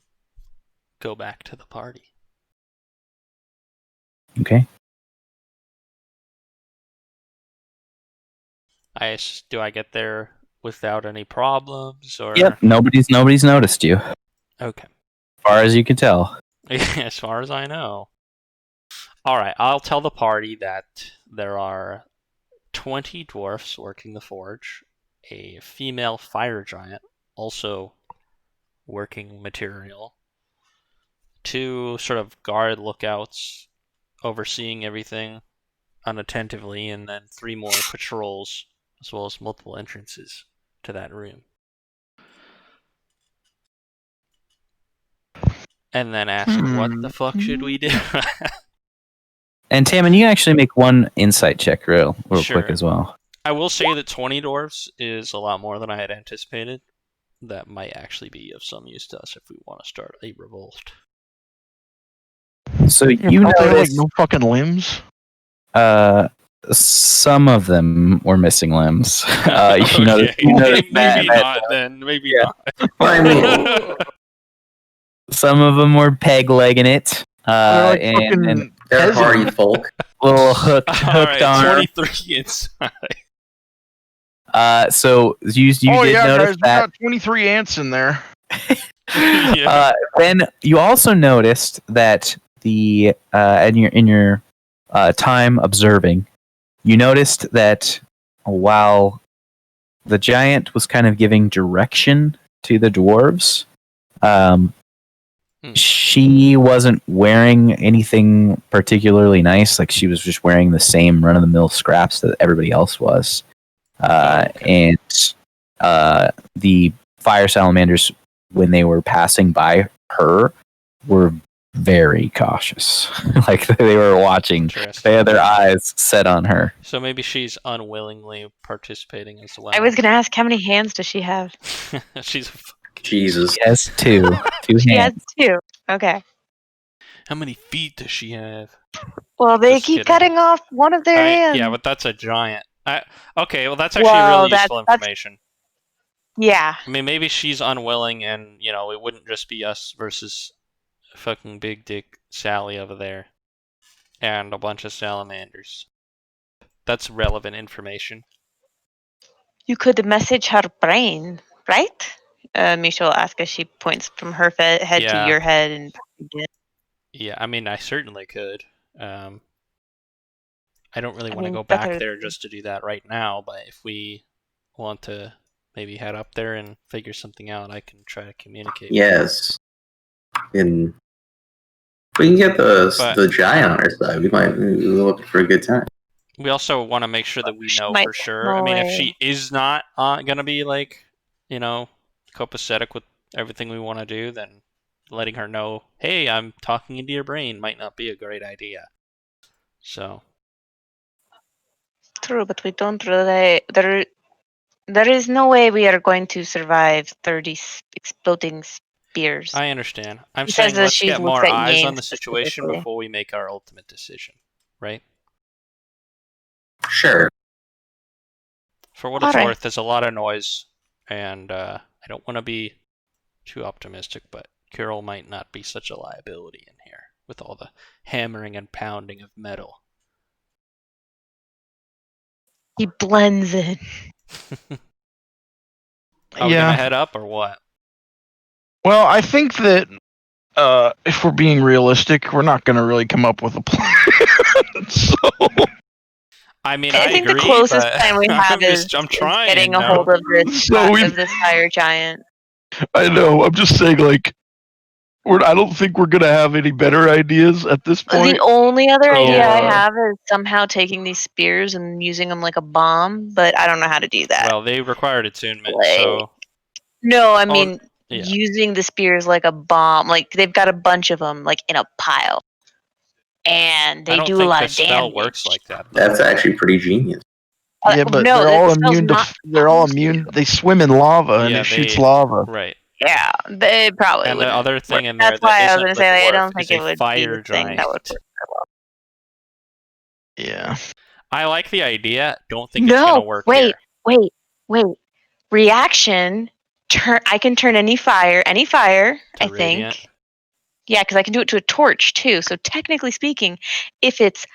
go back to the party. Okay. Do I get there without any problems, or? Yep. Nobody's noticed you. Okay. As far as you can tell. As far as I know. All right. I'll tell the party that there are 20 dwarfs working the forge, a female fire giant also working material, 2 sort of guard lookouts overseeing everything unattentively, and then 3 more patrols, as well as multiple entrances to that room. And then ask, what the fuck should we do? And Tammin, you can actually make one insight check real Sure. quick as well. I will say that 20 dwarves is a lot more than I had anticipated. That might actually be of some use to us if we want to start a revolt. So you know, like no fucking limbs. Some of them were missing limbs. Okay. Maybe not. Then maybe not. I mean, some of them were peg legging it. And they're party folk. Little hooked right, arm. 23 inside. So you did notice guys, that. We got 23 ants in there. Then you also noticed that in your time observing, you noticed that while the giant was kind of giving direction to the dwarves, she wasn't wearing anything particularly nice. Like, she was just wearing the same run-of-the-mill scraps that everybody else was. And the fire salamanders, when they were passing by her, were very cautious. Like, they were watching. They had their eyes set on her. So maybe she's unwillingly participating as well. I was going to ask, how many hands does she have? She's Jesus. She has 2. 2 She has hands. 2. Okay. How many feet does she have? Well, they Just keep kidding. cutting off one of their hands. Yeah, but that's a giant. Okay, well, that's actually really useful information. Yeah. I mean, maybe she's unwilling, and it wouldn't just be us versus fucking big dick Sally over there and a bunch of salamanders. That's relevant information. You could message her brain, right? Misha will ask as she points from her head to your head. And yeah, I mean, I certainly could. I don't really want to go back there just to do that right now, but if we want to maybe head up there and figure something out, I can try to communicate. Yes. And we can get the giant on our side. We might be looking for a good time. We also want to make sure that we know for sure. I mean, if she is not going to be copacetic with everything we want to do, then letting her know, hey, I'm talking into your brain might not be a great idea. So. True, but we don't really. There is no way we are going to survive 30 exploding spears. I understand. I'm saying let's get more eyes on the situation before we make our ultimate decision, right? Sure. For what it's worth, there's a lot of noise, and I don't want to be too optimistic, but Kirill might not be such a liability in here with all the hammering and pounding of metal. He blends in. Are we gonna head up or what? Well, I think that if we're being realistic, we're not gonna really come up with a plan. So, I mean, I think agree, the closest plan we have is getting a hold of this fire giant. I know. I'm just saying, like, I don't think we're gonna have any better ideas at this point. The only other idea I have is somehow taking these spears and using them like a bomb, but I don't know how to do that. Well, they required attunement, so. No, I mean using the spears like a bomb. Like they've got a bunch of them, like in a pile, and they do a lot of damage. Spell works like that. That's actually pretty genius. Yeah, but they're all immune to. They're all immune. They swim in lava, and it shoots lava. Right. Yeah, they probably. And the other thing in there. That's why I was going to say I don't think it would be the thing that would work well. Yeah. I like the idea. Don't think it's going to work. Wait. Reaction. I can turn any fire. I think. Yeah, because I can do it to a torch too. So technically speaking, if it's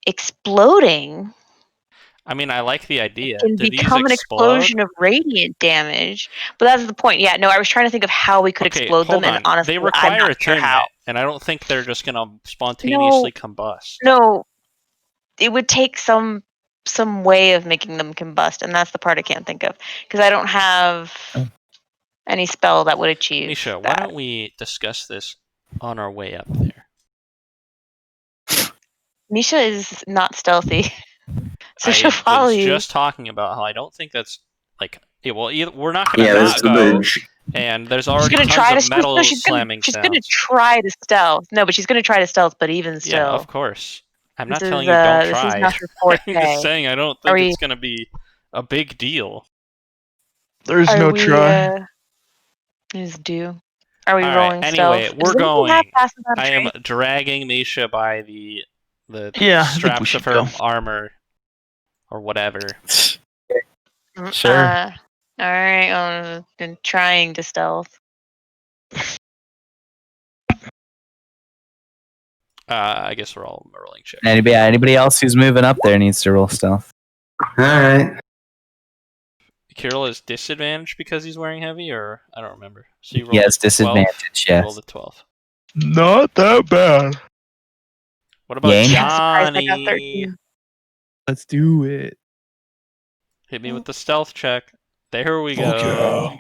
exploding. I mean, I like the idea. It can become an explosion of radiant damage. But that's the point. Yeah, no, I was trying to think of how we could explode them, and honestly, they require attunement, and I don't think they're just going to spontaneously combust. No, it would take some way of making them combust, and that's the part I can't think of because I don't have any spell that would achieve. Misha, why don't we discuss this on our way up there? Misha is not stealthy. So she'll follow you. I was just talking about how I don't think that's like. We're not going to not go. And there's already tons of metal slamming sounds. She's going to try to stealth. No, but she's going to try to stealth. But even still, yeah, of course. I'm not telling you don't try. This is not her forte. I'm just saying I don't think it's going to be a big deal. There's no try. Is due. Are we rolling stealth? Anyway, we're going. I am dragging Misha by the straps of her armor or whatever. Sure. All right. I've been trying to stealth. I guess we're all rolling check. Anybody else who's moving up there needs to roll stealth. All right. Kirill is disadvantaged because he's wearing heavy, or I don't remember. So you yes, disadvantage. Yes. Roll the 12. Not that bad. What about Johnny? Let's do it. Hit me with the stealth check. There we go.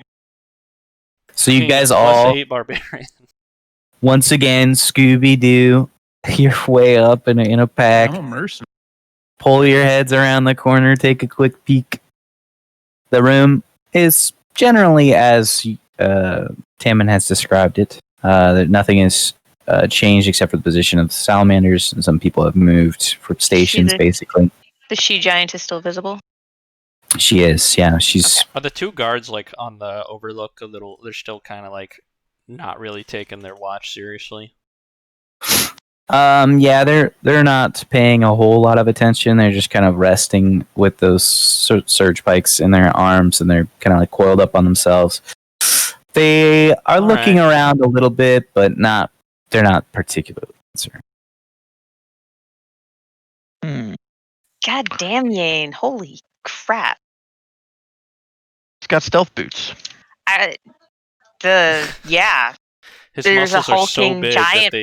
So you guys all, +8 barbarian. Once again, Scooby-Doo, your way up in a pack. I'm a mercenary. Pull your heads around the corner, take a quick peek. The room is generally as Tammin has described it. Nothing is changed except for the position of the salamanders, and some people have moved for stations, basically. The she-giant is still visible? She is, yeah. She's. Are the two guards like on the overlook a little? They're still kind of like not really taking their watch seriously. Yeah, they're not paying a whole lot of attention. They're just kind of resting with those surge pikes in their arms, and they're kind of like coiled up on themselves. They are looking around a little bit, but they're not particularly concerned. God damn, Yane! Holy crap! He's got stealth boots. Yeah. There's a hulking giant,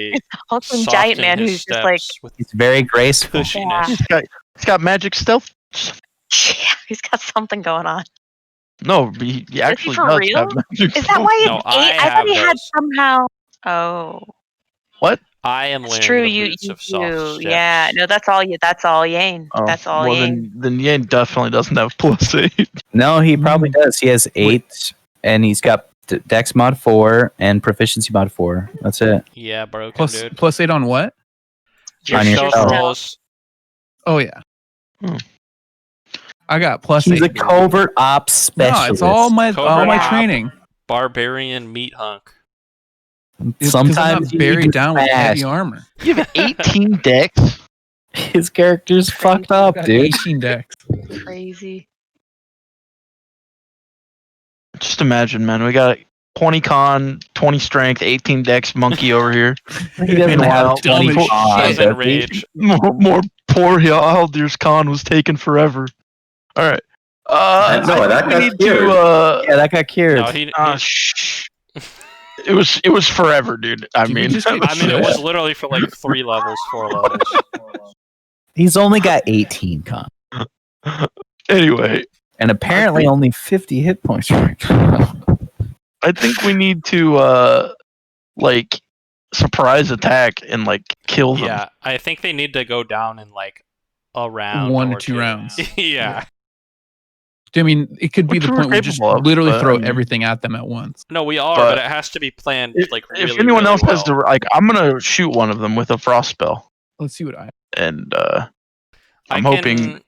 giant man who's just like he's very graceful. Yeah. He's got magic stealth boots. Yeah, he's got something going on. No, he actually for does real? have magic. Is that why No, I thought he had somehow. Oh. What? I am wearing true. The boots of soft steps. Yeah. No, that's all. That's all Yane. Oh, that's all Yane. Then Yane definitely doesn't have +8. No, he probably does. He has 8 and he's got Dex mod 4 and Proficiency mod 4. That's it. Yeah, broken, dude. Plus 8 on what? Your On your stealth stealth. rolls. Oh yeah. I got plus He's 8. a covert ops specialist. No, it's all my Covert training. Barbarian meat hunk. Sometimes I'm buried down with heavy armor. You have 18 decks. His character's fucked up, dude. 18 decks. Crazy. Just imagine, man. We got 20 con, 20 strength, 18 dex monkey over here. He doesn't have 20 dumb as con, shit. does he? Rage. More poor Aldir's con was taken forever. All right. No, that we got need cured. to. Yeah, that got cured. No, he Shh. It was forever, dude. I Did we mean, just get I mean, it shit? was literally for like 3 levels, 4 levels. He's only got 18 con. anyway, And apparently only 50 hit points right now. I think we need to like surprise attack and like kill them. Yeah, I think they need to go down in like a round. 1 or to 2 two. rounds. Yeah. I mean, it could be Which the we're point where we just capable of, literally but, throw I mean- everything at them at once. No, we are, But but it has to be planned like really, if anyone really else has well. to, like, I'm gonna shoot one of them with a frost spell, Let's see what I. and I I'm can- hoping.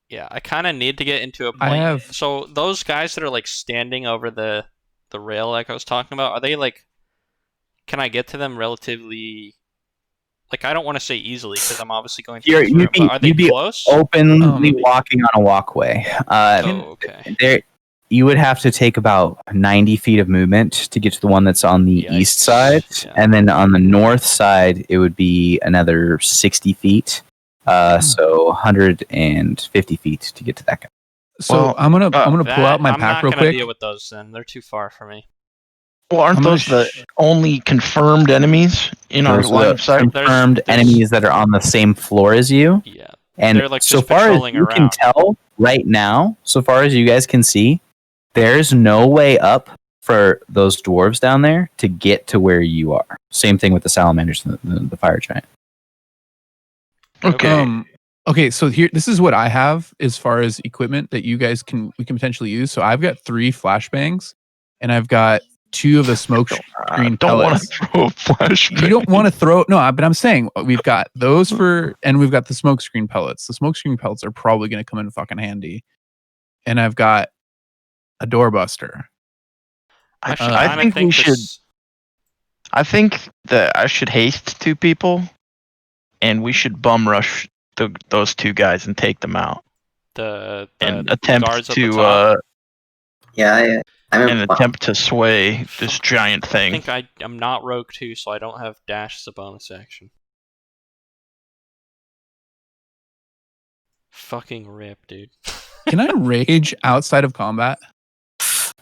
Yeah, I kind of need to get into a I point. have- So those guys that are like standing over the rail, like I was talking about, are they like? Can I get to them relatively? Like I don't want to say easily because I'm obviously going to. You'd be- are they you'd be close? Openly walking on a walkway. Okay. There, you would have to take about 90 feet of movement to get to the one that's on the Yikes. east side. Yeah. And then on the north side, it would be another 60 feet. So 150 feet to get to that guy. So Well, I'm gonna pull That- out my I'm pack not real gonna quick. deal with those then. They're too far for me. Well, aren't I'm gonna those the only confirmed enemies in our Those are line the of sight? confirmed There's- enemies that are on the same floor as you. Yeah. And They're, like, so just far as patrolling you can around. tell right now, so far as you guys can see, there's no way up for those dwarves down there to get to where you are. Same thing with the salamanders and the fire giant. Okay. Okay, so here, this is what I have as far as equipment that we can potentially use. So I've got 3 flashbangs, and I've got 2 of the smoke screen don't want to pellets. throw a flashbang. You don't want to throw but I'm saying we've got those and we've got the smoke screen pellets. The smoke screen pellets are probably going to come in fucking handy. And I've got a doorbuster. I kinda think we should. this- I think that I should haste 2 people, and we should bum rush those 2 guys and take them out, the and guards attempt at the to top. Yeah, attempt to sway this giant I thing. think I'm not rogue 2, so I don't have dash as a bonus action. Fucking rip, dude. Can I rage outside of combat?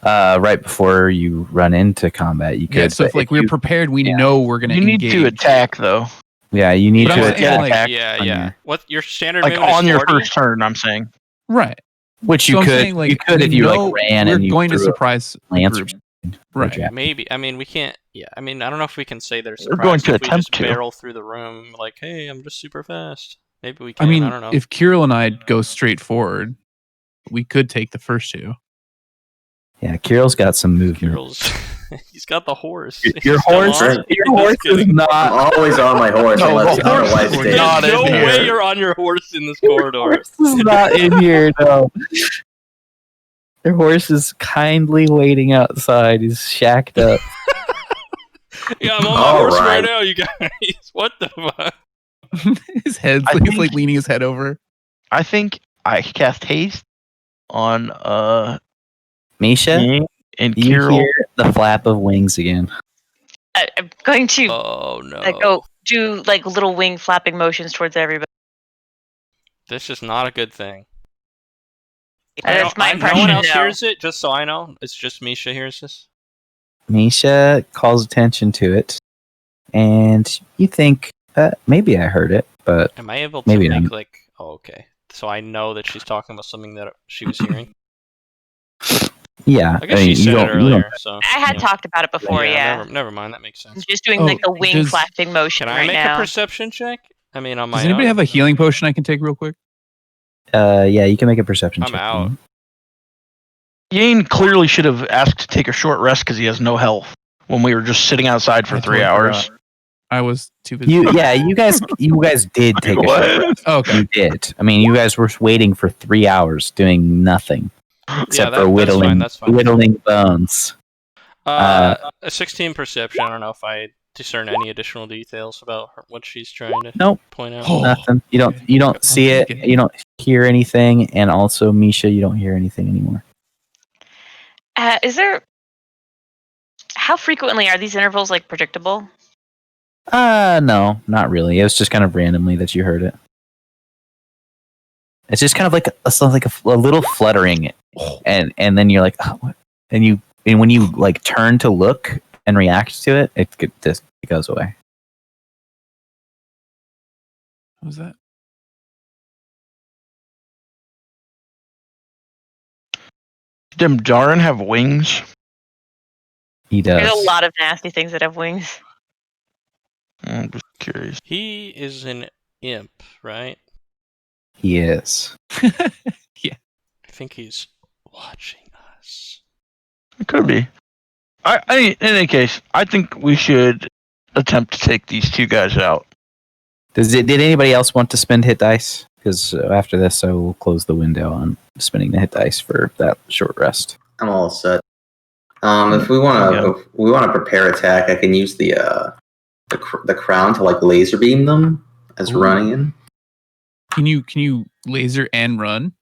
Right before you run into combat, you could. Yeah, so if but like we're you- prepared, we yeah. know we're going to You need to attack though, yeah, you need But to I'm attack, saying, like- Yeah, on yeah. your- What your standard like movement on is your 40? first turn. I'm saying. Right. which So you I'm could. saying, like, you could if we you know like ran we're and you going to threw a surprise the lance or group. something. Right. Jab. Maybe. I mean, we can't. Yeah. I mean, I don't know if we can say they're We're going surprised to if we attempt just to. barrel through the room like, "Hey, I'm just super fast." Maybe we I can. mean, I don't know. if Kirill and I go straight forward, we could take the first 2. Yeah, Kirill's got some movement. Kirill's, he's got the horse. Your He's still horse, on? your Just horse is kidding. I'm not. always on my horse No, unless the horse otherwise is stated. not There's no in here. way you're on your horse in this corridor. Horse is not in here, no. Your horse is kindly waiting outside. He's shacked up. Yeah, I'm on my All horse right right. now, you guys. What the fuck? His head, I he's think- like leaning his head over. I think I cast haste on Misha, me and you Kirill. hear the flap of wings again. I'm going to Oh no! go do like little wing flapping motions towards everybody. This is not a good thing. That's my no impression. one else now. hears it. Just so I know, it's just Misha hears this. Misha calls attention to it, and you think maybe I heard it, but Am I able to Maybe make not. like? Oh, okay. So I know that she's talking about something that she was hearing. yeah, I guess she said it you earlier. So I had yeah. talk about it before. Yeah, Never mind. That makes I'm sense. just doing Oh, like a wing does- flapping motion Can I right make now. a perception check? I mean, on my Does anybody own? have a healing potion I can take real quick? Yeah, you can make a perception I'm check. out. Yane clearly should have asked to take a short rest because he has no health when we were just sitting outside for 3 hours. I was too busy. You guys did take a short rest. Okay. You did. I mean, you guys were waiting for 3 hours doing nothing except for whittling bones. A 16 perception. I don't know if I discern any additional details about what she's trying to point out. Nothing. You don't see it. You don't hear anything, and also Misha, you don't hear anything anymore. How frequently are these intervals like predictable? No, not really. It was just kind of randomly that you heard it. It's just kind of like a little fluttering, and then you're like, oh, what? And when you like turn to look and react to it, it goes away. What was that? Does Darren have wings? He does. There's a lot of nasty things that have wings. I'm just curious. He is an imp, right? He is. Yeah. I think he's watching us. It could be. In any case, I think we should attempt to take these two guys out. Did anybody else want to spend hit dice? Because after this, I will close the window on spending the hit dice for that short rest. I'm all set. If we want to prepare attack, I can use the crown to like laser beam them as running in. Can you laser and run?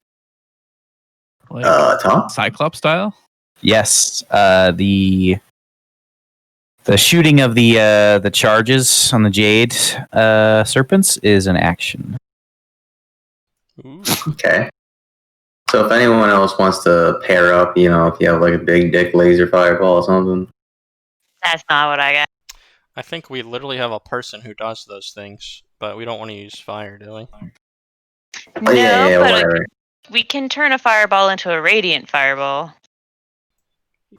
Like Tom? Cyclops style? Yes. The shooting of the charges on the jade serpents is an action. Ooh. Okay. So if anyone else wants to pair up, if you have like a big dick laser fireball or something. That's not what I got. I think we literally have a person who does those things, but we don't want to use fire, do we? Oh, yeah, but whatever. we can turn a fireball into a radiant fireball.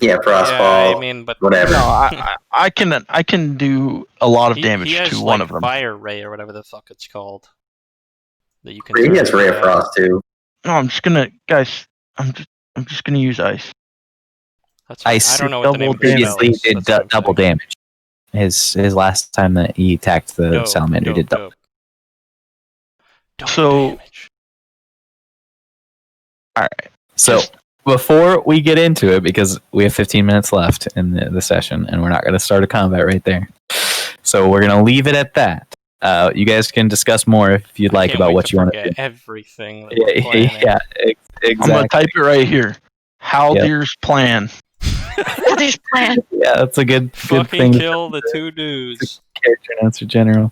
Yeah, frostball. Yeah, I mean, but whatever. No, I can do a lot of damage he has, to one of them. Fire ray or whatever the fuck it's called. That you can. He has ray of frost too. No, I'm just gonna use ice. That's fine. Ice I don't know what the name of the previously spell is. did double damage. His last time that he attacked the salamander did double. So, damage. All right. So before we get into it, because we have 15 minutes left in the session, and we're not going to start a combat right there, so we're going to leave it at that. You guys can discuss more if you'd like about what you want to do. Everything. Yeah, exactly. I'm gonna type it right here. Haldir's plan. Haldir's plan. Yeah, that's a good Fucking thing. Kill the two dudes. Character announcer general.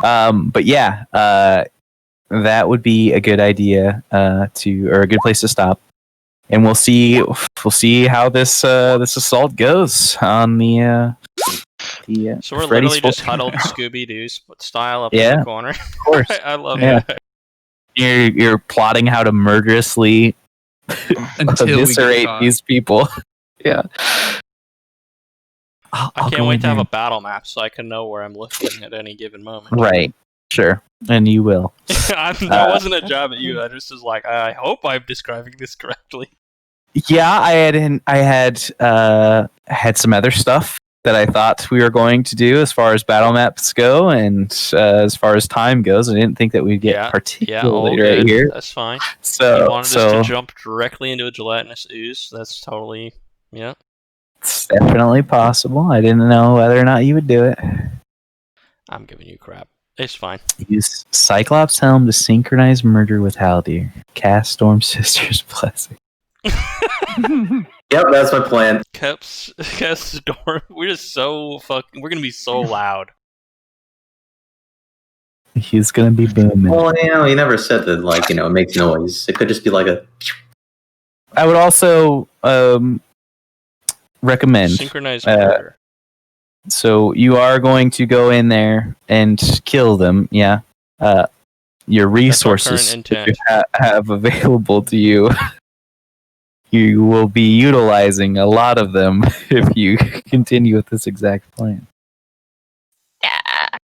But yeah, that would be a good idea or a good place to stop. And we'll see how this assault goes on the so we're Freddy's literally just huddled Scooby-Doo style up in the corner. Of course. I love it. You're plotting how to murderously eviscerate these people. Yeah. I can't wait to have a battle map so I can know where I'm looking at any given moment. Right. Sure. And you will. That wasn't a job at you. I just was like, I hope I'm describing this correctly. Yeah, I had some other stuff that I thought we were going to do as far as battle maps go, and as far as time goes. I didn't think that we'd get particularly right here. That's fine. So you wanted us to jump directly into a gelatinous ooze. That's totally It's definitely possible. I didn't know whether or not you would do it. I'm giving you crap. It's fine. Use Cyclops Helm to synchronize murder with Haldir. Cast Storm Sister's blessing. Yep, that's my plan. Cast Storm. We're just so fucking. We're gonna be so loud. He's gonna be booming. Well, you never said that. It makes noise. It could just be like a. I would also recommend synchronize murder. So you are going to go in there and kill them, yeah. Your resources that you have available to you, you will be utilizing a lot of them if you continue with this exact plan.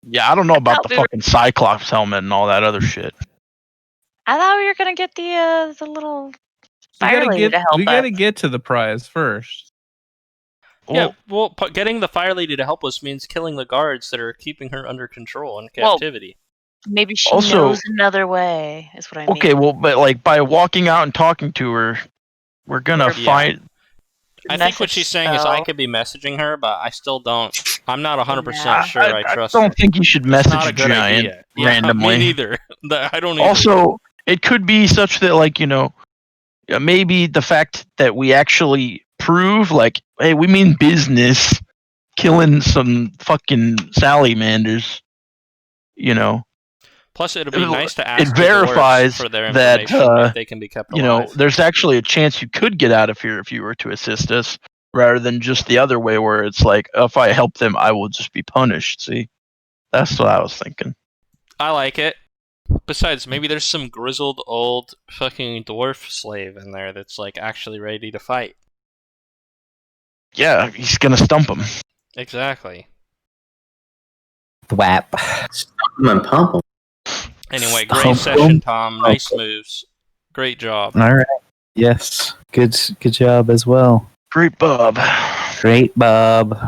Yeah, I don't know about the fucking Cyclops helmet and all that other shit. I thought we were gonna get the little fire lady to help us. We gotta get to the prize first. Yeah, well, getting the fire lady to help us means killing the guards that are keeping her under control in captivity. Maybe she knows another way, is what I mean. Okay, well, but like by walking out and talking to her, we're gonna find... I think what she's saying is I could be messaging her, but I still don't. I'm not 100% sure I trust her. I don't think you should message a giant randomly. Me neither. I don't either. Also, it could be such that, like, you know, maybe the fact that we actually prove, like, hey, we mean business, killing some fucking salamanders, you know. Plus, it'll be nice to ask. It verifies for their that if they can be kept alive. You know, there's actually a chance you could get out of here if you were to assist us, rather than just the other way where it's like, if I help them, I will just be punished. See, that's what I was thinking. I like it. Besides, maybe there's some grizzled old fucking dwarf slave in there that's like actually ready to fight. Yeah, he's gonna stump him. Exactly. Thwap. Stump him and pump him. Anyway, great session, Tom. Nice moves. Great job. All right. Yes. Good job as well. Great Bob. Great Bob.